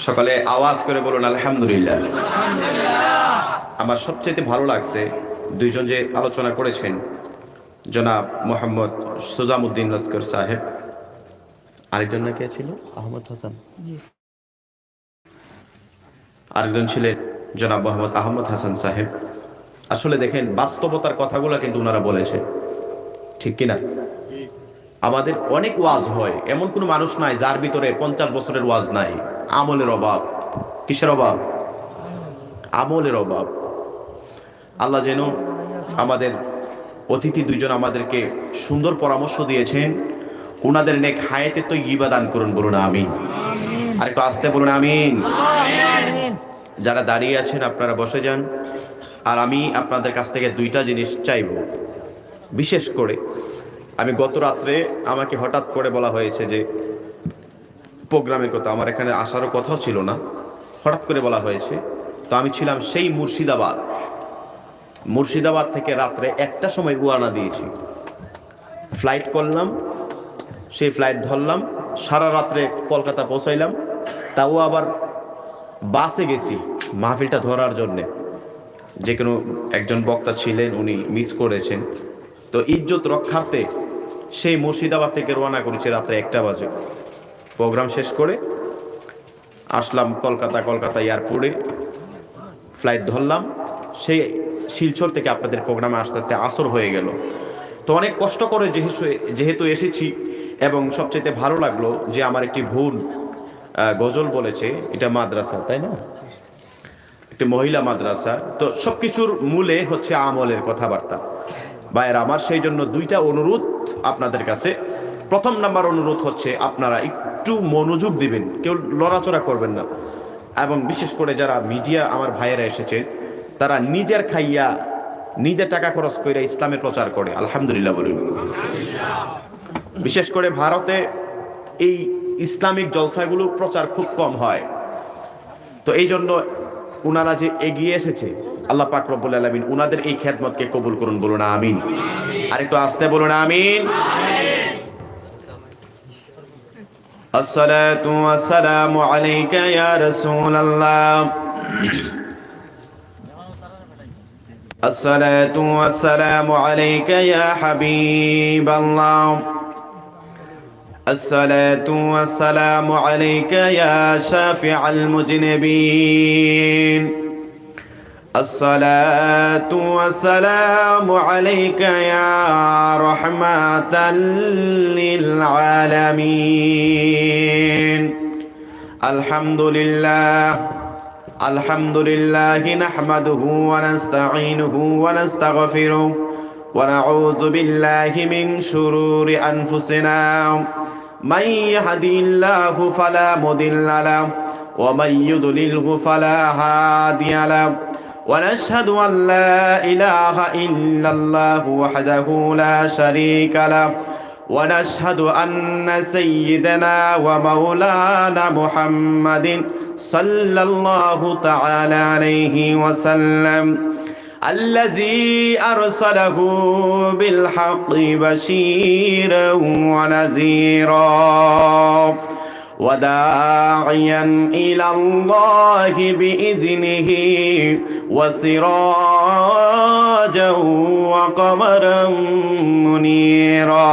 সকালে আওয়াজ করে বলুন আলহামদুলিল্লাহ। আমার সবচেয়ে ভালো লাগছে দুইজন যে আলোচনা করেছেন, জনাব মোহাম্মদ সুজামউদ্দিন লস্কর সাহেব, আরেকজন না কে ছিল আহমদ হাসান, আরেকজন ছিলেন জনাব মোহাম্মদ আহমদ হাসান সাহেব। আসলে দেখেন বাস্তবতার কথাগুলো কিন্তু ওনারা বলেছে, ঠিক কিনা? আমাদের অনেক ওয়াজ হয়, এমন কোনো মানুষ নাই যার ভিতরে 50 বছরের ওয়াজ নাই। আমলের অভাব। কিসের অভাব? আমলের অভাব। আল্লাহ যেন আমাদের অতিথি দুইজন আমাদেরকে সুন্দর পরামর্শ দিয়েছেন, ওনাদের নেক হায়াতে তো ইবা দান করুন, বলুন আমিন। আর একটু আস্তে বলুন আমিন। যারা দাঁড়িয়ে আছেন আপনারা বসে যান। আর আমি আপনাদের কাছ থেকে দুইটা জিনিস চাইব। বিশেষ করে আমি গত রাত্রে আমাকে হঠাৎ করে বলা হয়েছে যে প্রোগ্রামের কথা, আমার এখানে আসারও কথাও ছিল না, হঠাৎ করে বলা হয়েছে। তো আমি ছিলাম সেই মুর্শিদাবাদ থেকে রাত্রে 1টার সময় রওনা দিয়েছি, ফ্লাইট করলাম, সেই ফ্লাইট ধরলাম, সারা রাত্রে কলকাতা পৌঁছাইলাম, তাও আবার বাসে গেছি মাহফিলটা ধরার জন্যে। যে কোনো একজন বক্তা ছিলেন, উনি মিস করেছেন, তো ইজ্জত রক্ষার্থে সেই মুর্শিদাবাদ থেকে রওনা করেছি রাত্রে 1টা বাজে। প্রোগ্রাম শেষ করে আসলাম কলকাতা এয়ারপোর্টে, ফ্লাইট ধরলাম, সেই শিলচর থেকে আপনাদের প্রোগ্রামে আসতে আসতে আসর হয়ে গেল। তো অনেক কষ্ট করে যেহেতু এসেছি, এবং সবচেয়ে ভালো লাগলো যে আমার একটি ভুল গজল বলেছে, এটা মাদ্রাসা, তাই না? একটি মহিলা মাদ্রাসা। তো সবকিছুর মূলে হচ্ছে আমলের কথাবার্তা। ভাইয়ের আমার, সেই জন্য দুইটা অনুরোধ আপনাদের কাছে। প্রথম নাম্বার অনুরোধ হচ্ছে আপনারা একটু মনোযোগ দিবেন, কেউ লড়াচড়া করবেন না। এবং বিশেষ করে যারা মিডিয়া আমার ভাইয়েরা এসেছে, তারা নিজের খাইয়া নিজে টাকা খরচ করে ইসলামের প্রচার করে, আলহামদুলিল্লাহ বলুন। বিশেষ করে ভারতে এই ইসলামিক জলসাগুলো প্রচার খুব কম হয়। তো এই জন্য উনারা যে এগিয়ে এসেছে, আল্লাহ পাক রব্বুল আলামিন উনাদের এই খেদমতকে কবুল করুন, বলুন আমিন। আর একটু আস্তে বলুন আমিন। আসসালাতু ওয়াসসালামু আলাইকা ইয়া রাসূলুল্লাহ, আসসালাতু ওয়াসসালামু আলাইকা ইয়া হাবিবাল্লাহ, আসসালাতু ওয়াসসালামু আলাইকা ইয়া শাফিআল মুজনিবিন, আসসালাতু ওয়াসসালামু আলাইকা ইয়া রাহমাতাল লিল আলামিন। আলহামদুলিল্লাহ নাহমাদুহু ওয়া নাস্তাঈনুহু ওয়া নাস্তাগফিরুহু ওয়া নাউযু বিল্লাহি মিন শুরুরি আনফুসিনা, মান ইয়াহদিহিল্লাহু ফালা মুদিল্লা লাহু ওয়া মান ইউদ্লিলহু ফালা হাদিয়া লাহু, ওয়া নাশহাদু আন লা ইলাহা ইল্লাল্লাহু ওয়াহদাহু লা শারীকা লাহু, ওয়া নাশহাদু আন্না সাইয়্যিদানা ওয়া মাওলানা মুহাম্মাদিন সাল্লাল্লাহু তাআলা আলাইহি ওয়া সাল্লাম আল্লাযী আরসালাহু বিল হাক্কি বাশীরান ওয়া নাযীরা ওয়া দাঈয়ান ইলাল্লাহি বিইযনিহি ওয়া সিরাজান ওয়া কমারান মুনীরা।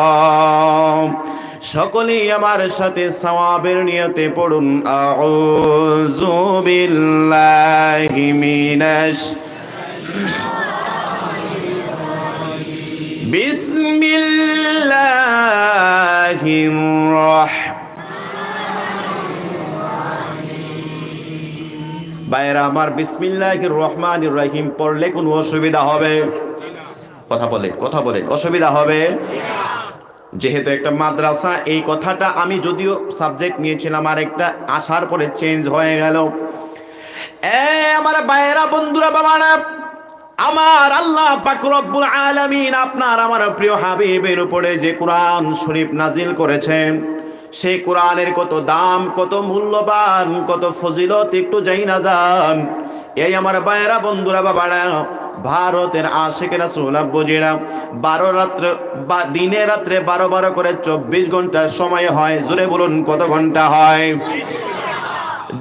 সকলেই আমার সাথে সওয়াবের নিয়তে পড়ুন আউযু বিল্লাহি মিনাশ বিসমিল্লাহির বাইরা আমার, বিসমিল্লাহির রহমানির রহিম পড়লে কোনো অসুবিধা হবে? কথা বলেন, অসুবিধা হবে? যেহেতু একটা মাদ্রাসা, এই কথাটা আমি যদিও সাবজেক্ট নিয়েছিলাম, আর একটা আসার পরে চেঞ্জ হয়ে গেল। আমার ভাইয়েরা, বন্ধুরা, বাবারা, আমার আল্লাহ পাক রব্বুল আলামিন আপনার আমার প্রিয় হাবিবের উপরে যে কোরআন শরীফ নাজিল করেছেন, সেই কোরআনের কত দাম, কত মূল্যবান, কত ফজিলত একটু যাই না যান। এই আমার ভাইয়েরা, বন্ধুরা, বাবারা, ভারতের আশিকে রাসূল আব্বুজিরা 12 রাত্রে বা দিনে রাত্রে 12 করে 24 ঘন্টা সময় হয়। জোরে বলুন কত ঘন্টা হয়?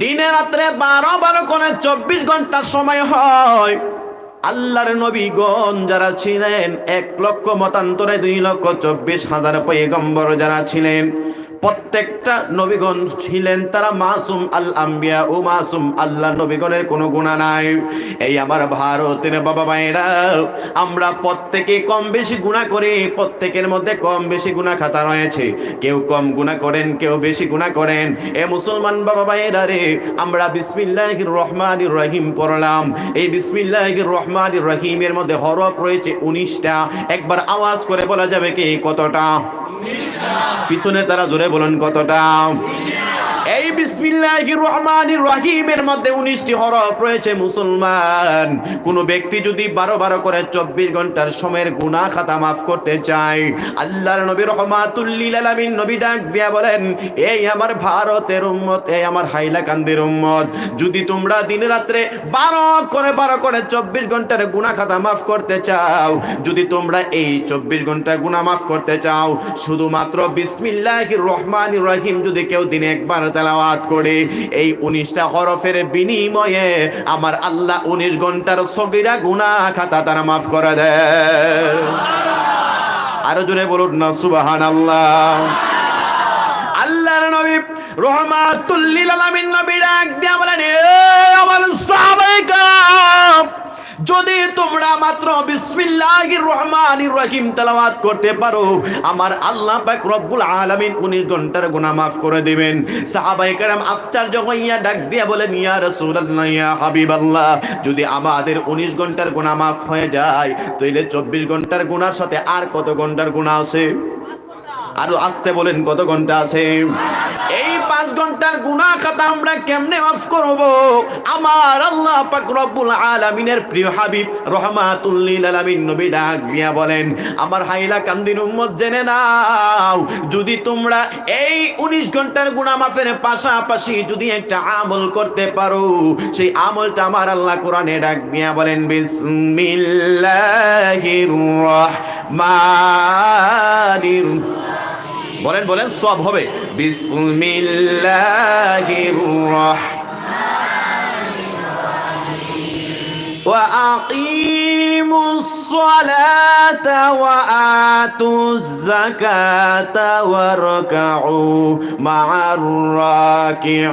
দিনে রাত্রে 12 করে 24 ঘন্টা সময় হয়। আল্লাহর নবীগণ যারা ছিলেন 1,00,000 মতান্তরে 2,24,000 পয়গম্বর যারা ছিলেন, প্রত্যেকটা নবীগণ ছিলেন তারা মাসুম, আল আম্বিয়া ও মাসুম, আল্লাহ নবীগণের কোনো গুনাহ নাই। এই আমার ভারতের বাবা ভাইরা, আমরা প্রত্যেকে কম বেশি গুনাহ করি, প্রত্যেকের মধ্যে কম বেশি গুনাহ খাতা রয়েছে। কেউ কম গুনাহ করেন, কেউ বেশি গুনাহ করেন। এ মুসলমান বাবা ভাইরা রে, আমরা বিসমিল্লাহির রহমানির রহিম পড়লাম। এই বিসমিল্লাহির রহমানির রহিমের মধ্যে হরফ রয়েছে 19টা। একবার আওয়াজ করে বলা যাবে কি কতটা? পিছনে তারা জোরে বলেন কতটা? এই বিসমিল্লাহির রহমানির রহিমের মধ্যে 19টি হরফ রয়েছে মুসলমান। কোন ব্যক্তি যদি 12 করে 24 ঘন্টার সময়ের গুনাহ খাতা মাফ করতে চায়, আল্লাহর নবী রাহমাতুল লিল আলামিন নবী ডাক দিয়া বলেন, এই আমার ভারতের উম্মত, এই আমার হাইলাকান্দির উম্মত, যদি তোমরা দিন রাত্রে 12 করে 24 ঘন্টার গুনাহ খাতা মাফ করতে চাও, যদি তোমরা এই 24 ঘন্টা গুনাহ মাফ করতে চাও, শুধুমাত্র বিসমিল্লাহির রহমানির রহিম যদি কেউ দিনে একবার তেলাওয়াত করে, এই 19টা হরফের বিনিময়ে আমার আল্লাহ 19 ঘন্টার সগীরা গুনাহ খাতা তারা মাফ করে দেয়। আরো জোরে বলুন না সুবহানাল্লাহ। আল্লাহর নবী রাহমাতুল লিল আলামিন নবী ডাক দিয়া বলেন, আমার সাহাবায়ে কেরাম, যদি তোমরা মাত্র বিসমিল্লাহির রহমানির রহিম তেলাওয়াত করতে পারো, আমার আল্লাহ পাক রব্বুল আলামিন 19 ঘন্টার গুনাহ মাফ করে দিবেন। সাহাবায়ে কেরাম আশ্চর্য হইয়া ডাক দিয়া বলেন, ইয়া রাসূলুল্লাহ, ইয়া হাবিবাল্লাহ, যদি আমাদের 19 ঘন্টার গুনাহ মাফ হয়ে যায়, তাহলে 24 ঘন্টার গুনার সাথে আর কত ঘন্টার গুনাহ আছে? আরো আসতে বলেন, কত ঘন্টা আছে? এই 5 ঘন্টার গুনাহ খাতা আমরা কেমনে মাফ করব? আমার আল্লাহ পাক রব্বুল আলামিনের প্রিয় হাবিব রাহমাতুল লিল আলামিন নবী ডাক দিয়া বলেন, আমার হাইলাকান্দির উম্মত জেনে নাও, যদি তোমরা এই 19 ঘন্টার গুনাহ মাফের পাশাপাশি যদি একটা আমল করতে পারো, সেই আমলটা আমার আল্লাহ কোরআনে ডাক দিয়া বলেন, বিসমিল্লাহির রহমানির, বলেন সব হবে, বিসমিল্লাহির রহমানির ওয়া আকিমুস সালাতা ওয়া আতুজ যাকাতা ওয়ারকাউ মা'আর রাকিঈন।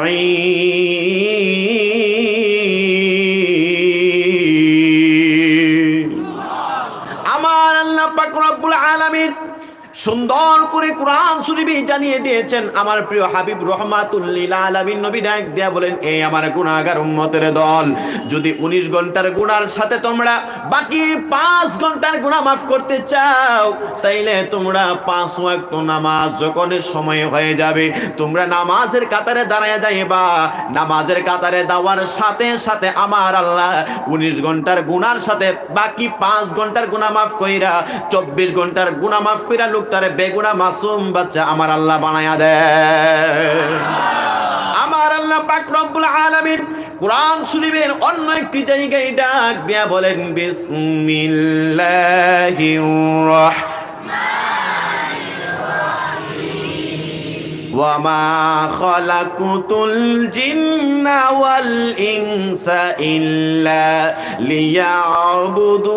আমার আল্লাহ পাক রব্বুল আলামিন সুন্দর করে কোরআন শরীফে জানিয়ে দিয়েছেন। আমার প্রিয় হাবিব রাহমাতুল লিল আলামিন নবী ডাক দিয়া বলেন, এই আমার গুনাহগার উম্মতের দল, যদি 19 ঘন্টার গুনার সাথে তোমরা বাকি 5 ঘন্টার গুনাহ মাফ করতে চাও, তাইলে তোমরা 5 ওয়াক্ত নামাজ যখনের সময় হয়ে যাবে, তোমরা নামাজের কাতারে দাঁড়ায় যাইবা। নামাজের কাতারে দাওয়ার সাথে সাথে আমার আল্লাহ 19 ঘন্টার গুনার সাথে বাকি 5 ঘন্টার গুনাহ মাফ কইরা 24 ঘন্টার গুনাহ মাফ কইরা তারে বেগুনা মাসুম বাচ্চা আমার আল্লাহ বানায়া দেয়। আমার আল্লাহ পাক রব্বুল আলামিন কোরআন শরীফের অন্য একটি জায়গায় ডাক দিয়া বলেন, বিসমিল্লাহির রহমানির রহিম ওয়া মা খালাকুতুল জিন্না ওয়াল ইনসা ইল্লা লিয়াবুদুন।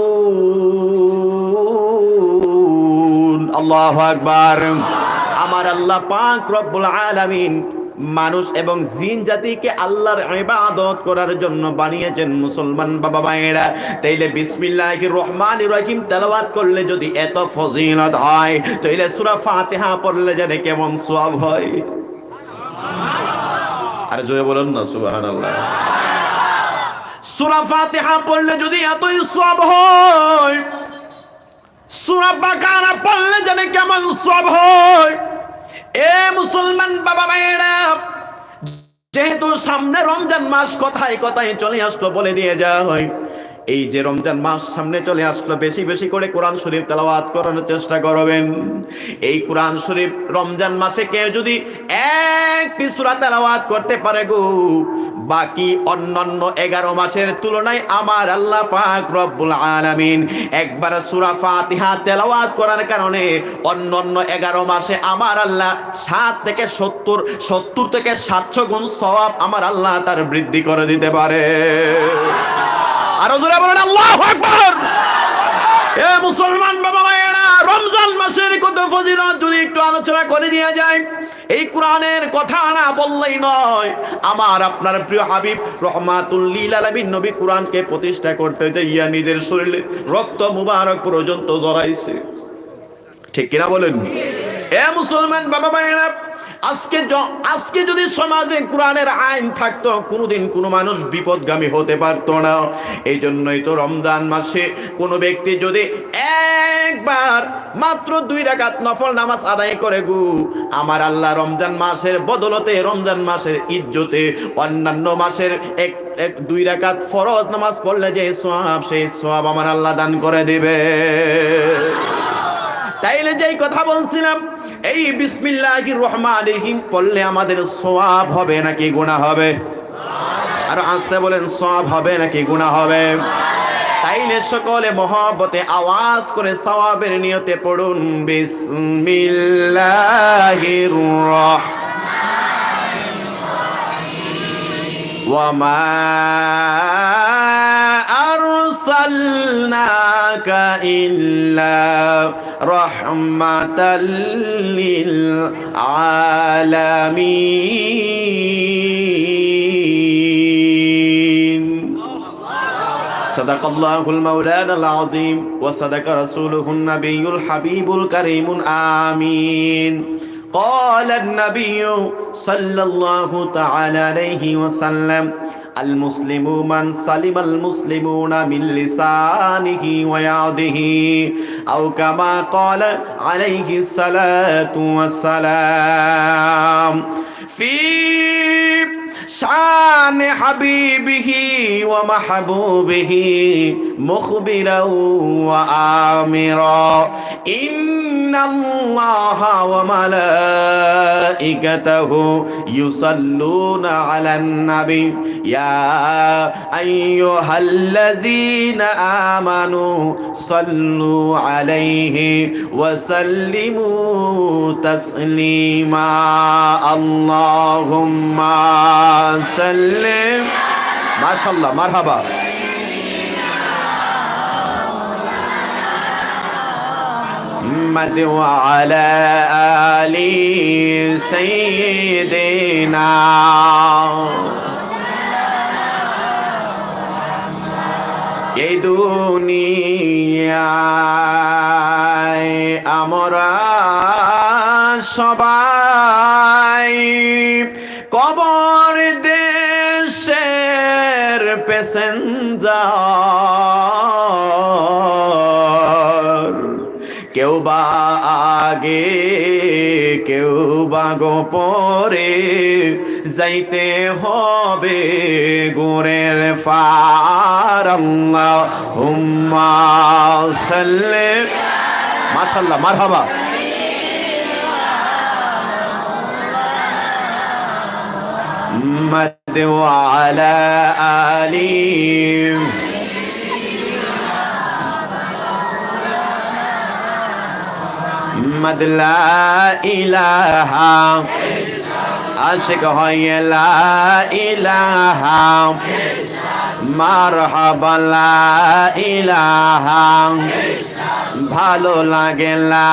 আল্লাহু আকবার। আমার আল্লাহ পাক রব্বুল আলামিন মানুষ এবং জিন জাতিকে আল্লাহর ইবাদত করার জন্য বানিয়েছেন মুসলমান বাবা ভাইয়েরা। তাইলে বিসমিল্লাহির রহমানির রহিম তেলাওয়াত করলে যদি এত ফজিলত হয়, তাইলে সূরা ফাতিহা পড়লে জানে কেমন সওয়াব হয়? আর জোরে বলুন না সুবহানাল্লাহ। সূরা ফাতিহা পড়লে যদি এতই সওয়াব হয়, সূরা বাকারা পড়লে জানে কেমন সওয়াব হয়? এ মুসলমান বাবা ভাইয়েরা, যেহেতু সামনে রমজান মাস কথায় কথায় চলে আসলো, বলে দিয়ে যায়, এই যে রমজান মাস সামনে চলে আসলো, বেশি বেশি করে কোরআন শরীফ তেলাওয়াত করার চেষ্টা করবেন। এই কোরআন শরীফ রমজান মাসে কেউ যদি একটি সূরা তেলাওয়াত করতে পারে গো, বাকি অন্যান্য 11 মাসের তুলনায় আমার আল্লাহ পাক রব্বুল আলামিন একবার সূরা ফাতিহা তেলাওয়াত করার কারণে অন্যান্য 11 মাসে আমার আল্লাহ 7 থেকে 70 থেকে 700 গুণ সওয়াব আমার আল্লাহ তার বৃদ্ধি করে দিতে পারে। আরো জোরে বলেন আল্লাহু আকবার। এ মুসলমান বাবা ভাইয়েরা, রমজান মাসের কত ফজিলত যদি একটু আলোচনা করে দেয়া যায়, এই কোরআনের কথা না বললেই নয়। আমার আপনার প্রিয় হাবিব রহমাতুল লিল আলামিন নবী কোরআনকে প্রতিষ্ঠা করতে যাইয়া নিজের শরীরে রক্ত মুবারক পর্যন্ত জড়াইছে, ঠিক কিনা বলেন? এ মুসলমান বাবা ভাইয়েরা, আজকে যদি সমাজে কোরআনের আইন থাকতো, কোনোদিন কোনো মানুষ বিপদগামী হতে পারতো না। এই জন্যই তো রমজান মাসে কোনো ব্যক্তি যদি একবার মাত্র 2 রাকাত নফল নামাজ আদায় করে আমার আল্লাহ রমজান মাসের বদলতে, রমজান মাসের ইজ্জতে অন্যান্য মাসের 2 রাকাত ফরজ নামাজ পড়লে যে সওয়াব, সেই সওয়াব আমার আল্লাহ দান করে দিবে। তাইলে যেই কথা বলছিলাম, এই বিসমিল্লাহির রহমানির রহিম পড়লে আমাদের সওয়াব হবে নাকি গুনাহ হবে? আর আস্তে বলেন, সওয়াব হবে নাকি গুনাহ হবে? তাইলে সকলে মহব্বতে আওয়াজ করে সওয়াবের নিয়তে পড়ুন, বিসমিল্লাহির রহমানির ওয়া মা আরসালনাকা ইল্লা রাহমাতাল লিল আলামিন। সাদাকাল্লাহুল মাওলানাল আযীম ওয়া সাদাকা রাসূলুহুন নাবিয়্যুল হাবিবুল কারীমুন আমিন। قال النبي صلى الله تعالى عليه وسلم المسلم من سلم المسلمون من لسانه ويده أو كما قال عليه الصلاة والسلام في شان حبيبه ومحبوبه مخبرا وآمرا إن الله وملائكته يصلون على النبي يا أيها الذين آمنوا صلوا عليه وسلموا تسليما اللهم سلم ما شاء الله مرحبا محمد وعلى آل سيدنا এই দুনিয়ায় আমরা সবাই কবর দেশের প্যাসেঞ্জার, কেউ বা আগে কেউ বা গোপরে যাইতে হবে গোরের ফার। আল্লাহুম্মা সাল্লি মাশাআল্লাহ মারহাবা محمد وعلى آله محمد لا إله عاشق ہے لا إله مرحبا لا إله ভালো লাগে লা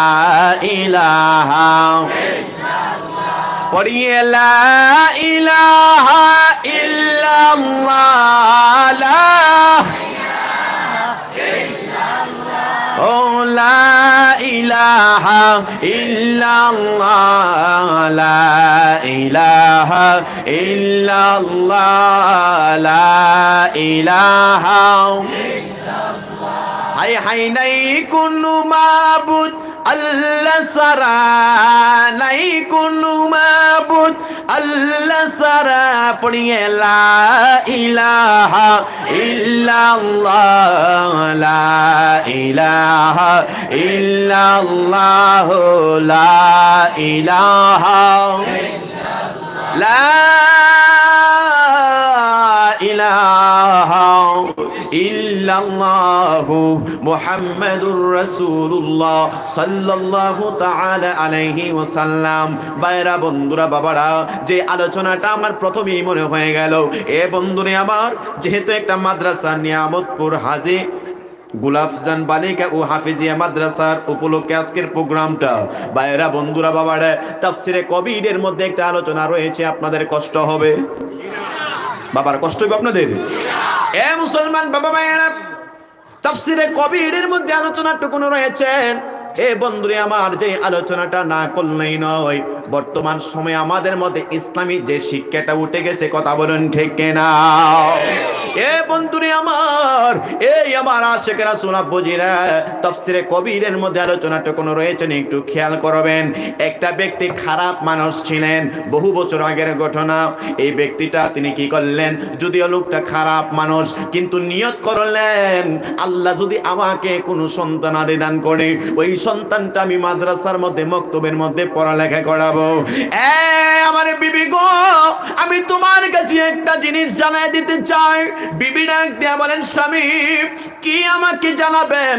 ইলাহা পড়িয়ে লা ইলাহা ইল্লাল্লাহ লা ও লা ইলাহা ইল্লাল্লাহ লা ইলাহা ইল্লাল্লাহ লা ইলাহা হাই হাই নাই কোনো মাবুদ আল্লাহ সারা, নাই কোনো মাবুদ আল্লাহ সারা পড়িয়ে লা ইলাহা ইল্লাল্লাহ লা ইলাহা ইল্লাল্লাহ লা ইলাহা লা ইল্লাল্লাহু মুহাম্মাদুর রাসূলুল্লাহ সাল্লাল্লাহু তাআলা আলাইহি ওয়াসাল্লাম। ভাইরা, বন্ধুরা, বাবারা, যে আলোচনাটা আমার প্রথমেই মনে হয়ে গেল, এ বন্ধুরে আমার, যেহেতু একটা মাদ্রাসা নিয়ামতপুর হাজী গুলাফজান বালিকা ও হাফিজিয়া মাদ্রাসার উপলক্ষে আজকের প্রোগ্রামটা, ভাইরা, বন্ধুরা, বাবারা, তাফসিরে কবিরের মধ্যে একটা আলোচনা রয়েছে। আপনাদের কষ্ট হবে? বাবার কষ্ট হবে আপনাদের? এ মুসলমান বাবা ভাইরা, তাফসিরে কবিরের মধ্যে আলোচনাটুকু রয়েছে। এ বন্ধুরে আমার, যে আলোচনাটা না করলেই নয়। বর্তমান সময়ে আমাদের মধ্যে ইসলামী যে শিক্ষাটা উঠে গেছে, কথা বলেন ঠিক কিনা? এ বন্ধুরে আমার, এই আমার আশিকের রাসূল আব্বুজিরা, তাফসিরে কবিরের মধ্যে আলোচনাটুকু রয়েছে, একটু খেয়াল করবেন। একটা ব্যক্তি খারাপ মানুষ ছিলেন, বহু বছর আগের ঘটনা। এই ব্যক্তিটা তিনি কি করলেন, যদিও লোকটা খারাপ মানুষ, কিন্তু নিয়ত করলেন, আল্লাহ যদি আমাকে কোনো সন্তান আদি দান করে, ওই সন্তানটা আমি মাদ্রাসার মধ্যে, মক্তবের মধ্যে পড়ালেখা করাবো। আমার বিবি গো, আমি তোমার কাছে একটা জিনিস জানাই দিতে চাই। বিবি ডাক দিয়া বলেন, স্বামী কি আমাকে জানাবেন?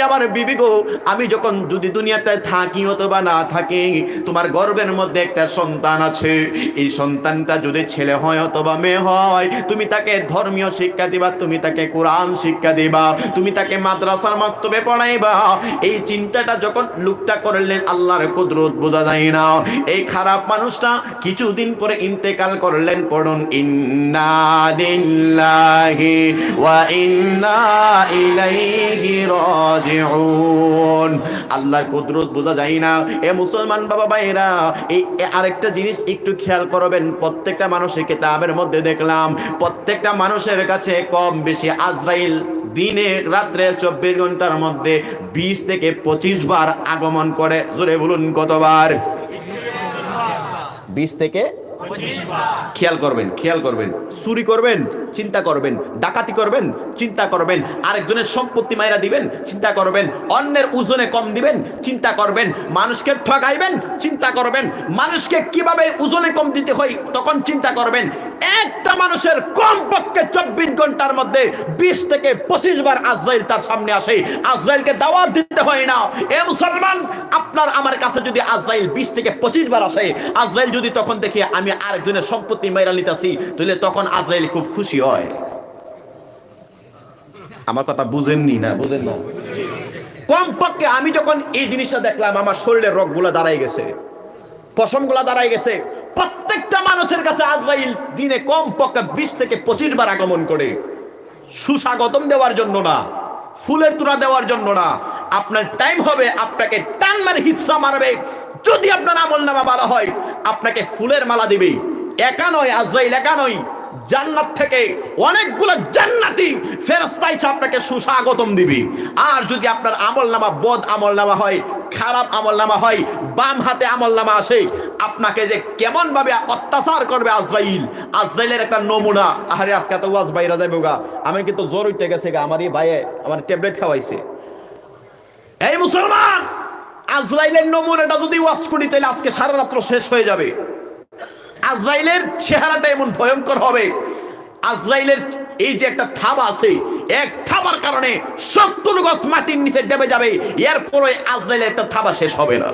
আমার বিবি গো, আমি যখন যদি দুনিয়াতে থাকি অথবা না থাকি, তোমার গর্ভের মধ্যে একটা সন্তান আছে। এই সন্তানটা যদি ছেলে হয় অথবা মেয়ে হয়, তুমি তাকে ধর্মীয় শিক্ষা দিবা, তুমি তাকে কোরআন শিক্ষা দিবা, তুমি তাকে মাদ্রাসার মক্তবে পড়াইবা। এই চিন্তাটা যখন লোকটা করলেন, আল্লাহর কুদরত বোঝা যায় না। এই খারাপ মানুষটা কিছুদিন পরে ইন্তেকাল করলেন। পড়ুন, ইন্না লিল্লাহি ওয়া ইন্না ইলাইহি রাজিউন। আল্লাহর কুদরত বোঝা যায় না। এ মুসলমান বাবা ভাইরা, এই আরেকটা জিনিস একটু খেয়াল করবেন। প্রত্যেকটা মানুষের কিতাবের মধ্যে দেখলাম, প্রত্যেকটা মানুষের কাছে কম বেশি আজরাইল দিনে রাত্রে 24 ঘন্টার মধ্যে 20 থেকে 25 বার আগমন করে। জোরে বলুন, কতবার? 20 থেকে 25 বার। খেয়াল করবেন, খেয়াল করবেন। চুরি করবেন, চিন্তা করবেন। ডাকাতি করবেন, চিন্তা করবেন। আরেকজনের সম্পত্তি মাইরা দিবেন, চিন্তা করবেন। অন্যের ওজনে কম দিবেন, চিন্তা করবেন। মানুষকে ঠকাইবেন, চিন্তা করবেন। মানুষকে কিভাবে ওজনে কম দিতে হয়, তখন চিন্তা করবেন। একটা মানুষের কমপক্ষে 24 ঘন্টার মধ্যে 20 থেকে 25 বার আজরাইল তার সামনে আসে। আজরাইলকে দাওয়াত দিতে হয় না। এ মুসলমান, আপনার আমার কাছে যদি আজরাইল 20 থেকে 25 বার আসে, আজরাইল যদি তখন দেখে আমি আরেকজনের সম্পত্তি মাইরা নিতেছি, তাহলে তখন আজরাইল খুব খুশি হয়। আমার কথা বুঝেননি? না বুঝেন না? কমপক্ষে আমি যখন এই জিনিসটা দেখলাম, আমার শরীরের রগগুলা দাঁড়ায় গেছে, পশমগুলা দাঁড়ায় গেছে। প্রত্যেকটা মানুষের কাছে আজরাইল দিনে কমপক্ষে 20 থেকে 25 বার আগমন করে। সুস্বাগতম দেওয়ার জন্য না, ফুলের তোড়া দেওয়ার জন্য না। আপনার টাইম হবে, আপনাকে টান মারে হিস্সা মারবে। যদি আপনার আমলনামা ভালো হয়, আপনাকে ফুলের মালা দিবে। একা নয়, আজরাইল একা নয়, জান্নাত থেকে অনেকগুলো জান্নাতি ফেরেশতা এসে আপনাকে সুস্বাগতম দিবে। আর যদি আপনার আমলনামা বদ আমলনামা হয়, খারাপ আমলনামা হয়, বাম হাতে আমলনামা আসে, আপনাকে যে কেমন ভাবে অত্যাচার করবে আজরাইল, আজরাইলের একটা নমুনা। আরে আজকে তো ওয়াজ বাইরা যাবে গা, আমি কিন্তু জ্বর উঠে গেছে গা, আমার এই ভাইয়ে আমার ট্যাবলেট খাওয়াইছে। এই মুসলমান, আজরাইলের নমুনাটা যদি ওয়াজ করি, তাহলে আজকে সারা রাত্র শেষ হয়ে যাবে। আজরাইলের চেহারাটা এমন ভয়ঙ্কর হবে। আজরাইলের এই যে একটা থাবা আছে, এক থাবার কারণে 70 গজ মাটির নিচে ডেবে যাবে। এরপরে আজরাইলের একটা থাবা শেষ হবে না।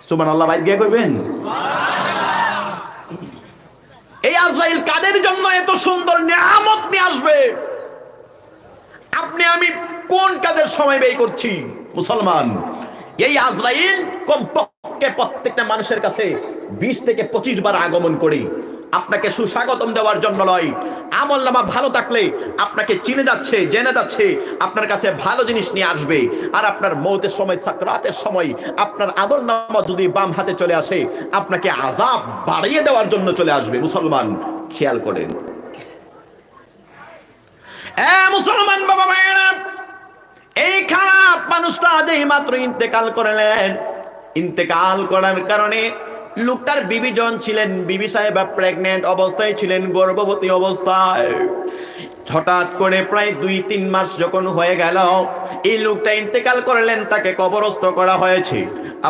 সুবহানাল্লাহ, বাইরে গিয়ে কইবেন এই আজরাইল কাদের জন্য এত সুন্দর নিয়ামত নিয়ে আসবে? আপনি আমি কোন কাজের সময় ব্যয় করছি? মুসলমান, এই আজরাইল কমপক্ষে প্রত্যেকটা মানুষের কাছে 20 থেকে 25 বার আগমন করে। আপনাকে সুস্বাগতম দেওয়ার জন্য নয়। আমলনামা ভালো থাকলে আপনাকে চিনে যাচ্ছে, জেনে যাচ্ছে, আপনার কাছে ভালো জিনিস নিয়ে আসবে। আর আপনার মৌতের সময়, সাকরাতের সময় আপনার আমলনামা যদি বাম হাতে চলে আসে, আপনাকে আযাব বাড়িয়ে দেওয়ার জন্য চলে আসবে। মুসলমান, খেয়াল করেন। মুসলমান বাবা ভাইয়েরা, এই খারাপ মানুষটা যেই মাত্র ইন্তেকাল করলেন, ইন্তেকাল করার কারণে লোকটার বিবি জন ছিলেন, বিবি সাহেবা প্রেগনেন্ট অবস্থায় ছিলেন, গর্ভবতী অবস্থায়। হঠাৎ করে প্রায় 2-3 মাস যখন হয়ে গেল, এই লোকটা ইন্তেকাল করলেন, তাকে কবরস্থ করা হয়েছে।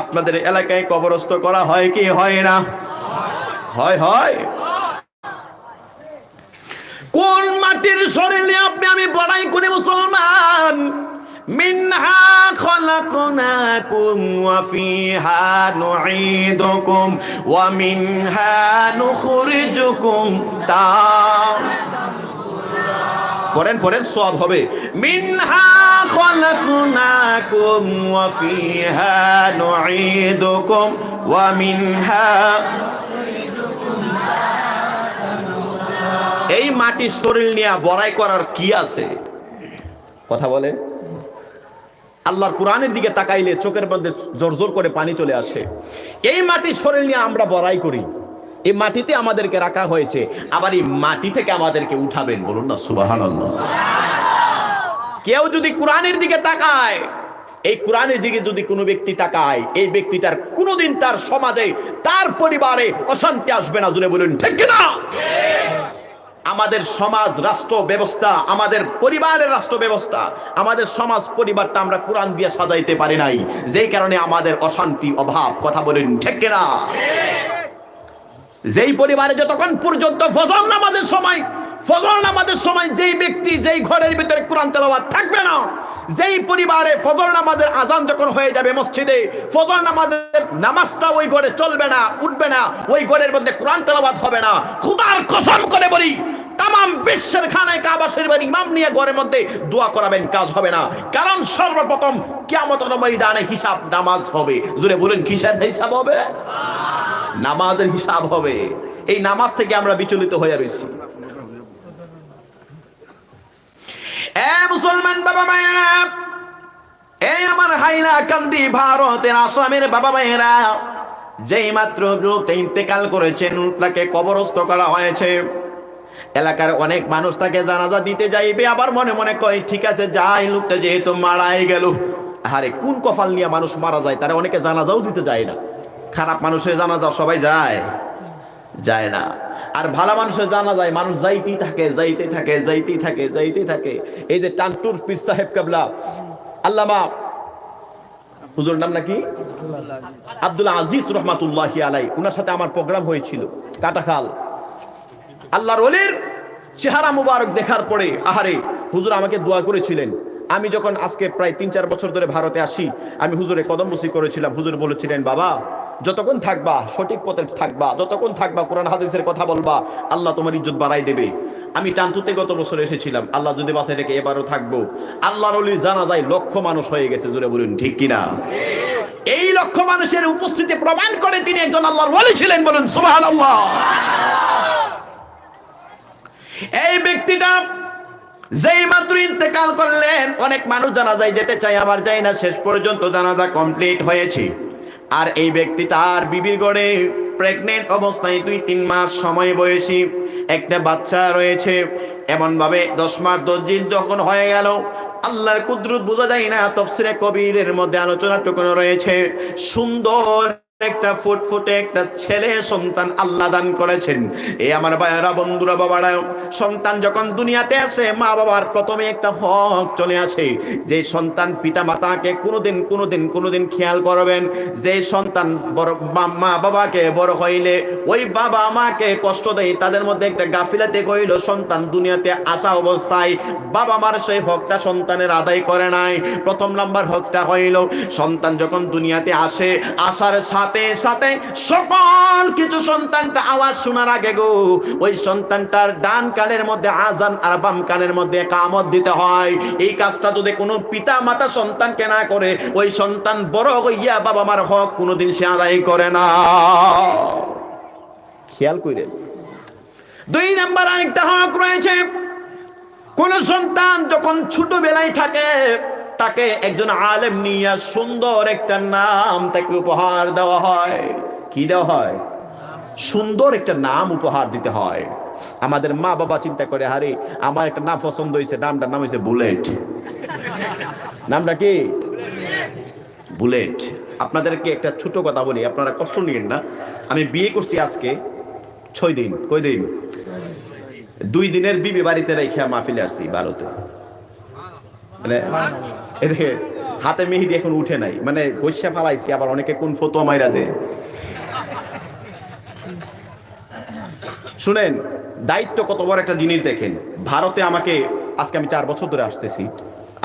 আপনাদের এলাকায় কবরস্থ করা হয় কি হয় না? হয়, হয়। কোন মাটির শরীর নিয়ে আপনি আমি বড়াই করি মুসলমান? মিনহা খলাকনাকুম ওয়া ফিহা নুঈদুকুম ওয়া মিনহা নুখরিজুকুম পড়েন সওয়াব হবে। মিনহা খলাকনাকুম ওয়া ফিহা নুঈদুকুম ওয়া মিনহা। এই মাটির শরীর নিয়ে বড়াই করার কি আছে? কথা বলে। আল্লাহর কোরআনের দিকে তাকাইলে চোখের মধ্যে জোর জোর করে পানি চলে আসে। এই মাটির শরীর নিয়ে আমরা বড়াই করি। এই মাটিতে আমাদেরকে রাখা হয়েছে, আবার এই মাটি থেকে আমাদেরকে উঠাবেন। বলুন না সুবহানাল্লাহ। কেউ যদি কোরআনের দিকে তাকায়, এই কোরআনের দিকে যদি কোনো ব্যক্তি তাকায়, এই ব্যক্তিটার কোনোদিন তার সমাজে, তার পরিবারে অশান্তি আসবে না। জুড়ে বলুন ঠিক কিনা? আমাদের সমাজ রাষ্ট্র ব্যবস্থা, আমাদের পরিবারের রাষ্ট্র ব্যবস্থা, আমাদের সমাজ পরিবারটা আমরা কোরআন দিয়ে সাজাইতে পারি নাই, যেই কারণে আমাদের অশান্তি, অভাব। কথা বলুন ঠিক কিনা? যেই পরিবারে যতক্ষণ পর্যন্ত ফজর নামাজের সময় যেই ব্যক্তি, যেই ঘরের ভিতরে কোরআন তেলাওয়াত থাকবে না, যেই পরিবারে ফজর নামাজের আজান যখন হয়ে যাবে মসজিদে, ফজর নামাজের নামাজটা ওই ঘরে চলবে না, উঠবে না, ওই ঘরের মধ্যে কোরআন তেলাওয়াত হবে না। খোদার কসম করে বলি, তামাম বিশ্বের খানায় কাবা শরীফের ইমাম নিয়ে ঘরের মধ্যে দোয়া করাবেন, কাজ হবে না। কারণ সর্বপ্রথম কিয়ামতের ময়দানে হিসাব নামাজ হবে। জোরে বলুন কিসের হিসাব হবে? নামাজের হিসাব হবে। এই নামাজ থেকে আমরা বিচলিত হয়ে রয়েছি। মুসলমান বাবা মায়েরা, এই আমার হাইলা কান্দি ভারতের আসামের বাবা মায়েরা, যেই মাত্র লোকটা ইন্তেকাল করেছেন, তাকে কবরস্থ করা হয়েছে। এলাকার অনেক মানুষ তাকে জানাজা দিতে যাইবে, আবার মনে মনে কয় ঠিক আছে যাই, লোকটা যেহেতু মারাই গেল। আরে কোন কপাল নিয়ে মানুষ মারা যায়, তারা অনেকে জানাজাও দিতে যায় না। খারাপ মানুষের জানাজা সবাই যায় না, আর ভালো মানুষের জানা যায়, মানুষ যাইতেই থাকে। এই যে টানটুর পীর সাহেব কেবলা আল্লামা, হুজুর নাম নাকি আব্দুল আজিজ রহমাতুল্লাহি আলাই, উনার সাথে আমার প্রোগ্রাম হয়েছিল কাটাখাল। আল্লাহর ওলির চেহারা মুবারক দেখার পরে আহারে হুজুর আমাকে দোয়া করেছিলেন। আমি যখন আজকে প্রায় 3-4 বছর ধরে ভারতে আসি, আমি হুজুরে কদমবুসি করেছিলাম। হুজুর বলেছিলেন, বাবা যতক্ষণ থাকবা সঠিক পথে থাকবা, যতক্ষণ থাকবা কোরআন হাদিসের কথা বলবা, আল্লাহ তোমার ইজ্জত বাড়াই দেবে। আমি টানতুতে গত বছর এসেছিলাম, আল্লাহ যদি বাঁচায় রেখে এবারও থাকবো। আল্লাহর ওলির জানাজায় লক্ষ মানুষ হয়ে গেছে। জোরে বলুন ঠিক কিনা? এই লক্ষ মানুষের উপস্থিতি প্রমাণ করে তিনি একজন আল্লাহর ওলি ছিলেন। বলুন সুবহানাল্লাহ। এই ব্যক্তিটা যেই মাত্র ইন্তেকাল করলেন, অনেক মানুষ জানাজায় যেতে চায়, আমার যাই না। শেষ পর্যন্ত জানাজা কমপ্লিট হয়েছে। আর এই ব্যক্তিটার বিবির ঘরে প্রেগনেন্ট অবস্থায় 2-3 মাস সময় বয়সী একটা বাচ্চা রয়েছে। এমন ভাবে 10 মাস 10 দিন যখন হয়ে গেল, আল্লাহর কুদরত বোঝা যায় না। তাফসীরে কবিরের মধ্যে আলোচনাটুকু রয়েছে, সুন্দর একটা ফুটফুটে একটা ছেলে সন্তান আল্লাহ দান করেছেন। এই আমার ভাইয়েরা, বন্ধুরা, বাবারা, সন্তান যখন দুনিয়াতে আসে, মা বাবার প্রথমে একটা হক চলে আসে, যে সন্তান পিতা মাতাকে কোনোদিন খেয়াল করবেন। যে সন্তান বড় মা বাবাকে বড় হইলে ওই বাবা মাকে কষ্ট দেয়, তাদের মধ্যে একটা গাফিলাতে কইল, সন্তান দুনিয়াতে আসা অবস্থায় বাবা মার সেই হকটা সন্তানের আদায় করে নাই। প্রথম নাম্বার হকটা হইল, সন্তান যখন দুনিয়াতে আসে, আসার সাথে সকল কিছু সন্তানটা আওয়াজ শোনার আগে গো, ওই সন্তানটার ডান কানের মধ্যে আজান আর বাম কানের মধ্যে ইকামত দিতে হয়। এই কাজটা যদি কোনো পিতা মাতা সন্তানকে না করে, ওই সন্তান বড় হইয়া বাবা মার হক কোনোদিন সে আদায় করে না। খেয়াল করেন। 2 নাম্বার আরেকটা হক রয়েছে, কোন সন্তান যখন ছোটবেলায় থাকে, তাকে একজন আলেম নিয়ে সুন্দর একটা নাম তাকে উপহার দেওয়া হয়। কি দেওয়া হয়? সুন্দর একটা নাম উপহার দিতে হয়। আমাদের মা বাবা চিন্তা করে, আরে আমার একটা নাম পছন্দ হয়েছে, নামটার নাম হয়েছে বুলেট। নামটা কি? বুলেট। আপনাদেরকে একটা ছোট কথা বলি, আপনারা কষ্ট নিয়েন না। আমি বিয়ে করছি আজকে 6 দিন। কয় দিন? 2 দিনের বিবি বাড়িতে রেখে মাহফিলে আসছি ভারতে। মানে এদিকে হাতে মেহেদি এখন উঠে নাই, মানে গৈসা ফালাইছি। আবার অনেকে কোন ফতোয়া মাইরা দেয়। শুনেন, দায়িত্ব কত বড় একটা জিনিস দেখেন। ভারতে আমাকে, আজকে আমি 4 বছর ধরে আসতেছি,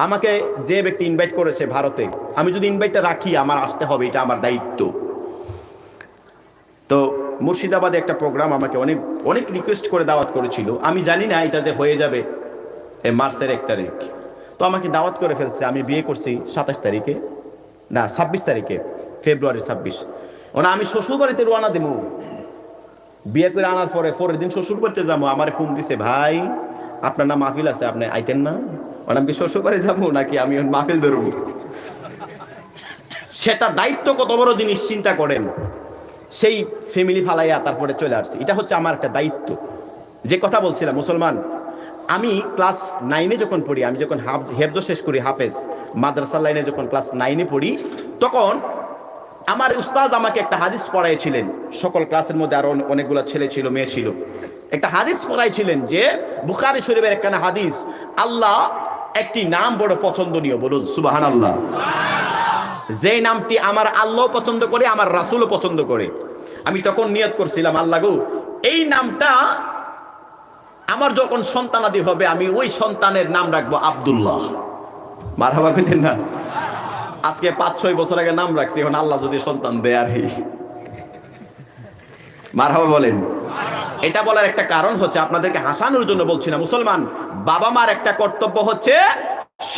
আমাকে যে ব্যক্তি ইনভাইট করেছে ভারতে, আমি যদি ইনভাইটটা রাখি আমার আসতে হবে, এটা আমার দায়িত্ব। তো মুর্শিদাবাদে একটা প্রোগ্রাম আমাকে অনেক অনেক রিকোয়েস্ট করে দাওয়াত করেছিল। আমি জানি না এটা যে হয়ে যাবে মার্চের 1 তারিখ। তো আমাকে দাওয়াত করে ফেলছে। আমি বিয়ে করছি 27 তারিখে, না 26 তারিখে, ফেব্রুয়ারি 26। ওনা আমি শ্বশুর বাড়িতে রওনা দেবো। বিয়ে করে আনার পরের দিন শ্বশুর বাড়িতে যাবো। আমার ফোন দিছে, ভাই আপনার না মাহফিল আছে, আপনি আইতেন না? ওনা আমি শ্বশুর বাড়ি যাবো নাকি আমি মাহফিল ধরবো? সেটা দায়িত্ব কত বড় জিনিস চিন্তা করেন। সেই ফ্যামিলি ফালাইয়া তারপরে চলে আসছি। এটা হচ্ছে আমার একটা দায়িত্ব। যে কথা বলছিলাম, মুসলমান, আমি ক্লাস 9-এ যখন পড়ি, আমি যখন হেফজ শেষ করি, হাফেজ মাদ্রাসা লাইনে যখন ক্লাস 9-এ পড়ি, তখন আমার উস্তাদ আমাকে একটা হাদিস পড়াইছিলেন। সকল ক্লাসের মধ্যে আরো অনেকগুলো ছেলে ছিল, মেয়ে ছিল। একটা হাদিস পড়াইছিলেন যে বুখারী শরীফের একখানা হাদিস, আল্লাহ একটি নাম বড় পছন্দনীয়, বলুন সুবহানাল্লাহ। যে নামটি আমার আল্লাহ পছন্দ করে, আমার রাসূলও পছন্দ করে। আমি তখন নিয়ত করছিলাম, আল্লাহ গো, এই নামটা আমার যখন সন্তানাদি হবে, আমি ওই সন্তানের নাম রাখবো আব্দুল্লাহ। মারহাবা কইতেন না? আজকে 5-6 বছর আগে নাম রাখছি, এখন আল্লাহ যদি সন্তান দেয় আর মারহাবা বলেন। এটা বলার একটা কারণ হচ্ছে, আপনাদেরকে হাসানোর জন্য বলছি না। মুসলমান, বাবা মার একটা কর্তব্য হচ্ছে,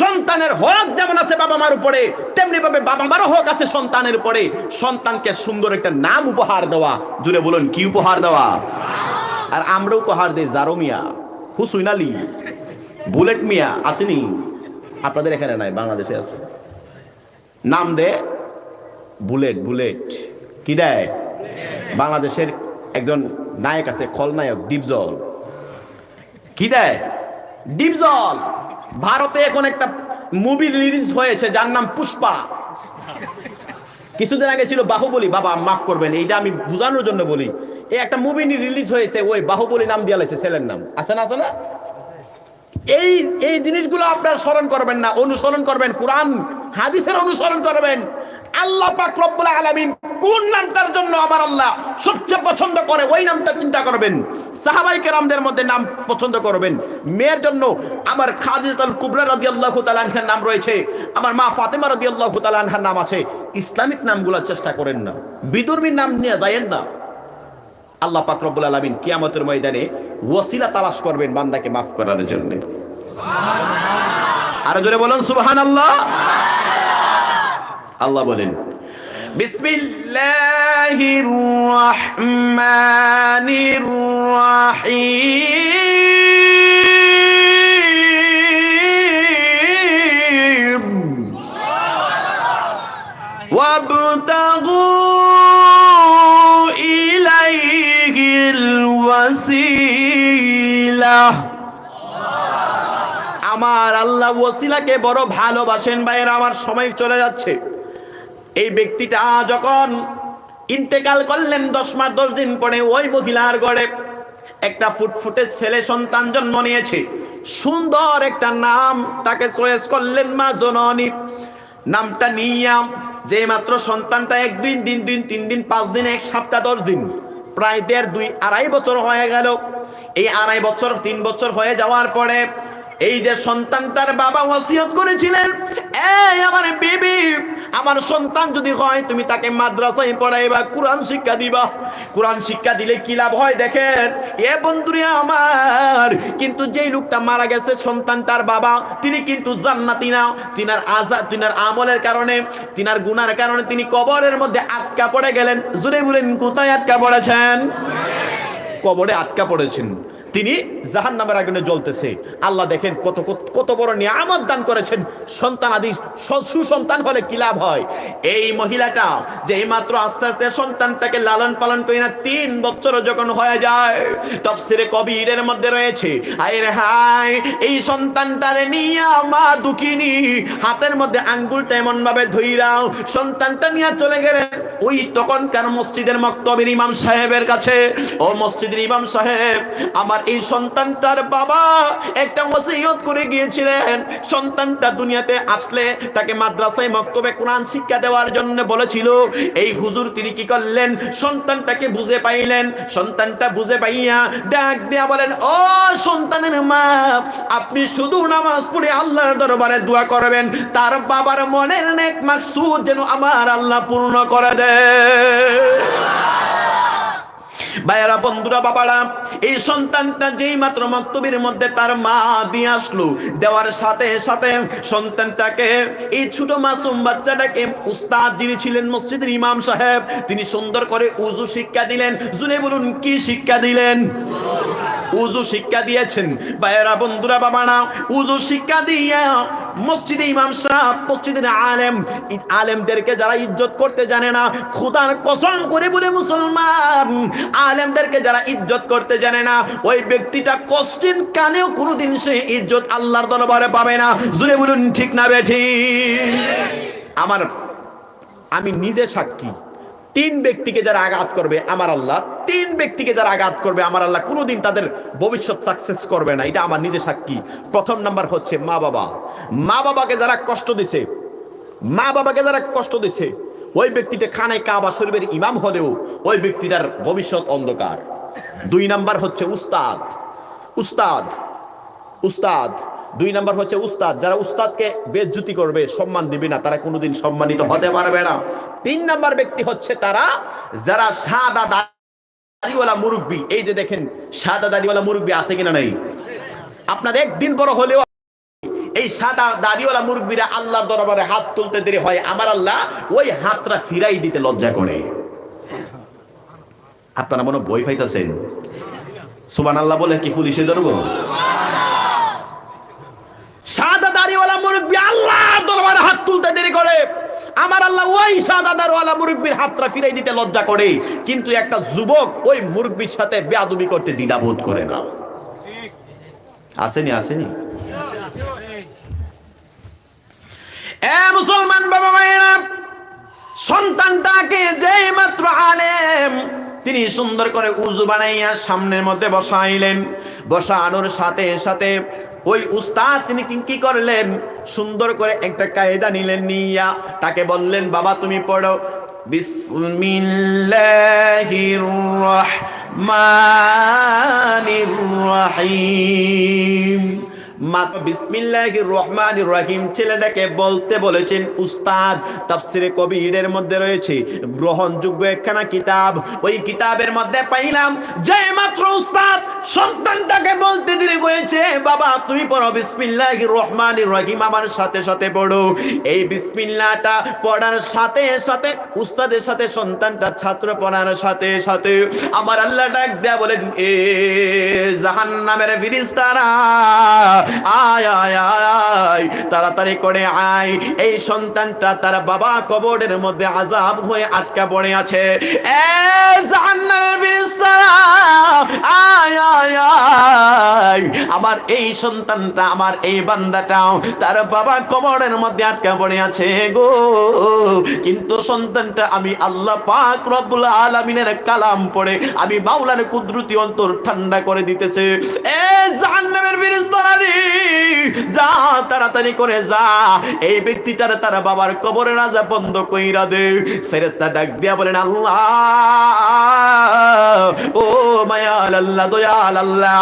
সন্তানের হক যেমন আছে বাবা মার উপরে, তেমনি ভাবে বাবা মারও হক আছে সন্তানের উপরে। সন্তানকে সুন্দর একটা নাম উপহার দেওয়া। জুড়ে বলুন, কি উপহার দেওয়া? আর আমরা উপহার দেই জারো মিয়া, হুসুইন আলী, বুলেট মিয়া। আসেনি? আপনাদের এখানে নাই, বাংলাদেশে আছে। নাম দে বুলেট। বুলেট কি দেয়? বাংলাদেশের একজন নায়ক আছে, খলনায়ক, ডিপজল। কি দেয়? ডিপজল। ভারতে এখন একটা মুভি রিলিজ হয়েছে যার নাম পুষ্পা। কিছুদিন আগে ছিল বাহুবলী। বাবা মাফ করবেন, এইটা আমি বোঝানোর জন্য বলি। এই একটা মুভি রিলিজ হয়েছে, ওই বাহুবলী নাম দিয়ে লাইছে ছেলের নাম। আছে না? আছে না? এই জিনিসগুলো আপনারা স্মরণ করবেন না, অনুসরণ করবেন, কোরআন হাদিসের অনুসরণ করবেন। আল্লাহ পাক রব্বুল আলামিন কোন নামটার জন্য আমার আল্লাহ সবচেয়ে পছন্দ করে, ওই নামটা চিন্তা করবেন। সাহাবায়ে কেরামদের মধ্যে নাম পছন্দ করবেন। মেয়ের জন্য আমার খাদিজাতুল কুবরা রাদিয়াল্লাহু তাআলা আনহার নাম রয়েছে, আমার মা ফাতেমা রাদিয়াল্লাহু তাআলা আনহার নাম আছে। ইসলামিক নামগুলো চেষ্টা করেন না, বিধর্মীর নাম নিয়ে যায়েন না। আল্লাহ পাক রব্বুল আলামিন কিয়ামতের ময়দানে ওসিলা তালাশ করবেন বান্দাকে মাফ করার জন্য। আর জোরে বলুন সুবহানাল্লাহ। আল্লাহ বলেন, বিসমিল্লাহির রাহমানির রাহিম ওয়াবতাগু ইলাইহিল ওয়াসিলা। আমার আল্লাহ ওসিলাকে বড় ভালোবাসেন। ভাইয়েরা আমার, সময় চলে যাচ্ছে। এই ব্যক্তিটা যখন ইন্তেকাল করলেন 10 মাস 10 দিন পরে, ওই মহিলার ঘরে একটা ফুটফুটে ছেলে সন্তান জন্ম নিয়েছে। সুন্দর একটা নাম তাকে চয়েস করলেন মা জননী। নামটা নিয়াম, যে মাত্র সন্তানটা 1 দিন 2 দিন 3 দিন 5 দিন 1 সপ্তাহ 10 দিন, প্রায় 1.5 2 2.5 বছর হয়ে গেল। এই 2.5 বছর 3 বছর হয়ে যাওয়ার পরে এই যে সন্তানটার বাবা ওসিয়ত করেছিলেন, এই আমার বিবি, আমার সন্তান যদি হয় তুমি তাকে মাদ্রাসায় পড়াইবা, কোরআন শিক্ষা দিবা। কোরআন শিক্ষা দিলে কি লাভ হয় দেখেন এ বন্ধুরে আমার। কিন্তু যেই লোকটা মারা গেছে সন্তানটার বাবা, তিনি কিন্তু জান্নাতি না। তিনার আমলের কারণে, তিনার গুনার কারণে তিনি কবরের মধ্যে আটকা পড়ে গেলেন। জোরে বলেন, কোথায় আটকা পড়েছেন? কবরে আটকা পড়েছেন। তিনি জাহান্নামের আগুনে জ্বলতেছে। আল্লাহ দেখেন কত বড় নিয়ামত দান করেছেন। সন্তান আদি সুসন্তান হলে কি লাভ হয়। এই মহিলাটা যে মাত্র আস্তে আস্তে সন্তানটাকে লালন পালন করে না 3 বছর যখন হয়ে যায়, তাফসিরে কবিরের মধ্যে রয়েছে, হায় রে হায়, এই সন্তানটারে নিয়ে মা দুঃখিনী হাতের মধ্যে আঙ্গুলটা এমন ভাবে ধইরাও সন্তানটা নিয়ে চলে গেলেন ওই তখনকার মসজিদের মক্তবের ইমাম সাহেবের কাছে। ও মসজিদের ইমাম সাহেব, আমার আমার এই সন্তানটার বাবা একটা ওসিয়ত করে গিয়েছিলেন, সন্তানটা দুনিয়াতে আসলে তাকে মাদ্রাসায় মক্তবে কোরআন শিক্ষা দেওয়ার জন্য বলেছিল। এই হুজুর তিনি কি করলেন, সন্তানটাকে বুঝে পাইলেন, সন্তানটা বুঝে পাইয়া ডাক দিয়া বলেন, ও সন্তানের মা, আপনি শুধু নামাজ পড়ে আল্লাহর দরবারে দোয়া করবেন, তার বাবার মনের নেক মাকসুদ যেন আমার আল্লাহ পূর্ণ করে দেয়। ভাইয়ারা, বন্ধুরা, বাবারা, এই সন্তানটা যেই মাত্র মক্তবের মধ্যে তার মা দিয়ে আসলো, দেওয়ার সাথে সাথে সন্তানটাকে, এই ছোট মাসুম বাচ্চাটাকে উস্তাদ যিনি ছিলেন মসজিদের ইমাম সাহেব, তিনি সুন্দর করে উযু শিক্ষা দিলেন। জুড়ে বলুন, কি শিক্ষা দিলেন? উযু শিক্ষা দিয়েছেন। ভাইয়ারা, বন্ধুরা, বাবারা, উযু শিক্ষা দিয়া মসজিদে ইমাম সাহেব, মসজিদের আলেমদেরকে যারা ইজ্জত করতে জানে না, খোদার কসম করে বলে মুসলমান, আলেমদেরকে যারা ইজ্জত করতে জানে না, ওই ব্যক্তিটা কোশ্চিন কানেও কোনোদিন সে ইজ্জত আল্লাহর দরবারে পাবে না। জুড়ে বলুন, ঠিক না বেঠিক? আমি নিজে সাক্ষী, 3 ব্যক্তিকে যারা আঘাত করবে আমার আল্লাহ, 3 ব্যক্তিকে যারা আঘাত করবে আমার আল্লাহ কোনোদিন তাদের ভবিষ্যৎ সাকসেস করবে না, এটা আমার নিজে সাক্ষী। প্রথম নাম্বার হচ্ছে মা বাবা। মা বাবাকে যারা কষ্ট দিছে, মা বাবাকে যারা কষ্ট দিছে, ওই ব্যক্তিটা খানায় কাবা শরীফের ইমাম হলেও ওই ব্যক্তিটার ভবিষ্যৎ অন্ধকার। 2 নাম্বার হচ্ছে উস্তাদ। উস্তাদ উস্তাদ 2 নাম্বার হচ্ছে উস্তাদ। যারা উস্তাদকে বেইজ্জতি করবে, সম্মান দিবে না, তারা কোনোদিন সম্মানিত হতে পারবে না। 3 নাম্বার ব্যক্তি হচ্ছে তারা যারা সাদা দাড়িওয়ালা মুরব্বি। এই যে দেখেন, সাদা দাড়িওয়ালা মুরব্বি আছে কিনা নাই? আপনার একদিন বড় হলেও এই সাদা দাড়িওয়ালা মুরব্বিরা আল্লাহর দরবারে হাত তুলতে দেরি হয়, আমার আল্লাহ ওই হাতটা ফিরাই দিতে লজ্জা করে। আপনারা মনে ভয় পাইতেছেন? সুবহানাল্লাহ বলে কি পুলিশে ধরবো? সাদা দাড়িওয়ালা মুরব্বি আল্লাহর দরবারে হাত তুলতে দেরি করে, আমার আল্লাহ ওই সাদা দাড়িওয়ালা মুরব্বির হাতটা ফিরাই দিতে লজ্জা করে। কিন্তু একটা যুবক ওই মুরব্বির সাথে বেয়াদবি করতে দ্বিধাবোধ করে না। আসেনি? আসেনি? মুসলমান বাবা মায়েরা, সন্তানটাকে যেই মাত্র আলেম তিনি সুন্দর করে উযু বানাইয়া সামনের মধ্যে বসাইলেন, বসানোর সাথে সাথে ওই উস্তাদ তিনি কি করলেন, সুন্দর করে একটা কায়দা নিলেন, নিয়া তাকে বললেন, বাবা তুমি পড়ো বিসমিল্লাহির রহমানির রহিম। মাত্র বিসমিল্লাহির রহমানির রহিম ছেলেটাকে বলতে বলেছেন উস্তাদ। তাফসিরে কবিরের মধ্যে রয়েছে গ্রহণযোগ্য একখানা কিতাব, ওই কিতাবের মধ্যে পাইলাম যে মাত্র উস্তাদ সন্তানটাকে বলতে দেরি হয়েছে, বাবা তুমি পড়ো বিসমিল্লাহির রহমানির রহিম, আমার সাথে সাথে পড়ো। এই বিসমিল্লাহটা পড়ার সাথে সাথে উস্তাদের সাথে সন্তানটা ছাত্র পড়ার সাথে সাথে আমার আল্লাহ ডাক দেয়া বলেন, এ জাহান্নামের ফেরেশতারা আয় আয় আয়, তাড়াতাড়ি করে আয়, এই সন্তানটা তার বাবা কবরের মধ্যে আযাব হয়ে আটকা পড়ে আছে। এ জাহান্নামের ফেরেশতারা আয় আয় আয়, আমার এই সন্তানটা, আমার এই বান্দাটাও তার বাবা কবরের মধ্যে আটকা পড়ে আছে গো। কিন্তু সন্তানটা আমি আল্লাহ পাক রব্বুল আলামিনের কালাম পড়ে আমি মাওলার কুদরতি অন্তর ঠান্ডা করে দিতেছে। এ জাহান্নামের ফেরেশতারা রে, যা তাড়াতাড়ি করে যা, এই ব্যক্তিটার তার বাবার কবরের আযাব বন্ধ কইরা দে। ফেরেশতা ডাক দিয়া বলেন, আল্লাহ ও মায়াল আল্লাহ, দয়াল আল্লাহ,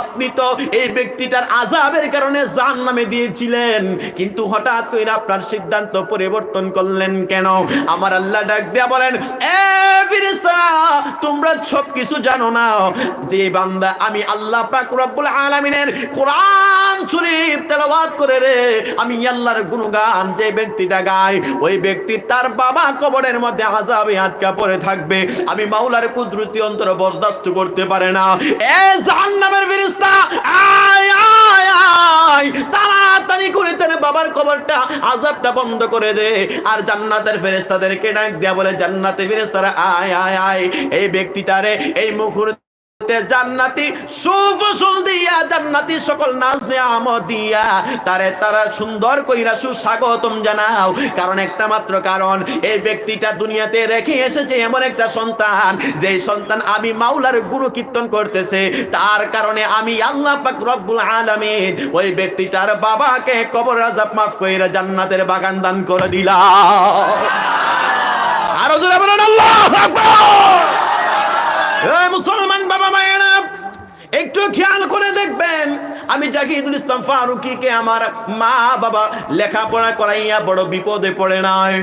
আপনি তো এই ব্যক্তিটার আযাবের কারণে জাহান্নামে দিয়েছিলেন, কিন্তু হঠাৎ করে আপনার সিদ্ধান্ত পরিবর্তন করলেন কেন? আমার আল্লাহ ডাক দিয়া বলেন, এ ফেরেশতারা তোমরা সব কিছু জানো না যে বান্দা আমি আল্লাহ পাক রব্বুল আলামিনের কোরআন শরীফ তেলাওয়াত করে রে আমি আল্লাহর গুণগান যে ব্যক্তিটা গায়, ওই ব্যক্তি তার বাবা কবরের মধ্যে আযাবে আটকা পড়ে থাকবে, আমি মাওলার কুদরতি অন্তর বরদাস্ত করতে পারে না। এ জাহান্নামের ফেরেশতা আয় আয় আয়, তাড়াতাড়ি করে তার বাবার কবরটা আযাবটা বন্ধ করে দে। আর জান্নাতের ফেরেশতাদেরকে ডাক দেয়া বলে, জান্নাতের ফেরেশতারা আয় আয় আয়, এই ব্যক্তিটারে এই মুহূর্তে জান্নাতি সুফসল দিয়া, জান্নাতি সকল নাজ নিয়ামত দিয়া তারা সুন্দর কইরা সুস্বাগতম জানাও। কারণ একটা মাত্র কারণ, এই ব্যক্তিটা দুনিয়াতে রেখে এসেছে এমন একটা সন্তান, যেই সন্তান আমি মাওলার গুণকীর্তন করতেছে, তার কারণে আমি আল্লাহ পাক রব্বুল আলামিন ওই ব্যক্তিটার বাবাকে কবর আযাব মাফ কইরা জান্নাতের বাগান দান করে দিলাম। আরো জোরে বলেন আল্লাহু আকবার। এই মুসলমান বাবা মায়েরা, একটু খেয়াল করে দেখবেন, আমি জাহিদুল ইসলাম ফারুকীকে আমার মা বাবা লেখাপড়া করাইয়া বড় বিপদে পড়ে নাই।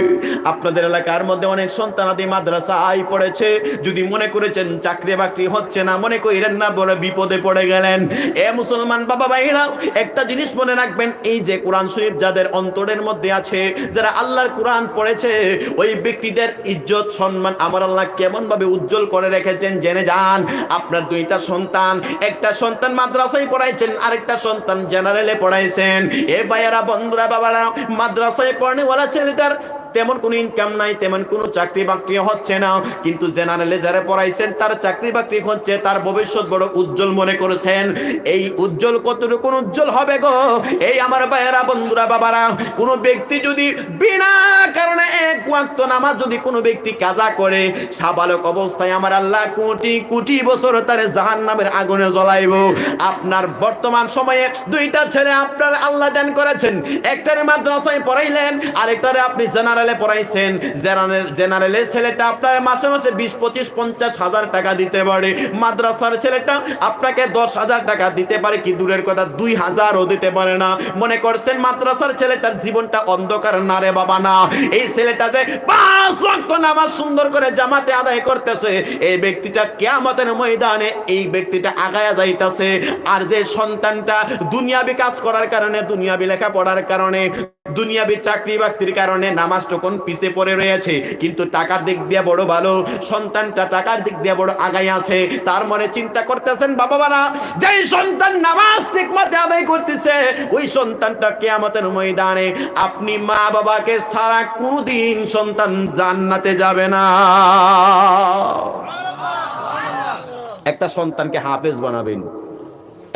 আপনাদের এলাকার মধ্যে অনেক সন্তানাদি মাদ্রাসায় পড়েছে, যদি মনে করেছেন চাকরি বাকরি হচ্ছে না, মনে করেন না বড় বিপদে পড়ে গেলেন। এ মুসলমান বাবা ভাইরা, একটা জিনিস মনে রাখবেন, এই যে কোরআন শরীফ যাদের অন্তরের মধ্যে আছে, যারা আল্লাহর কোরআন পড়েছে, ওই ব্যক্তিদের ইজ্জত সম্মান আমার আল্লাহ কেমন ভাবে উজ্জ্বল করে রেখেছেন জেনে যান। আপনার দুইটা সন্তান, একটা সন্তান মাদ্রাসায় পড়াইছেন, আরেকটা সন্তান জেনারেলে পড়াইছেন। এ ভাইয়ারা, বন্ধুরা, বাবারা, মাদ্রাসায় পড়নেওয়ালা ছেলেটার তেমন কোনো ইনকাম নাই, তেমন কোনো চাকরি বাকরি হচ্ছে না, কিন্তু জেনারেলে যারা পড়াইছেন তার চাকরি বাকরি হচ্ছে, তার ভবিষ্যৎ বড় উজ্জ্বল মনে করেছেন। এই উজ্জ্বল কতটুকু উজ্জ্বল হবে গো? এই আমার ভাইয়েরা, বন্ধুরা, বাবারা, কোনো ব্যক্তি যদি বিনা কারণে এক ওয়াক্ত নামাজ যদি কোনো ব্যক্তি কাজা করে, সাবালক অবস্থায় আমার আল্লাহ কোটি কোটি বছর তারে জাহান্নামের আগুনে জ্বলাইব। আপনার বর্তমান সময়ে দুইটা ছেলে আপনার আল্লাহ দান করেছেন, একটারে মাদ্রাসায় পড়াইলেন, আরেকটারে আপনি জেনারেলে পড়াইছেন। জেনারেলের ছেলেটা আপনার মাসে মাসে 20-25-50 হাজার টাকা দিতে পারে, মাদ্রাসার ছেলেটা আপনাকে 10,000 টাকা দিতে পারে, কি দূরের কথা 2,000ও দিতে পারে না। মনে করছেন মাদ্রাসার ছেলেটার জীবনটা অন্ধকার? না রে বাবা, না। এই ছেলেটা যে 5 ওয়াক্ত নামাজ সুন্দর করে জামাতে আদায় করতেছে, এই ব্যক্তিটা কিয়ামতের ময়দানে এই ব্যক্তিটা আগায়া যাইতাছে। আর যে সন্তানটা দুনিয়াবি কাজ করার কারণে, দুনিয়াবি লেখা পড়ার কারণে, দুনিয়াবি চাকরি বাকরির কারণে নামাজ তখন পিছে পড়ে রয়েছে, কিন্তু টাকার দিক দিয়ে বড় ভালো, সন্তানটা টাকার দিক দিয়ে বড় আগায় আছে। তার মনে চিন্তা করতেছেন বাবারা, যেই সন্তান নামাজ ঠিকমতো আদায় করতেছে, ওই সন্তানটা কিয়ামতের ময়দানে আপনি মা বাবাকে ছাড়া কোনদিন সন্তান জান্নাতে যাবে না। একটা সন্তানকে হাফেজ বানাবেন,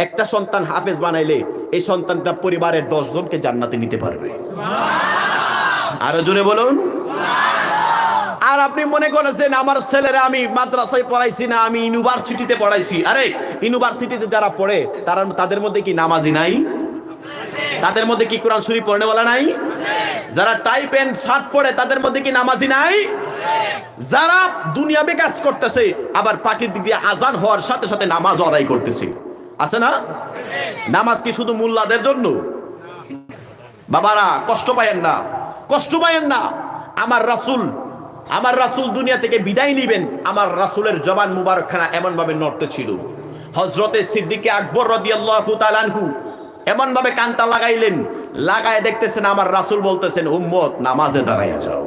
একটা সন্তান হাফেজ বানাইলে এই সন্তানটা পরিবারের 10 জনকে জান্নাতে নিতে পারবে। আরো জোরে বলুন। আর আপনি মনে করেছেন আমার ছেলেরা আমি মাদ্রাসায় পড়াইছি না, আমি ইউনিভার্সিটিতে পড়াইছি। আরে ইউনিভার্সিটিতে যারা পড়ে তাদের মধ্যে কি নামাজি নাই? তাদের মধ্যে কি কোরআন শরীফ পড়নেওয়ালা নাই? যারা টাই প্যান্ট শার্ট পরে তাদের মধ্যে কি নামাজি নাই? যারা দুনিয়াবি কাজ করতেছে, আবার পাখির দিক দিয়ে আজান হওয়ার সাথে সাথে নামাজ আদায় করতেছে, আছে না? নামাজ কি শুধু মোল্লাদের জন্য? বাবারা, কষ্ট পায়েন না, কষ্ট পায়েন না। আমার রাসূল দুনিয়া থেকে বিদায় নিবেন, আমার রাসূলের জবান মুবারকখানা এমন ভাবে নড়তে ছিল। হযরতে সিদ্দিক আকবর রাদিয়াল্লাহু তাআলা আনহু এমন ভাবে কান্তা লাগাইলেন, লাগায় দেখতেছেন আমার রাসূল বলতেছেন, উম্মত নামাজে দাঁড়াইয়া যাও।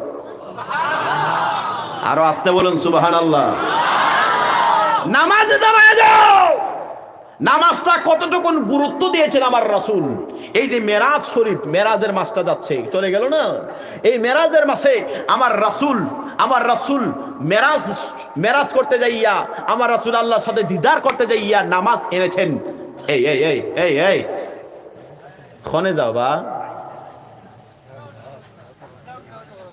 আরো আস্তে বলুন সুবহানাল্লাহ। নামাজে দাঁড়াইয়া যাও। নামাজটা কতটুকু গুরুত্ব দিয়েছেন আমার রাসূল। এই যে মেরাজ শরীফ, মেরাজের মাসটা যাচ্ছে, চলে গেল না? এই মেরাজের মাসে আমার রাসূল মেরাজ করতে যাইয়া, আমার রাসূল আল্লাহর সাথে দিদার করতে যাইয়া নামাজ এনেছেন। এই এই এই এই এই ক্ষণে যাও বা,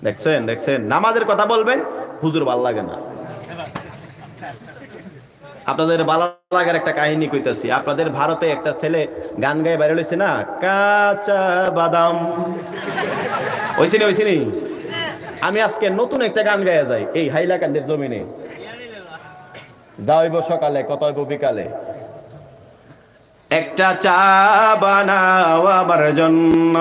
দেখছেন নামাজের কথা বলবেন, হুজুর ভাল লাগে না। আপনাদের ভালো লাগার একটা কাহিনী কইতাছি। আপনাদের ভারতে একটা ছেলে গান গায়ে বাইরে হইছে না, কাঁচা বাদাম, হইছে নি? আমি আজকে নতুন একটা গান গায়ে যাই, এই হাইলাকান্দির জমিনে। যাইব সকালে, কত হইব বিকালে, একটা চা বানাও আমার জন্য।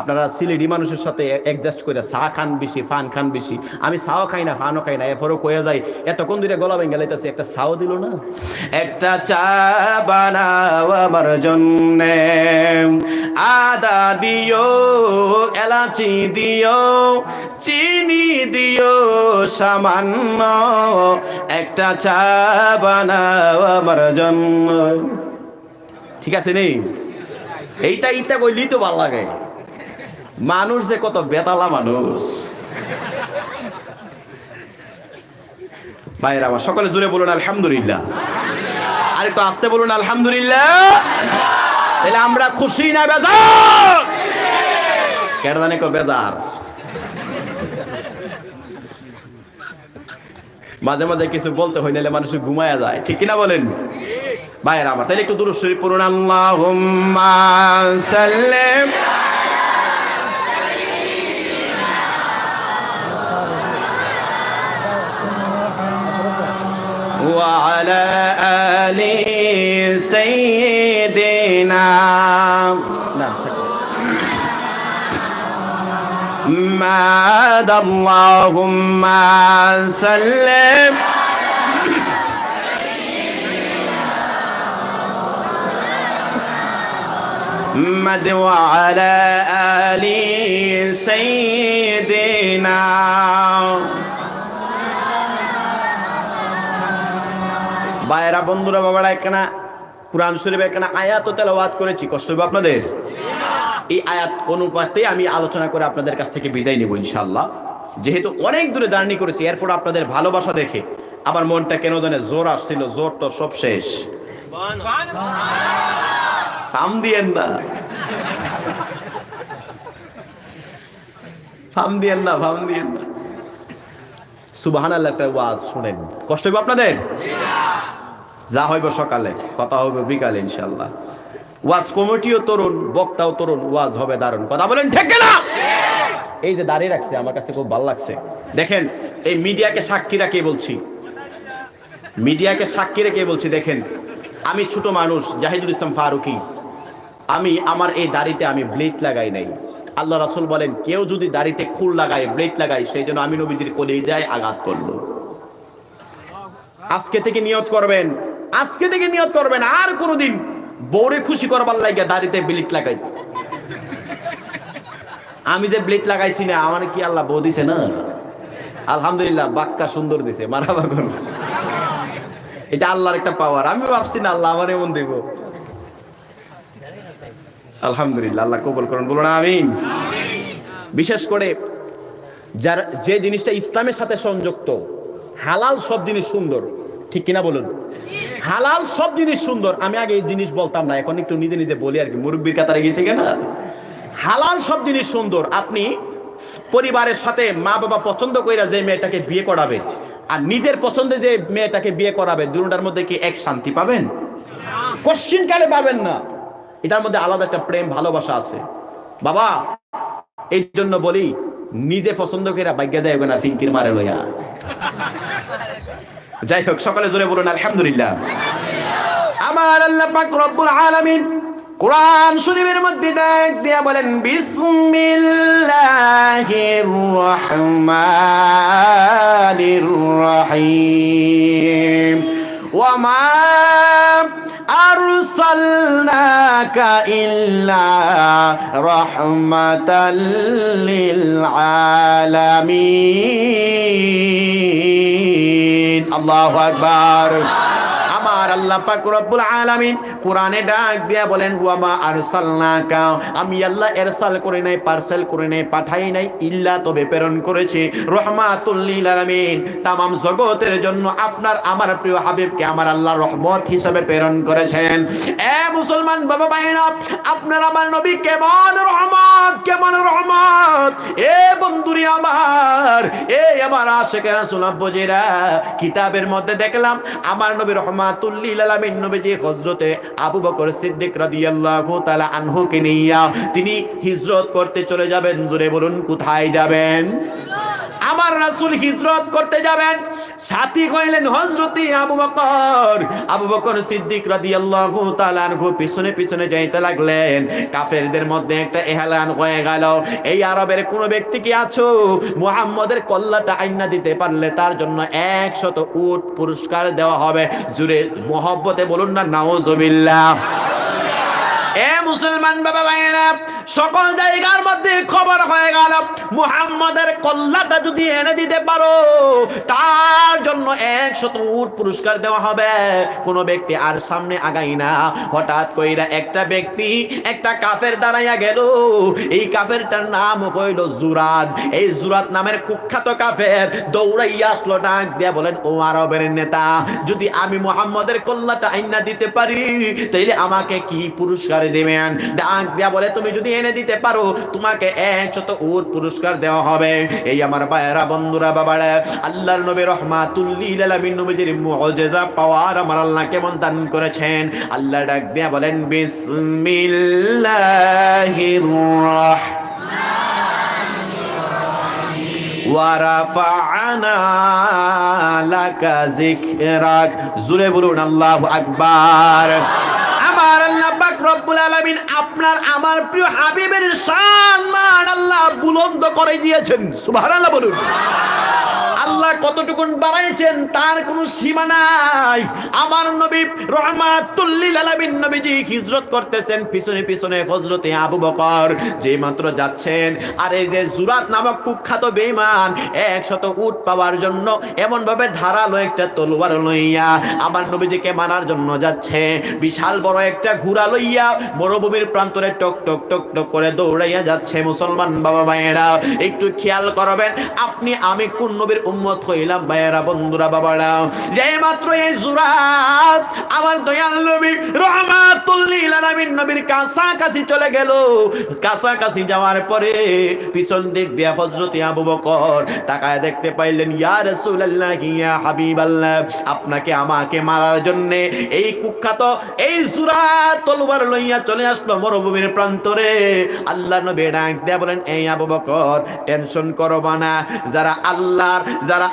আপনারা সিলেটি মানুষের সাথে অ্যাডজাস্ট করে চা খান বেশি, ফান খান বেশি। আমি চাও খাই না, ফানও খাই না, এরপরও কয়ে যাই, এতক্ষণ ধরে গলা ভেঙে লাইতেছি, একটা চাও দিল না। একটা চা বানাও আমার জন্যে, আদা দিও, এলাচি দিও, চিনি দিও সামান্য, একটা চা বানাও আমার জন্য। ঠিক আছে নেই? এইটা কইলেই তো ভালো লাগে। মানুষ যে কত বেতালা মানুষ। ভাইয়ের আমার, সকলে জোরে বলুন আলহামদুলিল্লাহ। আর একটু আস্তে বলুন আলহামদুলিল্লাহ। তাহলে আমরা খুশি না বেজার? কেন জানে কো বেজার? মাঝে মাঝে কিছু বলতে হয়, নাহলে মানুষ ঘুমায়া যায়, ঠিক কিনা বলেন ভাইয়ের আমার? তাহলে একটু দুরূদ শরীফ পড়ুন। আল্লাহুম্মা সাল্লিম ওয়া আলা আলি সাইয়্যিদিনা محمد اللهم سلم محمد وعلى آل سيدنا ভাইরা বন্ধুরা বাবারা, একখানা কুরআন শরীফ একখানা আয়াত তেলাওয়াত করেছি, কষ্ট হবে আপনাদের? এই আয়াত অনুপাতে আমি আলোচনা করে আপনাদের কাছ থেকে বিদায় নেব ইনশাআল্লাহ। যেহেতু অনেক দূরে জার্নি করেছি, এরপর আপনাদের ভালোবাসা দেখে আমার মনটা কেন জানে জোর আসছিল, জোর তো সব শেষ। ফাম দিয়েন না, ফাম দিয়েন না, ফাম দিয়েন না। সুবহানাল্লাহ, একটা ওয়াজ শুনেন, কষ্ট হবে আপনাদের? যা হইব সকালে, কথা হবে বিকালে ইনশাআল্লাহ। ওয়াজ কমিটিও তরুণ, বক্তাও তরুণ, ওয়াজ হবে দারুণ, কথা বলেন ঠিক না? এই যে দাঁড়িয়ে রাখছে, আমার কাছে খুব ভালো লাগছে। দেখেন, এই মিডিয়াকে সাক্ষী রেখে বলছি, মিডিয়াকে সাক্ষী রেখে বলছি। দেখেন, আমি ছোট মানুষ, জাহিদুল ইসলাম ফারুকী, আমি আমার এই দাড়িতে আমি ব্লেড লাগাই নাই। আল্লাহ রাসূল বলেন, কেউ যদি দাড়িতে খুর লাগায়, ব্লেড লাগায়, সেই জন্য আমি নবীজির কলিজায় আঘাত করলো। আজকে থেকে নিয়ত করবেন, আজকে থেকে নিয়ত করবেন, আর কোনোদিন বউরে খুশি করবার লাগে দাড়িতে ব্লেড লাগাই। আমি যে ব্লেড লাগাইছি না, আমার কি আল্লাহ বউ দিছে না? আলহামদুলিল্লাহ, বাক্কা সুন্দর দিছে, মারাবা করুন। এটা আল্লাহর একটা পাওয়ার। আমি ভাবছি না আল্লাহ আমার এমন দেব। আলহামদুলিল্লাহ, আল্লাহ কবুল করুন, বলুন আমিন। বিশেষ করে যার যে জিনিসটা ইসলামের সাথে সংযুক্ত, হালাল সব জিনিস সুন্দর, ঠিক কিনা বলুন? হালাল সব জিনিস সুন্দর। আমি আগে এই জিনিস বলতাম না, এখন একটু নিজে নিজে বলি আর কি, মুরব্বির কাতারে গেছে কেনা। হালাল সব জিনিস সুন্দর। আপনি পরিবারের সাথে মা বাবা পছন্দ কইরা যে মেয়েটাকে বিয়ে করাবে, আর নিজের পছন্দে যে মেয়েটাকে বিয়ে করাবে, দুটোটার মধ্যে কি এক শান্তি পাবেন? কোশ্চিন কালে পাবেন না। এটার মধ্যে আলাদা একটা প্রেম ভালোবাসা আছে বাবা। এই জন্য বলি, নিজে পছন্দ কইরা ভাগ্য যায় না, ফিঙ্কির মারে লইয়া। যাই হোক, সকলে জোরে বলুন আলহামদুলিল্লাহ। আমার আল্লাহ পাক রব্বুল আলামিন কোরআন শরীফের মধ্যে ডাক দিয়া বলেন, বিসমিল্লাহির রহমানির রহিম, ওয়া মা আরসালনাকা ইল্লা রাহমাতাল লিল আলামিন। আল্লাহু আকবার। আমার আল্লাহ পাক রব্বুল আলামিন কোরআনে ডাক দিয়া বলেন, ওয়া মা আরসালনাকা, আমি আল্লাহ ইরসাল করে নাই, পার্সেল করে নাই, পাঠাই নাই, ইল্লা তবে প্রেরণ করেছি রাহমাতুল লিল আলামিন, তামাম জগতের জন্য আপনার আমার প্রিয় হাবিবকে আমার আল্লাহ রহমত হিসেবে প্রেরণ করেছেন। এ মুসলমান বাবা ভাইরা, আপনার আমার নবী কেমন রহমত, কেমন রহমত! এ বন্ধুরি আমার, এ আমার আশিক রাসূল আব্বুজিরা, কিতাবের মধ্যে দেখলাম আমার নবী রহমাতুল লিল আলামিন নবীজি হযরতে আবু বকর সিদ্দিক রাদিয়াল্লাহু তাআলা আনহুকে নিয়ে তিনি হিজরত করতে চলে যাবেন। জোরে বলুন, কোথায় যাবেন? আমার রাসূল হিজরত করতে যাবেন, সাথী কইলেন হযরতে আবু বকর। আবু বকর সিদ্দিক রাদিয়াল্লাহু তাআলা আনহু পিছনে পিছনে যাইতে লাগলেন। কাফেরদের মধ্যে একটা এলান হয়ে গেল, এই আরবের কোন ব্যক্তি কি আছো, মুহাম্মদের কল্লাটা আইনা দিতে পারলে তার জন্য 100 উট পুরস্কার দেওয়া হবে। জুরে মহব্বতে বলুন না নাউজুবিল্লাহ। এ মুসলমান বাবা ভাইরা, সকল জায়গার মধ্যে খবর হয়ে গেল মুহাম্মাদের কল্লাটা যদি এনে দিতে পারো তার জন্য 100 উট পুরস্কার দেওয়া হবে। কোন ব্যক্তি আর সামনে আগাই না। হঠাৎ কইরা একটা ব্যক্তি, একটা কাফের দাঁড়াইয়া গেল। এই কাফেরটার নাম হইল জুরাদ। এই জুরাদ নামের কুখ্যাত কাফের দৌড়াইয়া আসলো, ডাক দিয়া বলেন, ও আরবের নেতা, যদি আমি মুহাম্মাদের কল্লাটা আইনা দিতে পারি তাইলে আমাকে কি পুরস্কার দেবেন? ডাক দিয়া বলে, তুমি যদি এনে দিতে পারো তোমাকে 100 উট পুরস্কার দেওয়া হবে। এই আমার ভাইয়েরা, বন্ধুরা, বাবারা, আল্লাহর নবী রাহমাতুল লিল আলামিন নবীজির মুজিজা পাওয়ার আমার আল্লাহ কেমন দান করেছেন। আল্লাহ ডাক দিয়া বলেন, বিসমিল্লাহির রাহমানির রাহিম ওয়া রাফা'না লাকা যিকরাক। জোরে বলুন আল্লাহু আকবার। আমার আল্লাহ পাক রব্বুল আলামিন আপনার আমার প্রিয় হাবিবের শান মান আল্লাহ বুলন্দ করে দিয়েছেন। সুবহানাল্লাহ বলুন। আল্লাহ কতটুকুন বাড়াইছেন তার কোনো সীমা নাই। আমার নবী রাহমাতুল লিল আলামিন নবীজি হিজরত করতেছেন, পিছনে পিছনে হযরতে আবু বকর যে মাত্র যাচ্ছেন। আর এই যে জুরাত নামক কুখ্যাত বেঈমান 100 উট পাওয়ার জন্য এমন ভাবে ধারালো একটা তলোয়ার লইয়া আমার নবীজিকে মারার জন্য যাচ্ছে। বিশাল বড় একটা ঘোড়া লইয়া মরুভূমির প্রান্তরে টক টক টক টক করে দৌড়াইয়া যাচ্ছে। মুসলমান বাবা ভাইয়েরা, একটু খেয়াল করবেন আপনি আমি কোন নবীর উম্মত হইলাম। ভাইয়েরা, বন্ধুরা, বাবারা, যে মাত্র এই জুরাত আমার দয়াল নবী রাহমাতুল লিল আলামিন নবীর কাছাকাছি চলে গেল। কাছাকাছি যাওয়ার পরে পিছন দিক দিয়ে হযরতে আবু বকর তাকায় দেখতে পাইলেন, ইয়া রাসূলুল্লাহ, ইয়া হাবিবাল্লাহ, আপনাকে আমাকে মারার জন্য এই কুখ্যাত এই জুরাত তলোয়ার লইয়া চলে আসলো মরুভূমির প্রান্তরে। আল্লাহর নবী ডাক দিয়ে বলেন, এই আবু বকর, টেনশন করবা না। যারা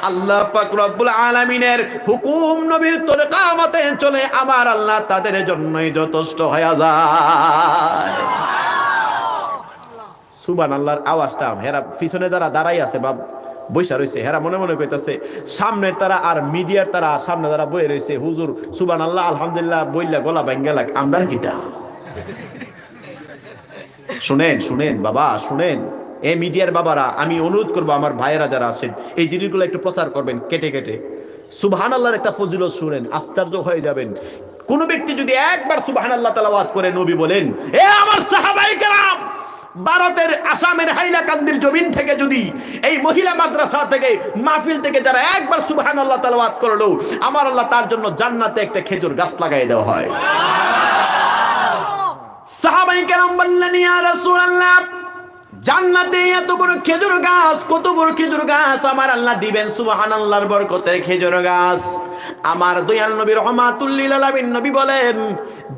আল্লাহ পাক রব্বুল আলামিনের হুকুম নবীর তরিকা মতে চলে আমার আল্লাহ তাদের জন্যই যথেষ্ট হয়ে যায়। সুবহানাল্লাহর আওয়াজটা হেরা পিছনে যারা দাঁড়াই আছে বা বৈশা রয়েছে হেরা মনে মনে কইতাছে সামনের তারা আর মিডিয়ার তারা সামনে যারা বয়ে রয়েছে, হুজুর সুবহানাল্লাহ আলহামদুলিল্লাহ বইলা গলা ভাঙ্গা লাগ আমরা কিটা। শুনেন বাবা, শুনেন। এই মিডিয়ার বাবারা, আমি অনুরোধ করবো আমার ভাইয়েরা যারা আছেন এই জিনিসগুলো একটু প্রচার করবেন কেটে কেটে। সুবহানাল্লাহর একটা ফজিলত শুনেন, আশ্চর্য হয়ে যাবেন। কোন ব্যক্তি যদি একবার সুবহানাল্লাহ তেলাওয়াত করে নবী বলেন, এ আমার সাহাবায়ে কেরাম, ভারতের আসামের হাইলাকান্দির জমিন থেকে যদি এই মহিলা মাদ্রাসা থেকে মাহফিল থেকে যারা একবার সুবহানাল্লাহ তেলাওয়াত করলো, আমার আল্লাহ তার জন্য জান্নাতে একটা খেজুর গাছ লাগাই দেওয়া হয়। সাহাবায়ে কেরাম বললেন, ইয়া রাসূলুল্লাহ, জান্নাতে এত বড় খেজুর গাছ, কত বড় খেজুর গাছ আমার আল্লাহ দিবেন সুবহানাল্লাহর বরকতের খেজুর গাছ। আমার দয়াল নবী রাহমাতুল লিল আলামিন নবী বলেন,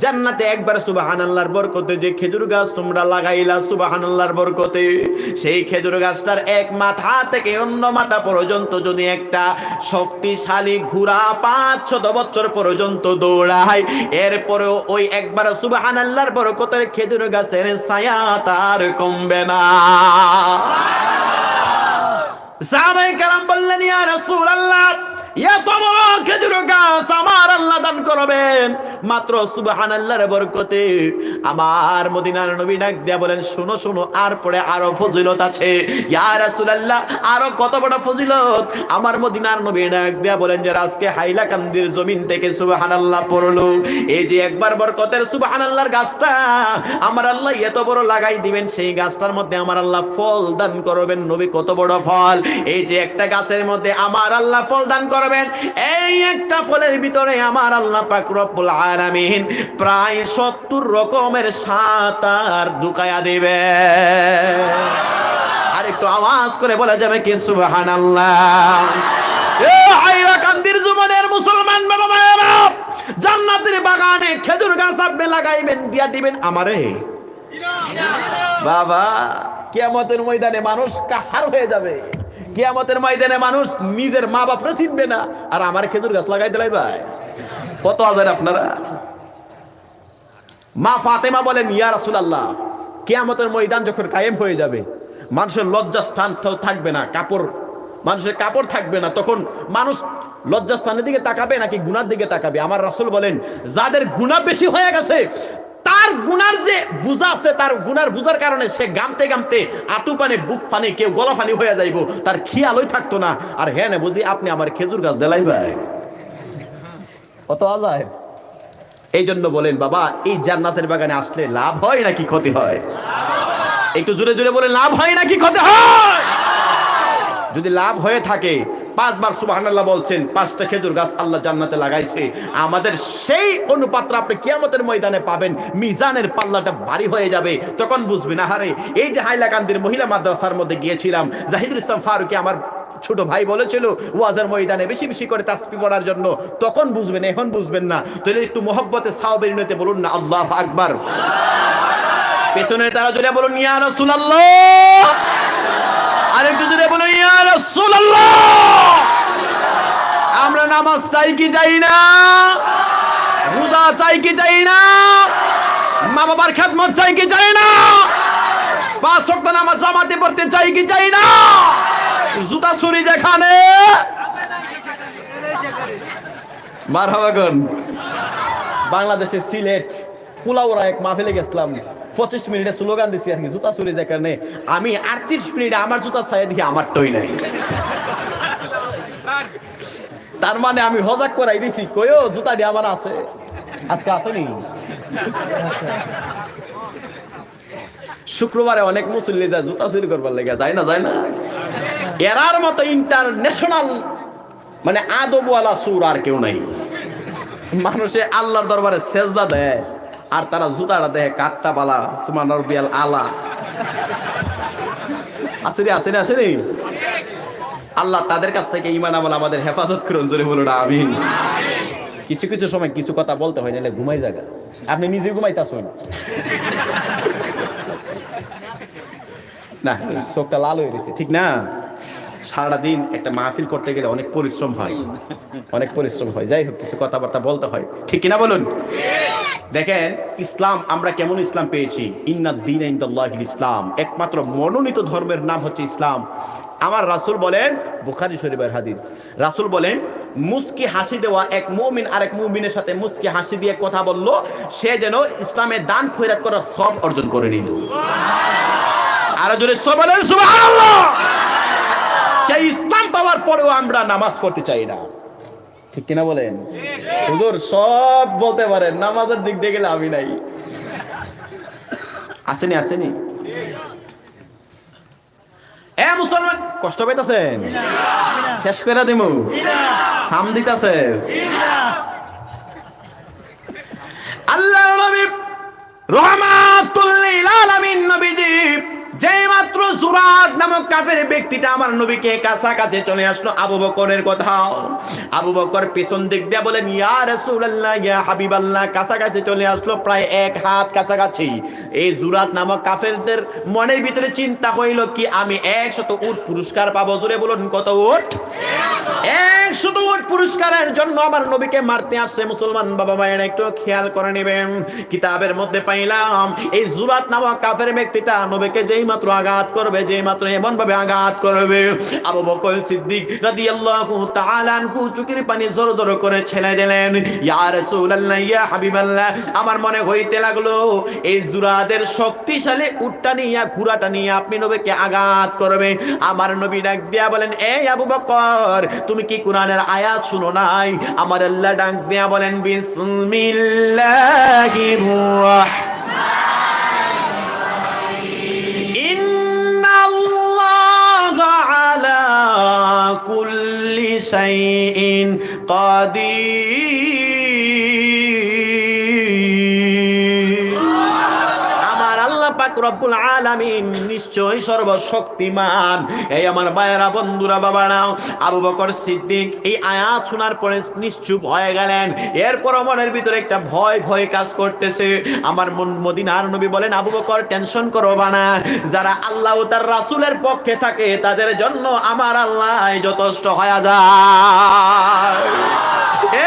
জান্নাতে একবার সুবহানাল্লাহর বরকতে যে খেজুর গাছ তোমরা লাগাইলা সুবহানাল্লাহর বরকতে, সেই খেজুর গাছটার এক মাথা থেকে অন্য মাথা পর্যন্ত যদি একটা শক্তিশালী ঘোড়া 500 বছর পর্যন্ত দৌড়ায়, এরপরেও ওই একবার সুবহানাল্লাহর বরকতের খেজুর গাছের ছায়া তার কমবে না। সাহাবায়ে কেরাম বললেন, ইয়া রাসূলুল্লাহ, এত বড় খেজুর গাছ আমার আল্লাহ দান করবেন মাত্র সুবহানাল্লাহর বরকতে। আমার মদিনার নবী ডাক দিয়া বলেন, শোনো শোনো, আর পরে আরো ফজিলত আছে। ইয়া রাসূলুল্লাহ, আরো কত বড় ফজিলত? আমার মদিনার নবী ডাক দিয়া বলেন যে আজকে হাইলাকান্দির জমিন থেকে সুবহানাল্লাহ পড়লো, এই যে একবার বরকতের সুবহানাল্লাহর গাছটা আমার আল্লাহ এত বড় লাগাই দিবেন, সেই গাছটার মধ্যে আমার আল্লাহ ফল দান করবেন। নবী, কত বড় ফল? এই যে একটা গাছের মধ্যে আমার আল্লাহ ফল দান করবেন, এই একটা ফলের ভিতরে আমার আল্লাহ পাক রব্বুল আলামিন প্রায় 70 রকমের স্বাদ আর ঢুকায়া দিবে। আর একটু আওয়াজ করে বলা যাবে কি সুবহানাল্লাহ? এ হাইলাকান্দির জীবনের মুসলমান বাবা মায়েরা, জান্নাতের বাগানে খেজুর গাছ আপনি লাগাইবেন, দিয়া দিবেন আমারে। বাবা, কিয়ামতের ময়দানে মানুষ কাহার হয়ে যাবে। কিয়ামতের ময়দানে মানুষ নিজের মা বাপরে চিনবে না, আর আমার খেজুর গাছ লাগাই দিলাই ভাই। কত আজার আপনারা। মা ফাতেমা বলেন, ইয়া রাসূলুল্লাহ, কিয়ামতের ময়দান যখন কায়েম হয়ে যাবে, মানুষের লজ্জাস্থান থাকবে না, কাপড়, মানুষের কাপড় থাকবে না, তখন মানুষ লজ্জাস্থানের দিকে তাকাবে নাকি গুনার দিকে তাকাবে? আমার রাসূল বলেন, যাদের গুনাহ বেশি হয়ে গেছে তার গুনার যে বুঝা আছে, তার গুনার বুঝার কারণে সে গামতে গামতে আটু পানি বুক পানি কেউ গলা পানি হয়ে যাইব, তার খেয়ালই থাকতো না। আর হ্যাঁ না বুঝি আপনি আমার খেজুর গাছ দেলাই ভাই কত আল্লাহ। এই জন্য বলেন বাবা, এই জান্নাতের বাগানে আসলে লাভ হয় নাকি ক্ষতি হয়? একটু জোরে জোরে বলে, লাভ হয় নাকি ক্ষতি হয়? যদি লাভ হয়ে থাকে 5 বার সুবহানাল্লাহ বলছেন, 5টা খেজুর গাছ আল্লাহ জান্নাতে লাগাইছে, আমাদের সেই অনুপাতটা আপনি কিয়ামতের ময়দানে পাবেন। মিজানের পাল্লাটা ভারী হয়ে যাবে, তখন বুঝবেন আরে এই যে হাইলাকান্দির মহিলা মাদ্রাসার মধ্যে গিয়েছিলাম, জাহিদুল ইসলাম ফারুকী আমার ছোট ভাই বলেছিল ওয়াজের ময়দানে বেশি বেশি করে তাসবিহ পড়ার জন্য, তখন বুঝবেন, এখন বুঝবেন না। তাহলে একটু মহব্বতে সাওয়াবের নিয়তে বলুন না আল্লাহু আকবার। পেছনে তারা জোরে বলুন ইয়া রাসূলুল্লাহ, আরেকটু জোরে বলুন ইয়া রাসূলুল্লাহ। আমরা নামাজ চাই কি চাই না? রোজা চাই কি চাই না? মা বাবার খেদমত চাই কি চাই না? 5 ওয়াক্ত নামাজ জামাতে পড়তে চাই কি চাই না? জুতা চুরি যেখানে মারহাবা কোন। বাংলাদেশের সিলেট কুলাউড়া এক মাহফিলে গেছিলাম, 25 মিনিটে স্লোগান দিছি আর কি, জুতা চুরি যেখানে। আমি 38 মিনিটে আমার জুতা ছায়া দিয়ে আমার টই নাই। তার মানে আমি হজাক করাই দিছি, কইও জুতা দিয়ে আমার আছে, আজকে আসেনি। শুক্রবারে অনেক মুসল্লি যায় জুতা চুরি করবার লেগে, যায় না যায় না? এরার মতো ইন্টারন্যাশনাল মানে আদবওয়ালা সুর আর কেউ নাই। মানুষে আল্লাহর দরবারে সেজদা দেয় আর তারা জুতাটা দেয় কাটটা বালা সুবহান রাব্বিয়াল আলা। আসেনি আসেনি আসেনি? আল্লাহ তাদের কাছ থেকে ঈমান আমল আমাদের হেফাজত করুন, জোরে বলুন আমিন। কিছু কিছু সময় কিছু কথা বলতে হয়, নাহলে ঘুমাই জায়গা, আপনি নিজে ঘুমাইতাছেন না, চোখটা লাল হয়ে গেছে ঠিক না? সারা দিন একটা মাহফিল করতে গেলে অনেক পরিশ্রম হয়, অনেক পরিশ্রম হয়। যাই হোক, কিছু কথাবার্তা বলতে হয়, ঠিক কিনা বলুন? দেখেন ইসলাম আমরা কেমন ইসলাম পেয়েছি। ইন্নাদ দীনা ইনদাল্লাহিল ইসলাম, একমাত্র মনোনীত ধর্মের নাম হচ্ছে ইসলাম। আমার রাসূল বলেন, বুখারী শরীফের হাদিস, রাসূল বলেন মুস্কি হাসি দেওয়া এক মুমিন আরেক মুমিনের সাথে মুস্কি হাসি দিয়ে কথা বলল, সে যেন ইসলামে দান খয়রাত করার সব অর্জন করে নিল। আর জোরে বলেন সুবহানাল্লাহ। সেই ইসলাম পাওয়ার পরেও আমরা নামাজ পড়তে চাই না, ঠিক কিনা বলেন? হুজুর সব বলতে পারেন, নামাজের দিক দিয়ে গেলে আমি নাই। আসেনি আসেনি? এ মুসলমান কষ্ট পাইতাছেন? শেষ করে দিমু? থাম দিতাছে? আল্লাহর নবী রাহমাতুল লিল আলামিন নবীজি যেই মাত্র জুরাদ নামক কাফের ব্যক্তিটা আমার নবীকে কাছাকাছি চলে আসলো, আবু বকরের কথা, আবু বকর পেছন দিক দিয়ে বলেন ইয়া রাসূলুল্লাহ ইয়া হাবিবাল্লাহ, কাছাকাছি চলে আসলো, প্রায় 1 হাত কাছাকাছি। এই জুরাদ নামক কাফেরদের মনের ভিতরে চিন্তা হইল কি, আমি 100 উট পুরস্কার পাবো। জোরে বলুন কত উট? 100 উট পুরস্কারের জন্য আমার নবীকে মারতে আসছে। মুসলমান বাবা মায়েরা একটু খেয়াল করে নেবেন, কিতাবের মধ্যে পাইলাম এই জুরাদ নামক কাফের ব্যক্তিটা নবীকে যেই মাত্র আঘাত করবে, যেই মাত্র এমন ভাবে আঘাত করবে, আবু বকর সিদ্দিক রাদিয়াল্লাহু তাআলা আনহু চোখের পানি জোর জোর করে ছেড়ে দিলেন। ইয়া রাসূলুল্লাহ ইয়া হাবিবাল্লাহ, আমার মনে হইতে লাগলো এই জুরাদের শক্তিশালী উটটা নিয়ে ঘোড়াটা নিয়ে আপনি নবীকে আঘাত করবে। আমার নবী ডাক দিয়া বলেন, এই আবু বকর তুমি কি কোরআনের আয়াত শুনো নাই? আমার আল্লাহ ডাক দিয়া বলেন বিসমিল্লাহির রাহমানির ইন্নাল্লাহা আলা কুল্লি শাইইন কাদির। রব্বুল আলামিন নিশ্চয় সর্বশক্তিমান। এই আমার ভাইয়েরা বন্ধুরা বাবারা, আবু বকর সিদ্দিক এই আয়াত শোনার পরে নিশ্চুপ হয়ে গেলেন। এরপর মনের ভিতরে একটা ভয় ভয় কাজ করতেছে। আমার মদিনার নবী বলেন, আবু বকর টেনশন করবা না, যারা আল্লাহ ও তার রাসূলের পক্ষে থাকে তাদের জন্য আমার আল্লাহ যথেষ্ট হয়ে যায়।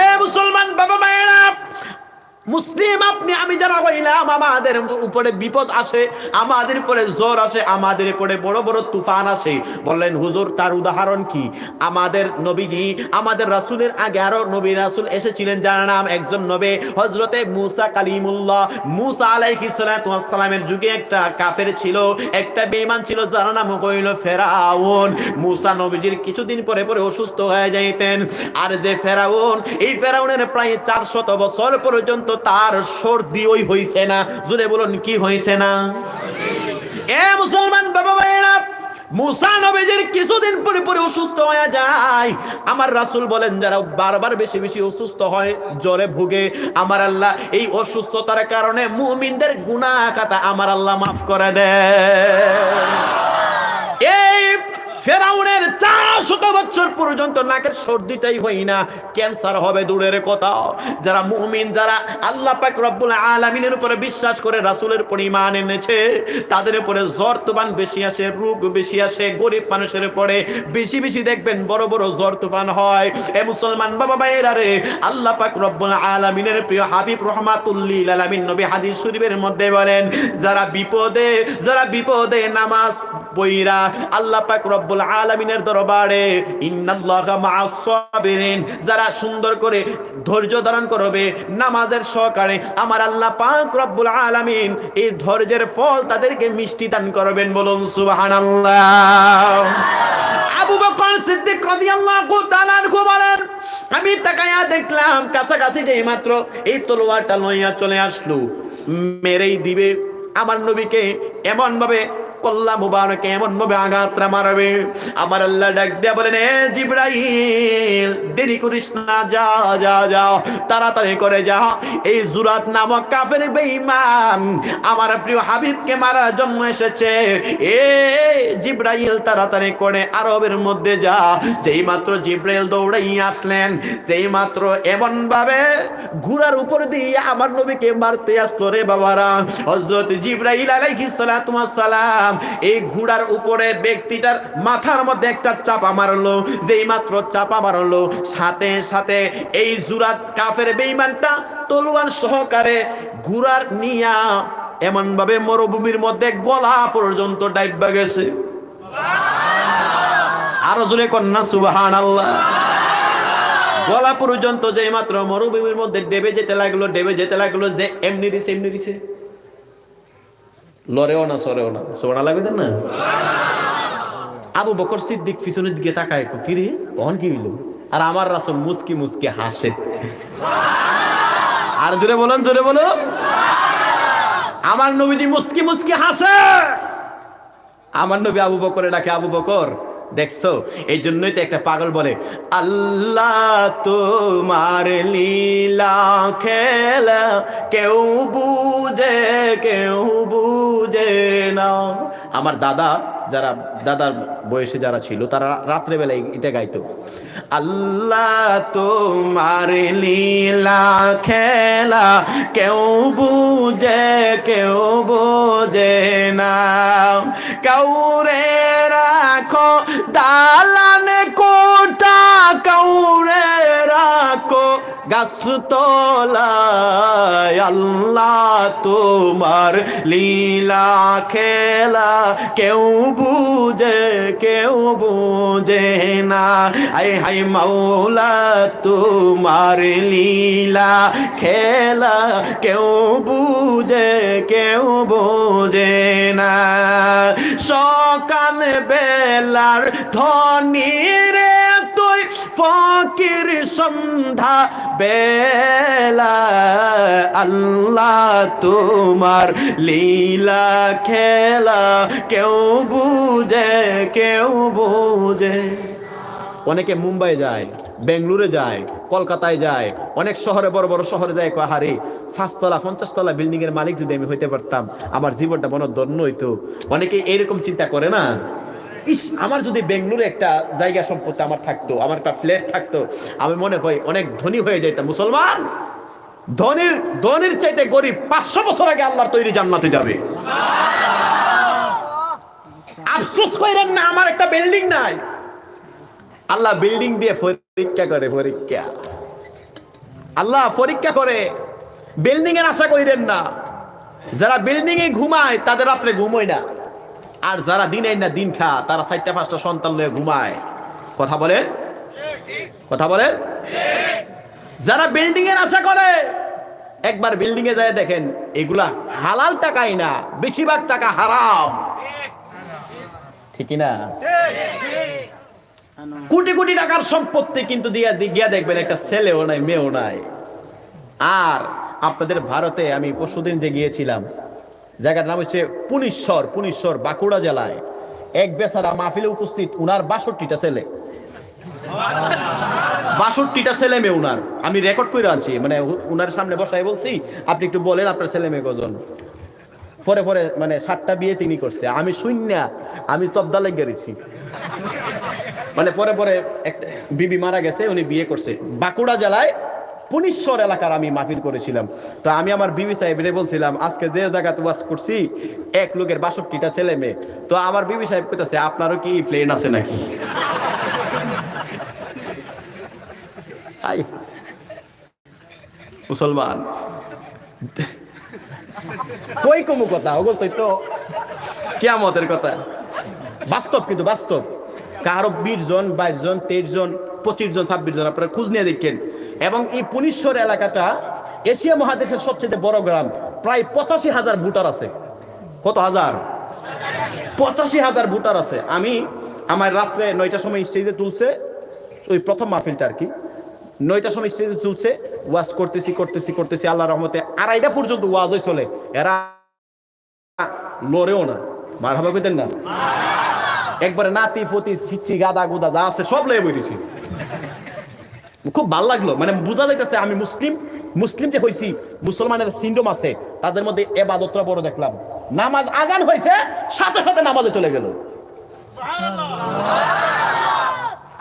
এ মুসলমান বাবা মায়েরা, মুসলিম আপনি আমি যারা হইলাম, আমাদের উপরে বিপদ আসে, আমাদের উপরে জ্বর আসে, আমাদের উপরে বড় বড় তুফান আসে। বললেন হুজুর তার উদাহরণ কি? আমাদের নবীজি, আমাদের রাসূলের আগে আরো নবী রাসূল এসেছিলেন, যার নাম একজন নবী হযরতে মূসা কালিমুল্লাহ। মূসা আলাইহিস সালাতু ওয়াস সালামের যুগে একটা কাফের ছিল, একটা বেঈমান ছিল, যার নাম হইল ফেরাউন। মূসা নবীজির কিছুদিন পরে পরে অসুস্থ হয়ে যাইতেন। আর যে ফেরাউন, এই ফেরাউনের প্রায় 400 বছর পর্যন্ত তার সর্দি ওই হইছে না। জোরে বলুন কি হইছে না? এ মুসলমান বাবা ভাইরা, মূসা নবীজির কিছুদিন পরে পরে অসুস্থ হয়ে যায়। আমার রাসূল বলেন যারা বারবার বেশি বেশি অসুস্থ হয়, জ্বরে ভুগে, আমার আল্লাহ এই অসুস্থতার কারণে মুমিনদের গুনাহ খাতা আমার আল্লাহ মাফ করে দেয়। এই ফেরাউনের 400 বছর পর্যন্ত নাকের সর্দিটাই হয় না, ক্যান্সার হবে দূরের কথা। যারা মুমিন, যারা আল্লাহ পাক রব্বুল আলামিনের উপরে বিশ্বাস করে রাসূলের উপর ঈমান এনেছে, তাদের উপরে জ্বর তুফান বেশি আসে, রোগ বেশি আসে। গরিব মানুষের উপরে বেশি বেশি দেখবেন বড় বড় জ্বর তুফান হয়। এ মুসলমান বাবা ভাইরা রে, আল্লাহ পাক রব্বুল আলামিনের প্রিয় হাবিব রাহমাতুল লিল আলামিন নবী হাদিস শরীফের মধ্যে বলেন, যারা বিপদে নামাজ পড়া আল্লাহ পাক রব্বুল আলামিনের দরবারে ইন্নাল্লাহা মা'আস সাবিরিন, যারা সুন্দর করে ধৈর্য ধারণ করবে নামাজের সহকারে, আমার আল্লাহ পাক রব্বুল আলামিন এই ধৈর্যের ফল তাদেরকে মিষ্টি দান করবেন। বলুন সুবহানাল্লাহ। আবু বকর সিদ্দিক রাদিয়াল্লাহু তাআলা আনহু বলেন, আমি তাকায়া দেখলাম কাছাকাছি যেই মাত্র এই তলোয়ারটা লইয়া চলে আসলো, মেরেই দিবে। আমার নবীকে এমন ভাবে কল্লা মুবারকে এমন ভাবে আঘাতরা মারবে। আমার আল্লাহ ডাক দিয়া বলেন, এ জিবরাইল দেরি করিস না, যা যা যাও, তাড়াতাড়ি করে যা। এই জুরাত নামক কাফের বেঈমান আমার প্রিয় হাবিবকে মারার জন্য এসেছে। এ জিবরাইল তাড়াতাড়ি করে আরবের মধ্যে যা। যেই মাত্র জিবরাইল দৌড়াই আসলেন, যেই মাত্র এমন ভাবে ঘোড়ার উপর দিয়ে আমার নবীকে মারতে আসলো রে বাবারা। হযরত জিবরাইল আলাইহিস সালাতু ওয়াস সালাম এই ঘোড়ার উপরে ব্যক্তিটার মাথার মধ্যে একটা চাপা মারলো। যেই মাত্র চাপা মারলো, সাথে সাথে এই জুরাত কাফের বেঈমানটা তলোয়ার সহকারে ঘোড়ার নিয়া এমন ভাবে মরুভূমির মধ্যে গলা পর্যন্ত ডাইবা গেছে। আরো জোরে কন্যা সুবহানাল্লাহ। গলা পর্যন্ত যেই মাত্র মরুভূমির মধ্যে ডেবে যেতে লাগলো, যে এমনি দিছে লরেও না সরেও না। সোনা লাগবে না। আবু বকর সিদ্দিক পিছনের দিকে তাকায়, কি রে কখন কি হইল? আর আমার রাসূল মুস্কি মুস্কি হাসে। আর জোরে বলুন, জোরে বলুন। আমার নবীজি মুস্কি মুস্কি হাসে। আমার নবী আবু বকরে ডাকে, আবু বকর দেখছো? এই জন্যই তো একটা পাগল বলে, আল্লাহ তোমার লীলা খেলা কেউ বুঝে না। আমার দাদার বয়সে যারা ছিল তারা রাত্রে বেলায় এটা গাইতো, আল্লাহ তোমার লীলা খেলা কেউ বুঝে না। কাউরে রাখো দালানে কোটা, কাউরে রাখো গাছতলায়, আল্লাহ তোমার লীলা খেলা কেউ বুঝে না। আয় হায় মাওলা তোমার লীলা খেলা কেউ বুঝে না। সকাল বেলার ধনী রে তুই ফকির সন্ধ্যা বেলা, আল্লাহ তোমার লীলা খেলা কেউ বুঝে। অনেকে মুম্বাই যায়, বেঙ্গালুরু যায়, কলকাতায় যায়, অনেক শহরে বড় বড় শহরে যায়। হারে 5 তলা 50 তলা বিল্ডিং এর মালিক যদি আমি হইতে পারতাম, আমার জীবনটা মনে ধন্য হইতো। অনেকে এরকম চিন্তা করে না, ইস আমার যদি বেঙ্গালুরু একটা জায়গা সম্পত্তি আমার থাকতো, আমার একটা ফ্ল্যাট থাকতো, আমি মনে হয় অনেক ধনী হয়ে যাইতাম। মুসলমান, ধনীর চাইতে গরিব 500 বছর আগে আল্লাহর তৈরি জান্নাতে যাবে। আফসোস করেন না আমার একটা বিল্ডিং নাই। আল্লাহ বিল্ডিং দিয়ে পরীক্ষা করে, আল্লাহ পরীক্ষা করে বিল্ডিং এর আশা কইরেন না। যারা বিল্ডিং এ ঘুমায় তাদের রাত্রে ঘুমোয় না, আর যারা দিনে না দিন খা তারা 4টা-5টা সন্তান লয়ে ঘুমায়। কথা বলেন, কথা বলেন। যারা বিল্ডিং এর আশা করে একবার বিল্ডিং এ যায় দেখেন এগুলা হালাল টাকাই না, বেশিরভাগ টাকা হারাম। ঠিক না? কোটি কোটি টাকার সম্পত্তি কিন্তু গিয়া দেখবেন একটা ছেলেও নাই, মেয়েও নাই। আর আপনাদের ভারতে আমি পরশুদিন যে গিয়েছিলাম, জায়গার নাম হচ্ছে পুনিশ্বর, বাঁকুড়া জেলায়। এক বেচারা মাহফিলে উপস্থিত, উনার 62টা ছেলে, 62টা ছেলে মেয়ে উনার। আমি রেকর্ড করে আনছি, মানে উনার সামনে বসাই বলছি আপনি একটু বলেন আপনার ছেলে মেয়ে কজন। পরে মানে 7টা বিয়ে তিনি করছে। আমি শূন্যা, আমি তবদা লেগে গেছি। মানে পরে একটা বিবি মারা গেছে, উনি বিয়ে করছে। বাঁকুড়া জেলায় পুনিশ্বর এলাকার আমি মাহফিল করেছিলাম। তো আমি আমার বিবি সাহেবরে বলছিলাম আজকে যে জায়গাতে ওয়াজ করছি এক লোকের 62টা ছেলে মেয়ে। তো আমার বিবি সাহেব কইতাছে আপনারও কি প্লেন আছে নাকি? মুসলমান কই কমু কথা ওগো, তো কিয়ামতের কথা বাস্তব, কিন্তু বাস্তব। কারো 20 জন, 22 জন, 23 জন, 25 জন, 26 জন, আপনারা খোঁজ নিয়ে দেখেন। এবং এই পুনিশ্বর এলাকাটা এশিয়া মহাদেশের সবচেয়ে বড় গ্রাম। প্রায় 85,000 ভোটার আছে। কত হাজার? 85,000 ভোটার আছে। আমি আমার রাত্রে 9টার সময় স্টেজে তুলছে, ওই প্রথম মাহফিলটা আর কি। 9টার সময় স্টেজে তুলছে, ওয়াজ করতেছি আল্লাহর রহমতে 2:30 পর্যন্ত ওয়াজই চলে। এরা লড়েও না, মারহাবা কইতেন না, একবারে নাতি ফতি ফিচ্ছি গাদা গুদা যা আছে সব লয়ে বইছি। খুব ভালো লাগলো, মানে বোঝা যাইতেছে আমি মুসলিম যে হইছি, মুসলমানের সিন্ড্রোম আছে তাদের মধ্যে। ইবাদতটা বড় দেখলাম, নামাজ আজান হয়েছে সাথে সাথে নামাজে চলে গেল।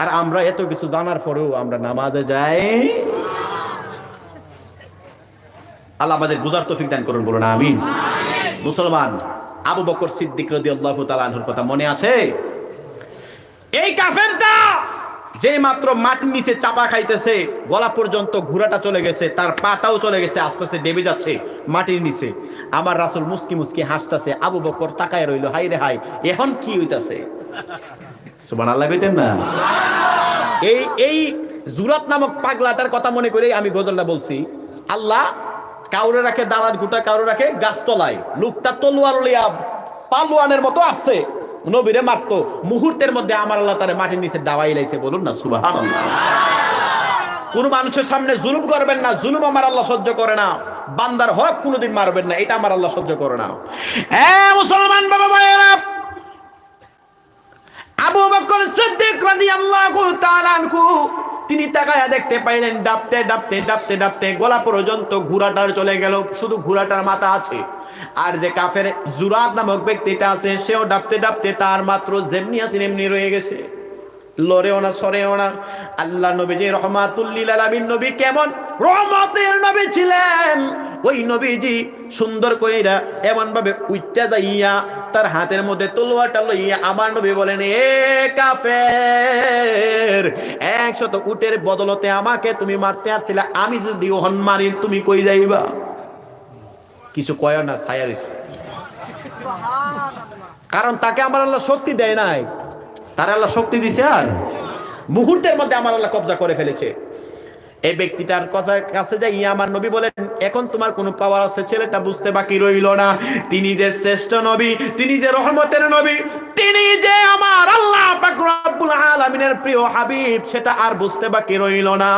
আর আমরা এত কিছু জানার পরেও আমরা নামাজে যাই। আল্লাহ আমাদের বুঝার তৌফিক দান করুন, বলুন আমিন। মুসলমান, আবু বকর সিদ্দিক রাদিয়াল্লাহু তাআলা আনহুর কথা মনে আছে? এই কাফেরটা যে মাত্র মাটির নিচে চাপা খাইতেছে, গলা পর্যন্ত ঘোড়াটা চলে গেছে, তার পাটাও চলে গেছে, আস্তে আস্তে ডেবে যাচ্ছে মাটির নিচে। আমার রাসূল মুস্কি মুস্কি হাসতেছে, আবু বকর তাকায় রইল, হাই রে হাই, এখন কি হইতাছে? সুবহানাল্লাহ কইতেন না? এই জুরাত নামক পাগলাটার কথা মনে করে আমি গজলটা বলছি। আল্লাহ কাউরে রাখে দালান গুটা, কাউরে রাখে গাছতলায়। লোকটা তলোয়ার লইয়া পালোয়ানের মতো আসছে, নবীরে মারতো। মুহূর্তের মধ্যে আমার আল্লাহ তারে মাটির নিচে দাবাই লাইছে, বলুন না সুবহানাল্লাহ। কোন মানুষের সামনে জুলুম করবেন না, জুলুম আমার আল্লাহ সহ্য করে না। বান্দার হক কোনোদিন মারবেন না, এটা আমার আল্লাহ সহ্য করে না। মুসলমান বাবা ভাইয়েরা, আবু বকর সিদ্দিক রাদিয়াল্লাহু তাআলা আনহু তিনি তাকায়া দেখতে পাইলেন ডাবতে গলা পর্যন্ত ঘোড়াটার চলে গেল, শুধু ঘোড়াটার মাথা আছে। আর যে কাফের জুরাদ নামক ব্যক্তিটা আছে, সেও ডাবতে তার মাত্র যেমনি আছে এমনি রয়ে গেছে, লড়েও না সরেও না। আল্লাহ নবীজি রহমাতুল লিল আলামিন নবী কেমন রহমতের নবী ছিলেন, ওই নবীজি সুন্দর কইরা এমন ভাবে উইট্টা যাইয়া তার হাতের মধ্যে তলোয়ারটা লইয়া আমার নবী বলেন, এ কাফের, 100 উটের বদলতে আমাকে তুমি মারতে আসছিলে, আমি যদি ওহন মারি তুমি কই যাইবা? কিছু কয় না, ছায়া রইছে। কারণ তাকে আমার আল্লাহ শক্তি দেয় নাই, তার আল্লাহ শক্তি দিছে, আর মুহূর্তের মধ্যে আমার আল্লাহ কবজা করে ফেলেছে। এই ব্যক্তিটার কাছে যাই আমার নবী বলেন, এখন তোমার কোন পাওয়ার আছে? ছেলেটা বুঝতে বাকি রইল না, তিনি যে শ্রেষ্ঠ নবী, তিনি যে রহমতের নবী, তিনি যে আমার আল্লাহ পাক রব্বুল আলামিনের প্রিয় হাবিব, সেটা আর বুঝতে বাকি রইল না।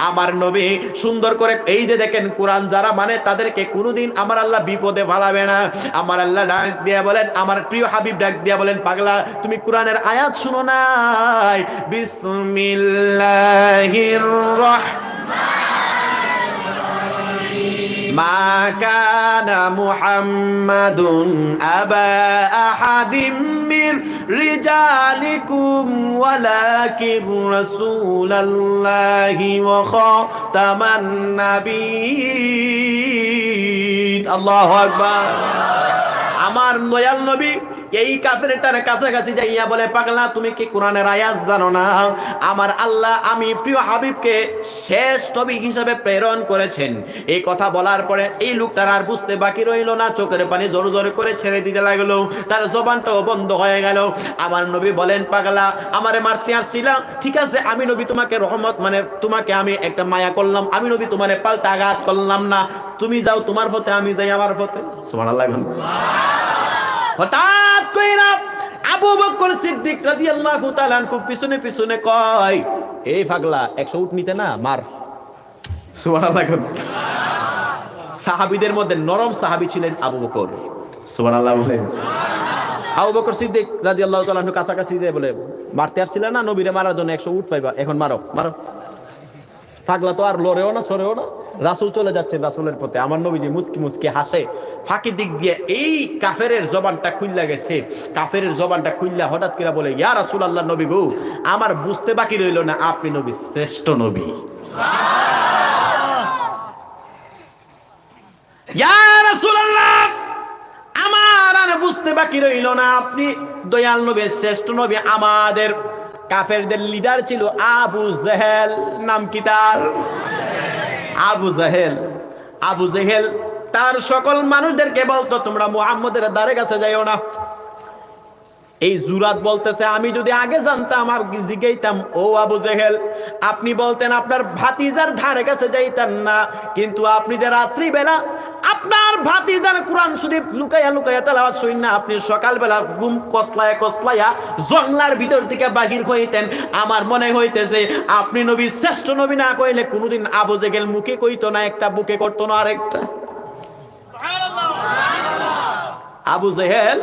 আমার নবী সুন্দর করে, এই যে দেখেন কোরআন যারা মানে তাদেরকে কোনোদিন আমার আল্লাহ বিপদে ফেলাবে না। আমার আল্লাহ ডাক দিয়া বলেন, আমার প্রিয় হাবিব ডাক দিয়া বলেন, পাগলা তুমি কোরআনের আয়াত শুনো নাই? বিসমিল্লাহির রাহমানির মা কানা মুহাম্মাদুন আবা আহাদিম মির রিজালিকুম ওয়ালাকিন রাসূলুল্লাহি ওয়া খাতামান নাবিয়্যিন। আল্লাহু আকবার। আমার দয়াল নবী এই কাফেরটার কাছাকাছি যাইয়া বলে, পাগলা তুমি কি কোরআনের আয়াত জানো না? আমার আল্লাহ আমি প্রিয় হাবিবকে শেষ নবী হিসেবে প্রেরণ করেছেন। এই কথা বলার পরে এই লোকটার আর বুঝতে বাকি রইল না, চোখের পানি জোরে জোরে করে ছেড়ে দিতে লাগলো, তার জবানটাও বন্ধ হয়ে গেল। আমার নবী বলেন, পাগলা আমারে মারতে আসছিলা, ঠিক আছে আমি নবী তোমাকে রহমত মানে তোমাকে আমি একটা মায়া করলাম, আমি নবী তোমারে পাল্টা আঘাত করলাম না, তুমি যাও তোমার পথে, আমি যাই আমার পথে। সুবহানাল্লাহ। হঠাৎ কইরা আবু বকর সিদ্দিক রাদিয়াল্লাহু তাআলা আনহু পিছনে পিছনে কয়, এই পাগলা 100 উট নিতে না মার। সুবহানাল্লাহ। সাহাবীদের মধ্যে নরম সাহাবী ছিলেন আবু বকর। সুবহানাল্লাহ বলেন। আবু বকর সিদ্দিক রাদিয়াল্লাহু তাআলা আনহু কাছাকাছি দিয়ে বলে, মারতে আসছিল না নবীরে মারার জন্য 100 উট পাইবা, এখন মারো মারো। পাগলা তো আর লড়েও না সরেও না, রাসূল চলে যাচ্ছেন রাসূলের পথে। আমার নবীজি মুস্কি মুস্কি হাসে, ফাঁকি দিক দিয়ে এই কাফেরের জবানটা খুইল্লা গেছে। কাফেরের জবানটা খুইল্লা হঠাৎ করে বলে, ইয়া রাসূলুল্লাহ, নবী গো আমার বুঝতে বাকি রইল না আপনি নবী, শ্রেষ্ঠ নবী। ইয়া রাসূলুল্লাহ, আমার আর বুঝতে বাকি রইল না আপনি দয়াল নবী, শ্রেষ্ঠ নবী। আমাদের কাফেরদের লিডার ছিল আবু জেহেল, নাম কি তার? আবু জেহেল। আবু জেহেল তার সকল মানুষদেরকে বলতো, তোমরা মুহাম্মদের দ্বারে কাছে যাইও না। এই জুরাত বলতেছে, আমি যদি আগে জানতাম আমি জিজ্ঞাইতাম, ও আবু জেহেল আপনি বলতেন আপনার ভাতিজার ধারে কাছে যাইতেন না, কিন্তু আপনি যে রাত্রি বেলা আপনার ভাতিজার কোরআন শরীফ লুকাইয়া লুকাইয়া তেলাওয়াত শুনেন না, আপনি সকালবেলা ঘুম কসলায়া কসলায়া জঙ্গলার ভিতর থেকে বাহির হইতেন। আমার মনে হইতেছে আপনি নবী, শ্রেষ্ঠ নবী না কইলে কোনোদিন আবু জেহেল মুখে কইতো না একটা, বুকে করতো না আরেকটা। আবু জেহেল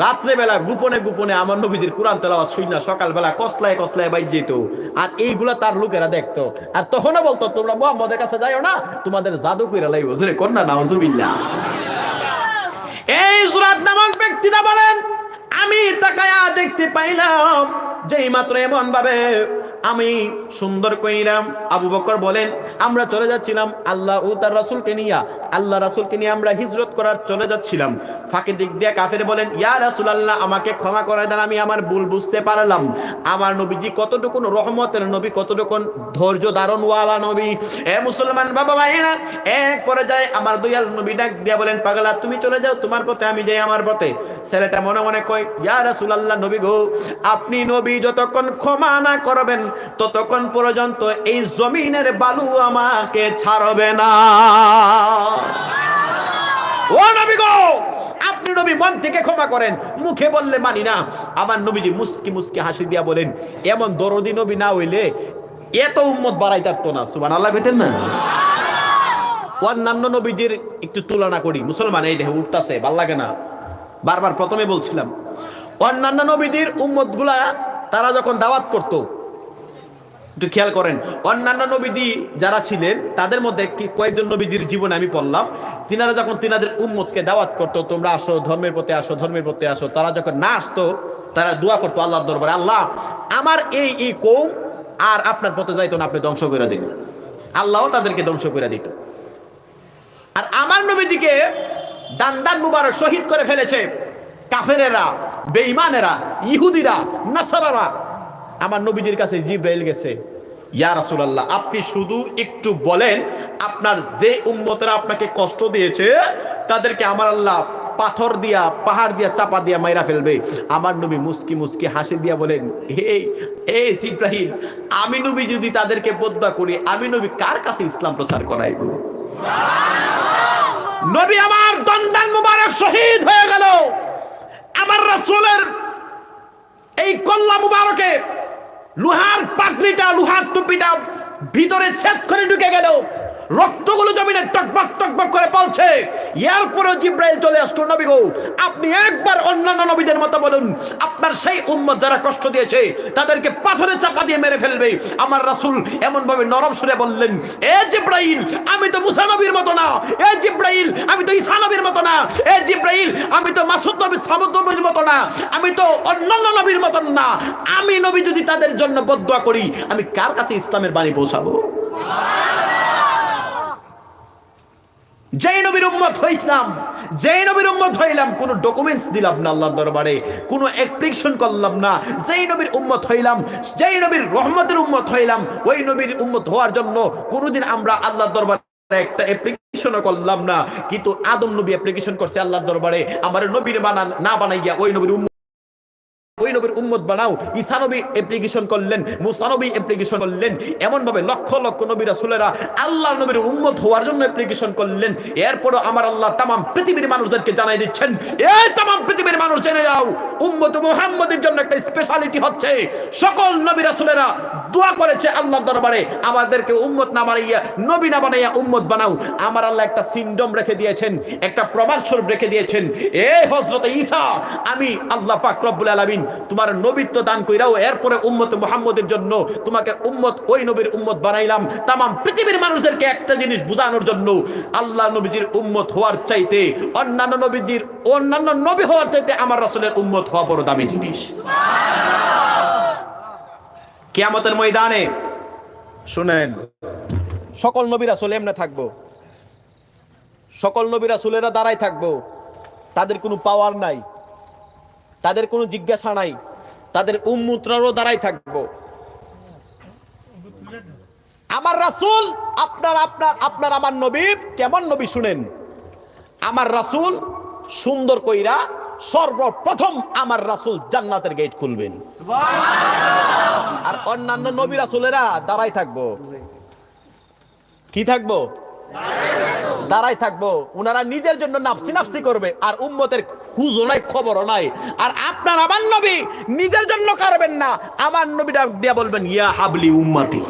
রাত্রেবেলা গোপনে গোপনে আমার নবীজির কোরআন তেলাওয়াত শুইনা সকালবেলা কসলায় কসলায় বাইর যেত, আর এইগুলা তার লোকেরা দেখতো, আর তখনও বলতো তোমরা মুহাম্মদের কাছে যাইও না, তোমাদের জাদু কইরা লাইব। জোরে কন্যা নাউজুবিল্লাহ। এই জুরাত নামক ব্যক্তিটা বলেন, আমি তাকায়া দেখতে পাইলাম যেই মাত্র এমন ভাবে আমি সুন্দর কইরাম। আবু বকর বলেন, আমরা চলে যাচ্ছিলাম আল্লাহ ও তার রাসূলকে নিয়ে, আল্লাহ রাসূলকে নিয়ে আমরা হিজরত করার চলে যাচ্ছিলাম। ফাঁকে দিক দিয়ে কাফের বলেন, ইয়া রাসূলুল্লাহ আমাকে ক্ষমা করে দেন, আমি আমার ভুল বুঝতে পারলাম। আমার নবীজি কতটুকু রহমতের নবী, কতটুকু ধৈর্য ধারণওয়ালা নবী। এ মুসলমান বাবা ভাইরা, এক পর্যায়ে আমার দয়াল নবী ডাক দিয়া বলেন, পাগলা তুমি চলে যাও তোমার পথে, আমি যাই আমার পথে। ছেলেটা মনে মনে কয়, ইয়া রাসূলুল্লাহ নবী গো, আপনি নবী যতক্ষণ ক্ষমা না করবেন ততক্ষণ পর্যন্ত এই জমিনের বালু আমাকে ছাড়বে না। ও নবী গো, আপনি নবী মন থেকে ক্ষমা করেন, মুখে বললে মানি না। আমার নবীজি মুস্কি মুস্কি হাসি দিয়া বলেন, এমন দরদি নবী না হইলে এত উম্মত বাড়াইতে পারতো না। সুবহানাল্লাহ কইতেন না? অন্যান্য নবীজির একটু তুলনা করি, মুসলমান এই দেখে উঠতাছে, ভাল লাগে না? বারবার প্রথমে বলছিলাম, অন্যান্য নবীদের উম্মত গুলা তারা যখন দাওয়াত করতো, একটু খেয়াল করেন, অন্যান্য নবীদি যারা ছিলেন তাদের মধ্যে কয়েকজন নবীজির জীবনে আমি পড়লাম, তিনারা যখন তিনাদের উম্মতকে দাওয়াত করতো, তোমরা আসো ধর্মের প্রতি আসো, ধর্মের প্রতি আসো, তারা যখন না আসতো তারা দোয়া করতো আল্লাহর দরবারে, আল্লাহ আমার এই কওম আর আপনার পথে যাইতো না, আপনি ধ্বংস করে দিন। আল্লাহও তাদেরকে ধ্বংস করে দিত। আর আমার নবীজিকে দান মুবারক শহীদ করে ফেলেছে কাফেরেরা, বেঈমানেরা, ইহুদিরা, নাসারারা। আমার নবীজির কাছে জিবরাইল গেছে, ইয়া রাসূলুল্লাহ আপনি শুধু একটু বলেন আপনার যে উম্মতেরা আপনাকে কষ্ট দিয়েছে তাদেরকে আমার আল্লাহ পাথর দিয়া পাহাড় দিয়া চাপা দিয়া মাইরা ফেলবে। আমার নবী মুস্কি মুস্কি হাসি দিয়া বলেন, এই জিবরাইল, আমি নবী যদি তাদেরকে বদদুয়া করি, আমি নবী কার কাছে ইসলাম প্রচার করাইব? নবী আমার দন্দান মুবারক শহীদ হয়ে গেল। আমার রাসূলের এই কল্লা মুবারকে লোহার পাগড়িটা, লোহার টুপিটা ভিতরে ছেদ করে ঢুকে গেল, রক্তগুলো জমিনে টকবক টকবক করে পড়ছে। এরপরে জিবরাইল চলে আসলো, নবী গো আপনি একবার অন্যান্য নবীদের মতো বলুন, আপনার সেই উম্মত যারা কষ্ট দিয়েছে তাদেরকে পাথরে চাপা দিয়ে মেরে ফেলবে। আমার রাসূল এমন ভাবে নরম সুরে বললেন, এ জিবরাইল আমি তো মুসা নবীর মতো না, এ জিবরাইল আমি তো ঈসা নবীর মতো না, এ জিবরাইল আমি তো মাসুদ নবী সামুদ নবীর মতো না, আমি তো অন্যান্য নবীর মতো না। আমি নবী যদি তাদের জন্য বদদুয়া করি, আমি কার কাছে ইসলামের বাণী পৌঁছাবো? যেই নবীর উম্মত হইলাম কোনো ডকুমেন্টস দিলাম না আল্লাহর দরবারে, কোনো অ্যাপ্লিকেশন করলাম না। যেই নবীর উম্মত হইলাম, যেই নবীর রহমতের উম্মত হইলাম, ওই নবীর উম্মত হওয়ার জন্য কোনোদিন আমরা আল্লাহর দরবারে একটা অ্যাপ্লিকেশনও করলাম না। কিন্তু আদম নবী অ্যাপ্লিকেশন করছে আল্লাহর দরবারে, আমার নবীর না বানাইয়া ওই নবীর উম্মত বানাও। ঈসা নবী অ্যাপ্লিকেশন করলেন, মুসা নবী অ্যাপ্লিকেশন করলেন, এমন ভাবে লক্ষ লক্ষ নবী রাসূলেরা আল্লাহ নবীর উম্মত হওয়ার জন্য অ্যাপ্লিকেশন করলেন। এরপরও আমার আল্লাহ তামাম পৃথিবীর মানুষদেরকে জানাই দিচ্ছেন, এই তামাম পৃথিবীর মানুষ জেনে যাও, উম্মত মুহাম্মদের জন্য একটা স্পেশালিটি হচ্ছে, সকল নবী রাসূলেরা দোয়া করেছে আল্লাহর দরবারে, আমাদেরকে উম্মত না বানাইয়া, নবী না বানাইয়া উম্মত বানাও। আমার আল্লাহ একটা সিনডম রেখে দিয়েছেন, একটা প্রমাণ স্বরূপ রেখে দিয়েছেন। এই হযরত ঈসা, আমি আল্লাহ পাক রব্বুল আলামিন তোমার নবীত্ব দান কইরাও এরপরে উম্মত মুহাম্মদের জন্য তোমাকে উম্মত, ওই নবীর উম্মত বানাইলাম। তামাম পৃথিবীর মানুষদেরকে একটা জিনিস বোঝানোর জন্য, আল্লাহ নবীজির উম্মত হওয়ার চাইতে, অন্যান্য নবী হওয়ার চাইতে আমার রাসূলের উম্মত হওয়া বড় দামি জিনিস। কিয়ামতের ময়দানে শুনেন, সকল নবী রাসূল এমনে থাকবো, সকল নবী রাসূলেরা দাঁড়ায় থাকবো, তাদের কোনো পাওয়ার নাই, তাদের কোনো জিজ্ঞাসা নাই, তাদের উম্মতরাও দাঁড়াই থাকবো। আমার রাসূল, আপনার আমার নবী কেমন নবী শুনেন। আমার রাসূল সুন্দর কইরা সর্বপ্রথম আমার রাসূল জান্নাতের গেট খুলবেন, আর অন্যান্য নবী রাসূলেরা দাঁড়াই থাকবো। কি থাকবো? দাঁড়াই থাকবো। উনারা নিজের জন্য নাফসি নাফসি করবে, আর উম্মতের খুঁজও নাই, খবরও নাই। আর আপনার আমার নবী নিজের জন্য করবেন না, আমার নবীটা দিয়া বলবেন, ইয়া হাবলি উম্মতি।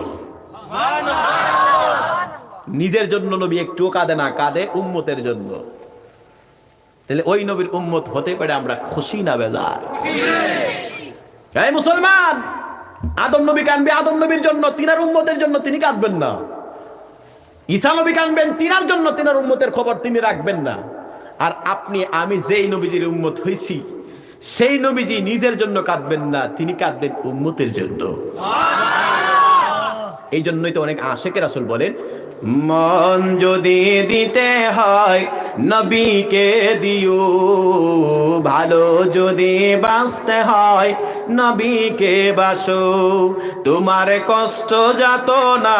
নিজের জন্য নবী একটুও কাঁদে না, কাঁদে উম্মতের জন্য। তাহলে ওই নবীর উম্মত হতে পারে আমরা খুশি না বেজার? এই মুসলমান, আদম নবী কাঁদবে আদম নবীর জন্য, তিনার উম্মতের জন্য তিনি কাঁদবেন না। ঈসা নবী কাঁদবেন তিনার জন্য, তিনার উম্মতের খবর তিনি রাখবেন না। আর আপনি আমি যেই নবীজির উম্মত হইছি, সেই নবীজি নিজের জন্য কাঁদবেন না, তিনি কাঁদবেন উম্মতের জন্য। এই জন্যই তো অনেক আশিক রাসূল বলেন, মন যদি দিতে হয় নবীকে দিও, ভালো যদি বাঁচতে হয় নবীকে বাসো। তোমার কষ্ট যত না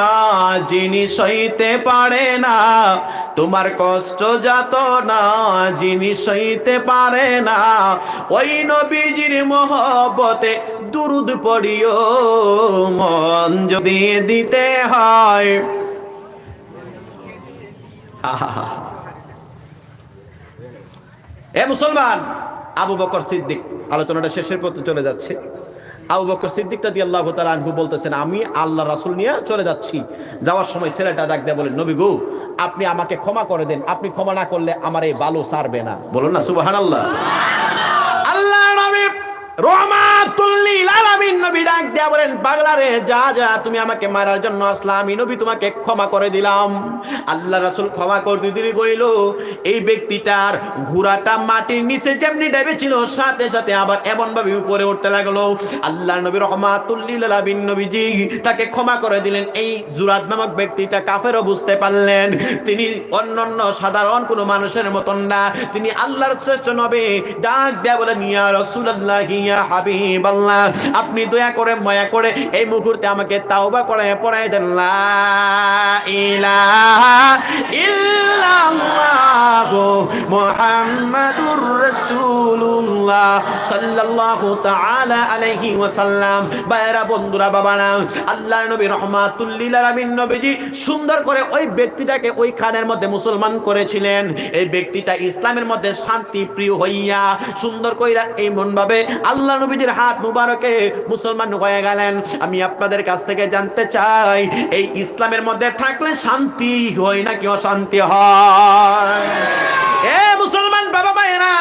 যিনি সইতে পারে না, তোমার কষ্ট যত না যিনি সইতে পারে না, ওই নবীজির মহব্বতে দুরুদ পড়িও। মন যদি দিতে হয়। এ মুসলমান, আবু বকর সিদ্দিক, আলোচনাটা শেষের পথে চলে যাচ্ছে। আবু বকর সিদ্দিক রাদিয়াল্লাহু তাআলা আনহু বলতেছেন, আমি আল্লাহ রাসূল নিয়ে চলে যাচ্ছি। যাওয়ার সময় ছেলেটা ডাক দিয়ে বলেন, নবী গো, আপনি আমাকে ক্ষমা করে দেন, আপনি ক্ষমা না করলে আমার এই বালু ছাড়বে না। বলুন না সুবহানাল্লাহ। আল্লাহ নবী রহমাতুল লিল আলামিন নবী ডাক দিয়া বলেন, পাগলা রে, যা যা, তুমি আমাকে মারার জন্য আসলা, আমি নবী তোমাকে ক্ষমা করে দিলাম। আল্লাহ রাসূল ক্ষমা করতে দেরি কইল, এই ব্যক্তিটার ঘোড়াটা মাটির নিচে যেমনি ডাইবে ছিল, সাথে সাথে আবার এমন ভাবে উপরে উঠতে লাগলো। আল্লাহ নবী রহমাতুল লিল আলামিন নবীজি তাকে ক্ষমা করে দিলেন। এই জুরাদ নামক ব্যক্তিটা কাফেরও বুঝতে পারলেন তিনি অন্যান্য সাধারণ কোনো মানুষের মতন না, তিনি আল্লাহর শ্রেষ্ঠ নবী। ডাক দিয়া বলেন, ইয়া রাসূলুল্লাহ, ইয়া হাবিবাল্লাহ, আপনি দয়া করে মায়া করে এই মুহূর্তে আমাকে তাওবা করে পড়াই দেন, লা ইলাহা ইল্লাল্লাহু মুহাম্মাদুর রাসূলুল্লাহ সাল্লাল্লাহু তাআলা আলাইহি ওয়াসাল্লাম। বাইরা বন্ধুরা, বাবারা, আল্লাহর নবী রহমাতুল লিল আলামিন নবীজি সুন্দর করে ওই ব্যক্তিটাকে ওই খানের মধ্যে মুসলমান করেছিলেন। এই ব্যক্তিটা ইসলামের মধ্যে শান্তি প্রিয় হইয়া সুন্দর কইরা এমন ভাবে আল্লাহ নবীজির হাত মুবারকে মুসলমান হয়ে গেলেন। আমি আপনাদের কাছ থেকে জানতে চাই, এই ইসলামের মধ্যে থাকলে শান্তি হয় নাকি অশান্তি হয়? এ মুসলমান বাবা ভাইরা,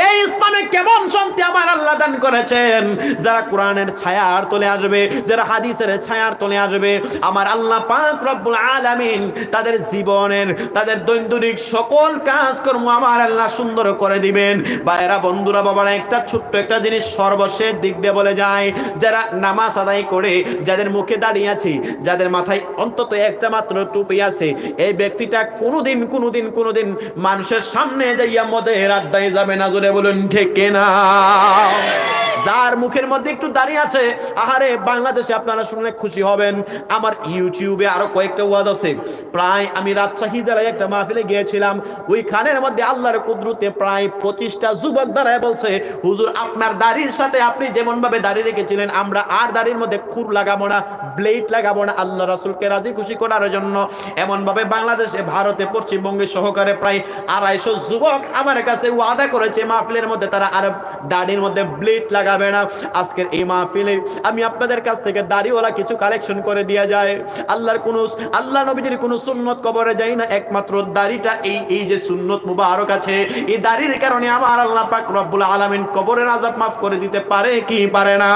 এই ইসলামে কেমন শান্তি আমার আল্লাহ দান করেছেন, যারা কোরআনের ছায়ার তলে আসবে, যারা হাদিসের ছায়ার তলে আসবে, আমার আল্লাহ পাক রব্বুল আলামিন তাদের জীবনের, তাদের দৈনন্দিন সকল কাজকর্ম আমার আল্লাহ সুন্দর করে দিবেন। ভাইরা, বন্ধুরা, বাবারা, একটা ছোট্ট একটা জিনিস সর্বশেষ দিক দিয়ে বলে যায়, যারা নামাজ আদায় করে, যাদের মুখে দাঁড়িয়ে আছে, যাদের মাথায় অন্তত একটা মাত্র টুপি আছে, এই ব্যক্তিটা কোনোদিন মানুষের সামনে যাইয়া মদের আড্ডায় যাবে না। জোরে বলুন ঠিক কিনা? যার মুখের মধ্যে একটু দাঁড়িয়ে আছে, আহারে, বাংলাদেশে আপনারা শুনলে খুশি হবেন, আমার ইউটিউবে আরো কয়েকটা ওয়াজ আছে। প্রায় আমি রাজশাহী জেলায় একটা মাহফিলে গিয়েছিলাম, ওই খানের মধ্যে আল্লাহর কুদরতে প্রায় 25টা যুবক দাঁড়ায় বলছে, হুজুর, আপনার দাড়ির সাথে আপনি যেমন ভাবে দাড়ি রেখেছিলেন, আমরা আর দাড়ির মধ্যে খুর লাগাবো না, ব্লেড লাগাবো না, আল্লাহ রাসূলকে রাজি খুশি করার জন্য। এমন ভাবে বাংলাদেশে, ভারতে, পশ্চিমবঙ্গে সহকারে প্রায় 250 যুবক আমার কাছে ওয়াদা করেছে মাহফিলের মধ্যে তারা আর দাড়ির মধ্যে ব্লেড লাগাবে না। আজকের এই মাহফিলে আমি আপনাদের কাছ থেকে দাড়িওয়ালা কিছু কালেকশন করে দিয়ে যায়। আল্লাহ নবীজির কোন সুন্নত কবরে যায় না, একমাত্র দাড়িটা, এই যে সুন্নত মুবারক আছে, এই দাড়ির কারণে আমার আল্লাহ পাক রব্বুল আলামিন কবরের আযাব মাফ করে দিতে পারে কি পারে না?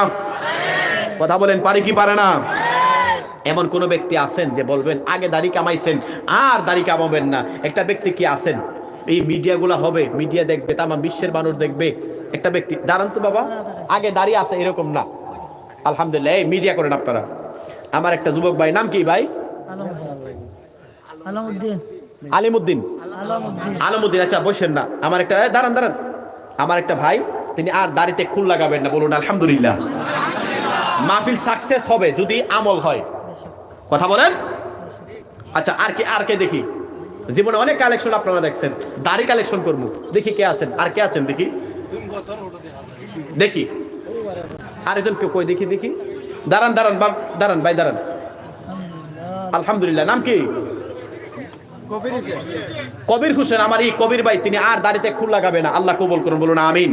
কথা বলেন, পারে কি পারে না? এমন কোন ব্যক্তি আছেন যে বলবেন আগে দাড়ি কামাইছেন আর দাড়ি কামাবেন না? একটা ব্যক্তি কি আছেন? এই মিডিয়াগুলো হবে, মিডিয়া দেখবে, তামাম বিশ্বের মানুষ দেখবে, একটা ব্যক্তি দাঁড়ান তো বাবা, আগে দাঁড়িয়ে আছে, এরকম না। আলহামদুলিল্লাহ, এই মিডিয়া করেন আপনারা। আমার একটা যুবক ভাই, নাম কি ভাই? আলমউদ্দিন। আচ্ছা, বসেন না। আমার একটা, দাঁড়ান, আমার একটা ভাই, তিনি আর দাড়িতে খুল লাগাবেন না। বলুন আলহামদুলিল্লাহ। মাহফিল সাকসেস হবে যদি আমল হয়। কথা বলেন। আচ্ছা, আর কে দেখি? জীবনে অনেক কালেকশন আপনারা দেখছেন, দাড়ি কালেকশন করবো, দেখি কে আছেন, আর কে আছেন দেখি আরেকজন কেউ কই, দেখি দাঁড়ান ভাই, দাঁড়ান। আলহামদুলিল্লাহ। নাম কি? কবির হোসেন। আমার এই কবির ভাই, তিনি আর দাড়িতে খুল লাগাবে না, আল্লাহ কবুল করুন, বলুন আমিন।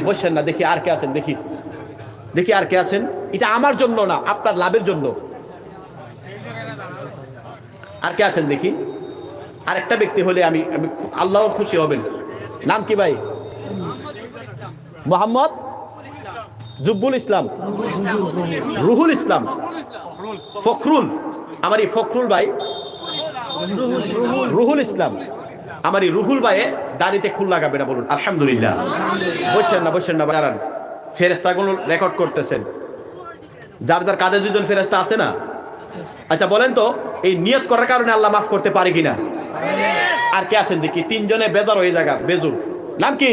বসেন না, দেখি আর কে আছেন, দেখি আর কে আছেন। এটা আমার জন্য না, আপনার লাভের জন্য। আর কে আছেন দেখি? আরেকটা ব্যক্তি হলে আমি আল্লাহর খুশি হবেন। নাম কি ভাই? মোহাম্মদ জুব্বুল ইসলাম, রুহুল ইসলাম, ফখরুল। আমার এই ফখরুল ভাই, রুহুল ইসলাম, আমার এই রুহুল ভাই দাড়িতে খুল লাগাবে না। বলুন আলহামদুলিল্লাহ। বসেন না, দাঁড়ান। ফেরেশতাগুলো রেকর্ড করতেছেন, যার কাঁধে দুজন ফেরেশতা আছে না? আচ্ছা, বলেন তো, এই নিয়ত করার কারণে আল্লাহ মাফ করতে পারে কিনা? আর কে আছেন দেখি? 3 জনে বেজার হয়ে জায়গা, বেজুর। নাম কি?